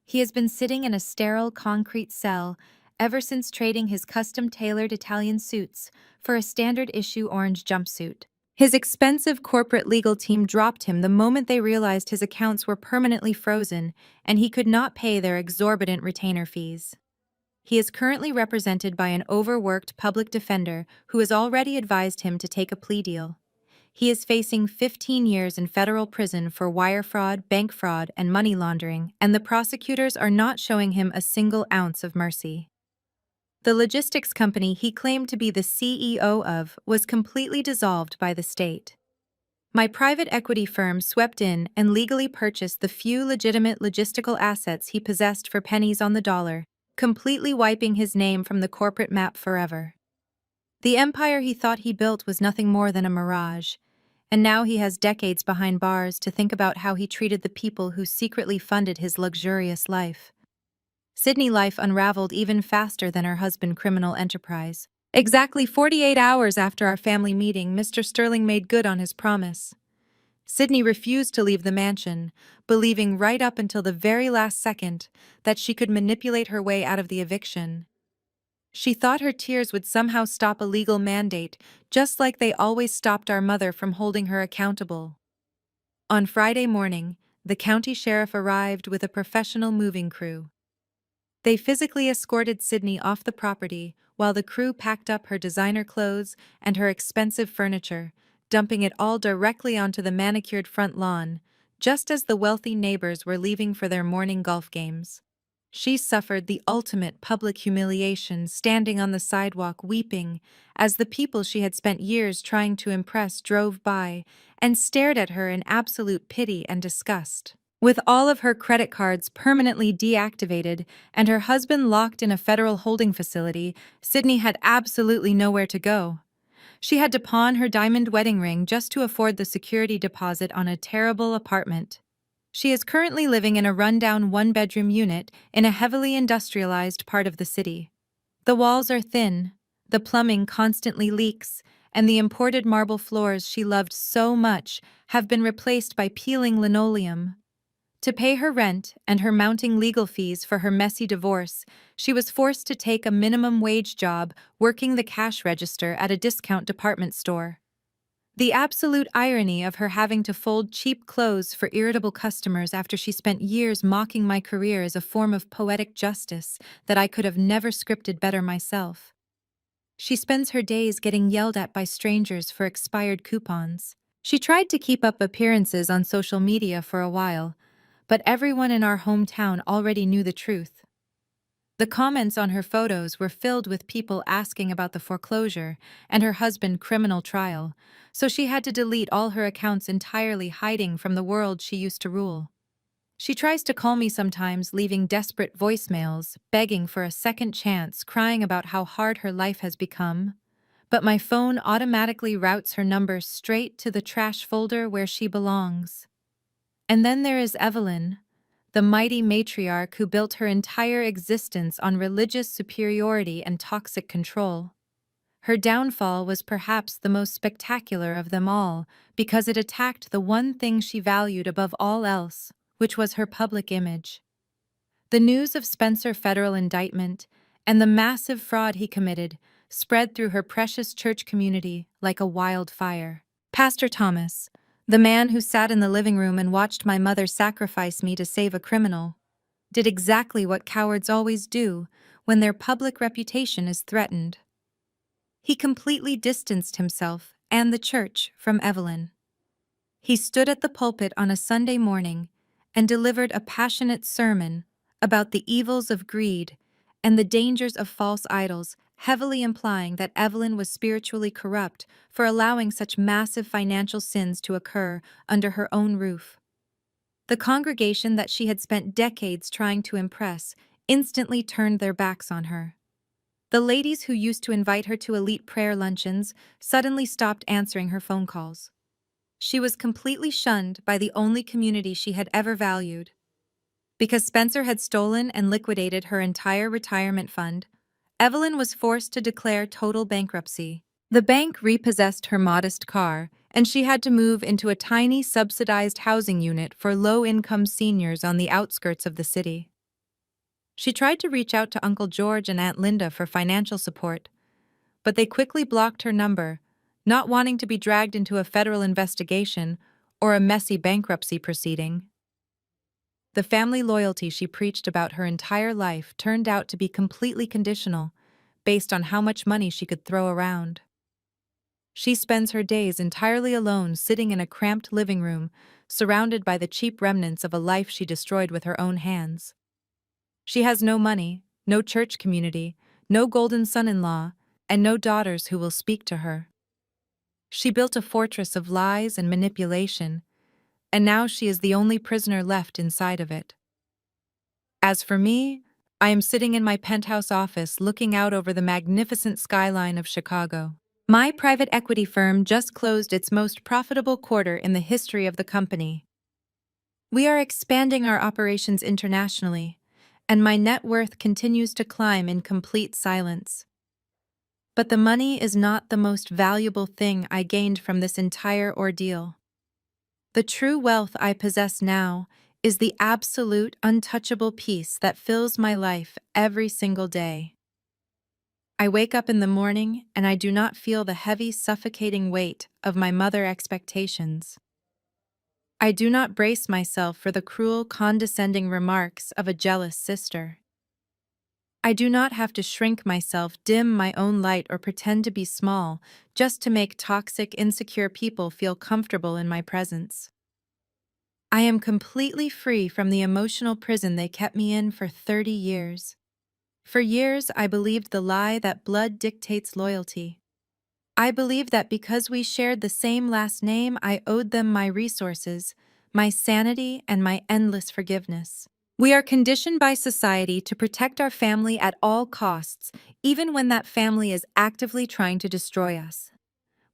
He has been sitting in a sterile concrete cell ever since trading his custom-tailored Italian suits for a standard-issue orange jumpsuit. His expensive corporate legal team dropped him the moment they realized his accounts were permanently frozen and he could not pay their exorbitant retainer fees. He is currently represented by an overworked public defender who has already advised him to take a plea deal. He is facing 15 years in federal prison for wire fraud, bank fraud, and money laundering, and the prosecutors are not showing him a single ounce of mercy. The logistics company he claimed to be the CEO of was completely dissolved by the state. My private equity firm swept in and legally purchased the few legitimate logistical assets he possessed for pennies on the dollar, completely wiping his name from the corporate map forever. The empire he thought he built was nothing more than a mirage, and now he has decades behind bars to think about how he treated the people who secretly funded his luxurious life. Sydney life unraveled even faster than her husband's criminal enterprise. Exactly 48 hours after our family meeting, Mr. Sterling made good on his promise. Sydney refused to leave the mansion, believing right up until the very last second that she could manipulate her way out of the eviction. She thought her tears would somehow stop a legal mandate, just like they always stopped our mother from holding her accountable. On Friday morning, the county sheriff arrived with a professional moving crew. They physically escorted Sydney off the property while the crew packed up her designer clothes and her expensive furniture, dumping it all directly onto the manicured front lawn, just as the wealthy neighbors were leaving for their morning golf games. She suffered the ultimate public humiliation, standing on the sidewalk weeping as the people she had spent years trying to impress drove by and stared at her in absolute pity and disgust. With all of her credit cards permanently deactivated and her husband locked in a federal holding facility, Sydney had absolutely nowhere to go. She had to pawn her diamond wedding ring just to afford the security deposit on a terrible apartment. She is currently living in a rundown one-bedroom unit in a heavily industrialized part of the city. The walls are thin, the plumbing constantly leaks, and the imported marble floors she loved so much have been replaced by peeling linoleum. To pay her rent and her mounting legal fees for her messy divorce, she was forced to take a minimum wage job working the cash register at a discount department store. The absolute irony of her having to fold cheap clothes for irritable customers after she spent years mocking my career is a form of poetic justice that I could have never scripted better myself. She spends her days getting yelled at by strangers for expired coupons. She tried to keep up appearances on social media for a while, but everyone in our hometown already knew the truth. The comments on her photos were filled with people asking about the foreclosure and her husband's criminal trial, so she had to delete all her accounts entirely, hiding from the world she used to rule. She tries to call me sometimes, leaving desperate voicemails, begging for a second chance, crying about how hard her life has become. But my phone automatically routes her number straight to the trash folder where she belongs. And then there is Evelyn, the mighty matriarch who built her entire existence on religious superiority and toxic control. Her downfall was perhaps the most spectacular of them all because it attacked the one thing she valued above all else, which was her public image. The news of Spencer's federal indictment and the massive fraud he committed spread through her precious church community like a wildfire. Pastor Thomas, the man who sat in the living room and watched my mother sacrifice me to save a criminal, did exactly what cowards always do when their public reputation is threatened. He completely distanced himself and the church from Evelyn. He stood at the pulpit on a Sunday morning and delivered a passionate sermon about the evils of greed and the dangers of false idols, heavily implying that Evelyn was spiritually corrupt for allowing such massive financial sins to occur under her own roof. The congregation that she had spent decades trying to impress instantly turned their backs on her. The ladies who used to invite her to elite prayer luncheons suddenly stopped answering her phone calls. She was completely shunned by the only community she had ever valued. Because Spencer had stolen and liquidated her entire retirement fund, Evelyn was forced to declare total bankruptcy. The bank repossessed her modest car, and she had to move into a tiny subsidized housing unit for low-income seniors on the outskirts of the city. She tried to reach out to Uncle George and Aunt Linda for financial support, but they quickly blocked her number, not wanting to be dragged into a federal investigation or a messy bankruptcy proceeding. The family loyalty she preached about her entire life turned out to be completely conditional, based on how much money she could throw around. She spends her days entirely alone, sitting in a cramped living room, surrounded by the cheap remnants of a life she destroyed with her own hands. She has no money, no church community, no golden son-in-law, and no daughters who will speak to her. She built a fortress of lies and manipulation, and now she is the only prisoner left inside of it. As for me, I am sitting in my penthouse office looking out over the magnificent skyline of Chicago. My private equity firm just closed its most profitable quarter in the history of the company. We are expanding our operations internationally, and my net worth continues to climb in complete silence. But the money is not the most valuable thing I gained from this entire ordeal. The true wealth I possess now is the absolute, untouchable peace that fills my life every single day. I wake up in the morning and I do not feel the heavy, suffocating weight of my mother expectations. I do not brace myself for the cruel, condescending remarks of a jealous sister. I do not have to shrink myself, dim my own light, or pretend to be small just to make toxic, insecure people feel comfortable in my presence. I am completely free from the emotional prison they kept me in for 30 years. For years, I believed the lie that blood dictates loyalty. I believed that because we shared the same last name, I owed them my resources, my sanity, and my endless forgiveness. We are conditioned by society to protect our family at all costs, even when that family is actively trying to destroy us.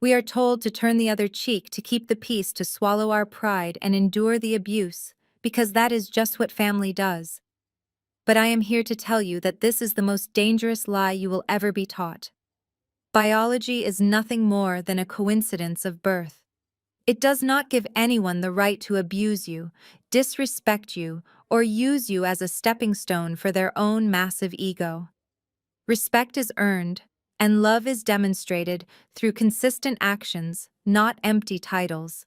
We are told to turn the other cheek, to keep the peace, to swallow our pride and endure the abuse, because that is just what family does. But I am here to tell you that this is the most dangerous lie you will ever be taught. Biology is nothing more than a coincidence of birth. It does not give anyone the right to abuse you, disrespect you, or use you as a stepping stone for their own massive ego. Respect is earned, and love is demonstrated through consistent actions, not empty titles.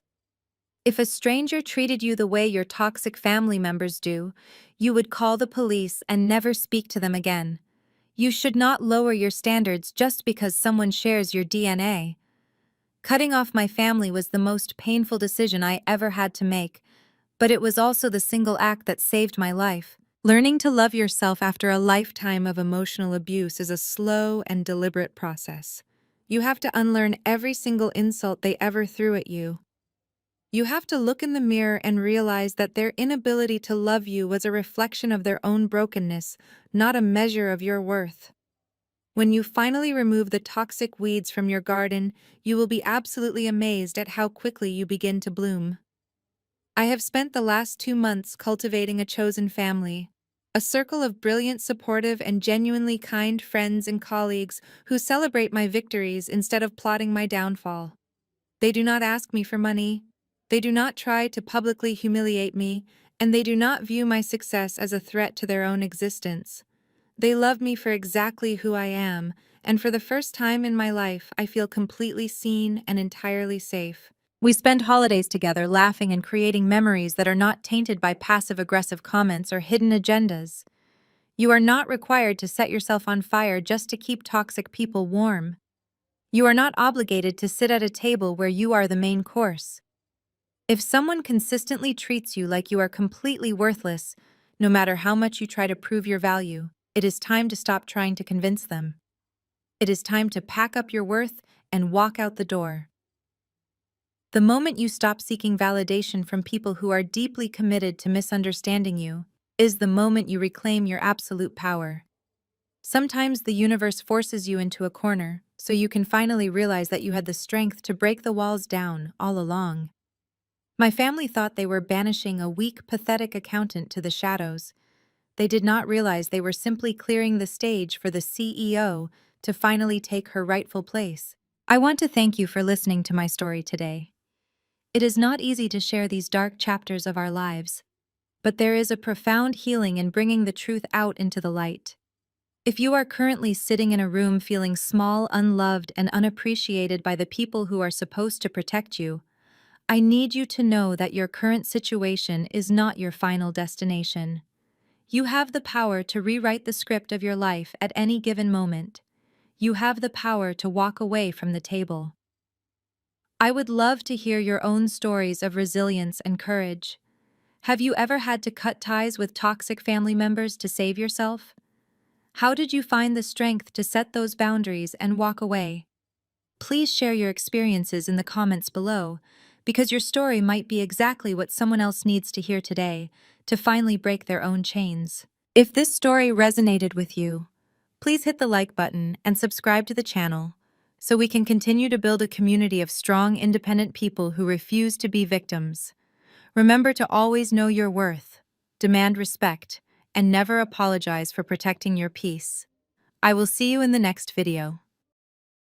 If a stranger treated you the way your toxic family members do, you would call the police and never speak to them again. You should not lower your standards just because someone shares your DNA. Cutting off my family was the most painful decision I ever had to make, but it was also the single act that saved my life. Learning to love yourself after a lifetime of emotional abuse is a slow and deliberate process. You have to unlearn every single insult they ever threw at you. You have to look in the mirror and realize that their inability to love you was a reflection of their own brokenness, not a measure of your worth. When you finally remove the toxic weeds from your garden, you will be absolutely amazed at how quickly you begin to bloom. I have spent the last 2 months cultivating a chosen family, a circle of brilliant, supportive, and genuinely kind friends and colleagues who celebrate my victories instead of plotting my downfall. They do not ask me for money, they do not try to publicly humiliate me, and they do not view my success as a threat to their own existence. They love me for exactly who I am, and for the first time in my life, I feel completely seen and entirely safe. We spend holidays together laughing and creating memories that are not tainted by passive-aggressive comments or hidden agendas. You are not required to set yourself on fire just to keep toxic people warm. You are not obligated to sit at a table where you are the main course. If someone consistently treats you like you are completely worthless, no matter how much you try to prove your value, it is time to stop trying to convince them. It is time to pack up your worth and walk out the door. The moment you stop seeking validation from people who are deeply committed to misunderstanding you is the moment you reclaim your absolute power. Sometimes the universe forces you into a corner so you can finally realize that you had the strength to break the walls down all along. My family thought they were banishing a weak, pathetic accountant to the shadows. They did not realize they were simply clearing the stage for the CEO to finally take her rightful place. I want to thank you for listening to my story today. It is not easy to share these dark chapters of our lives, but there is a profound healing in bringing the truth out into the light. If you are currently sitting in a room feeling small, unloved, and unappreciated by the people who are supposed to protect you, I need you to know that your current situation is not your final destination. You have the power to rewrite the script of your life at any given moment. You have the power to walk away from the table. I would love to hear your own stories of resilience and courage. Have you ever had to cut ties with toxic family members to save yourself? How did you find the strength to set those boundaries and walk away? Please share your experiences in the comments below, because your story might be exactly what someone else needs to hear today to finally break their own chains. If this story resonated with you, please hit the like button and subscribe to the channel so we can continue to build a community of strong, independent people who refuse to be victims. Remember to always know your worth, demand respect, and never apologize for protecting your peace. I will see you in the next video.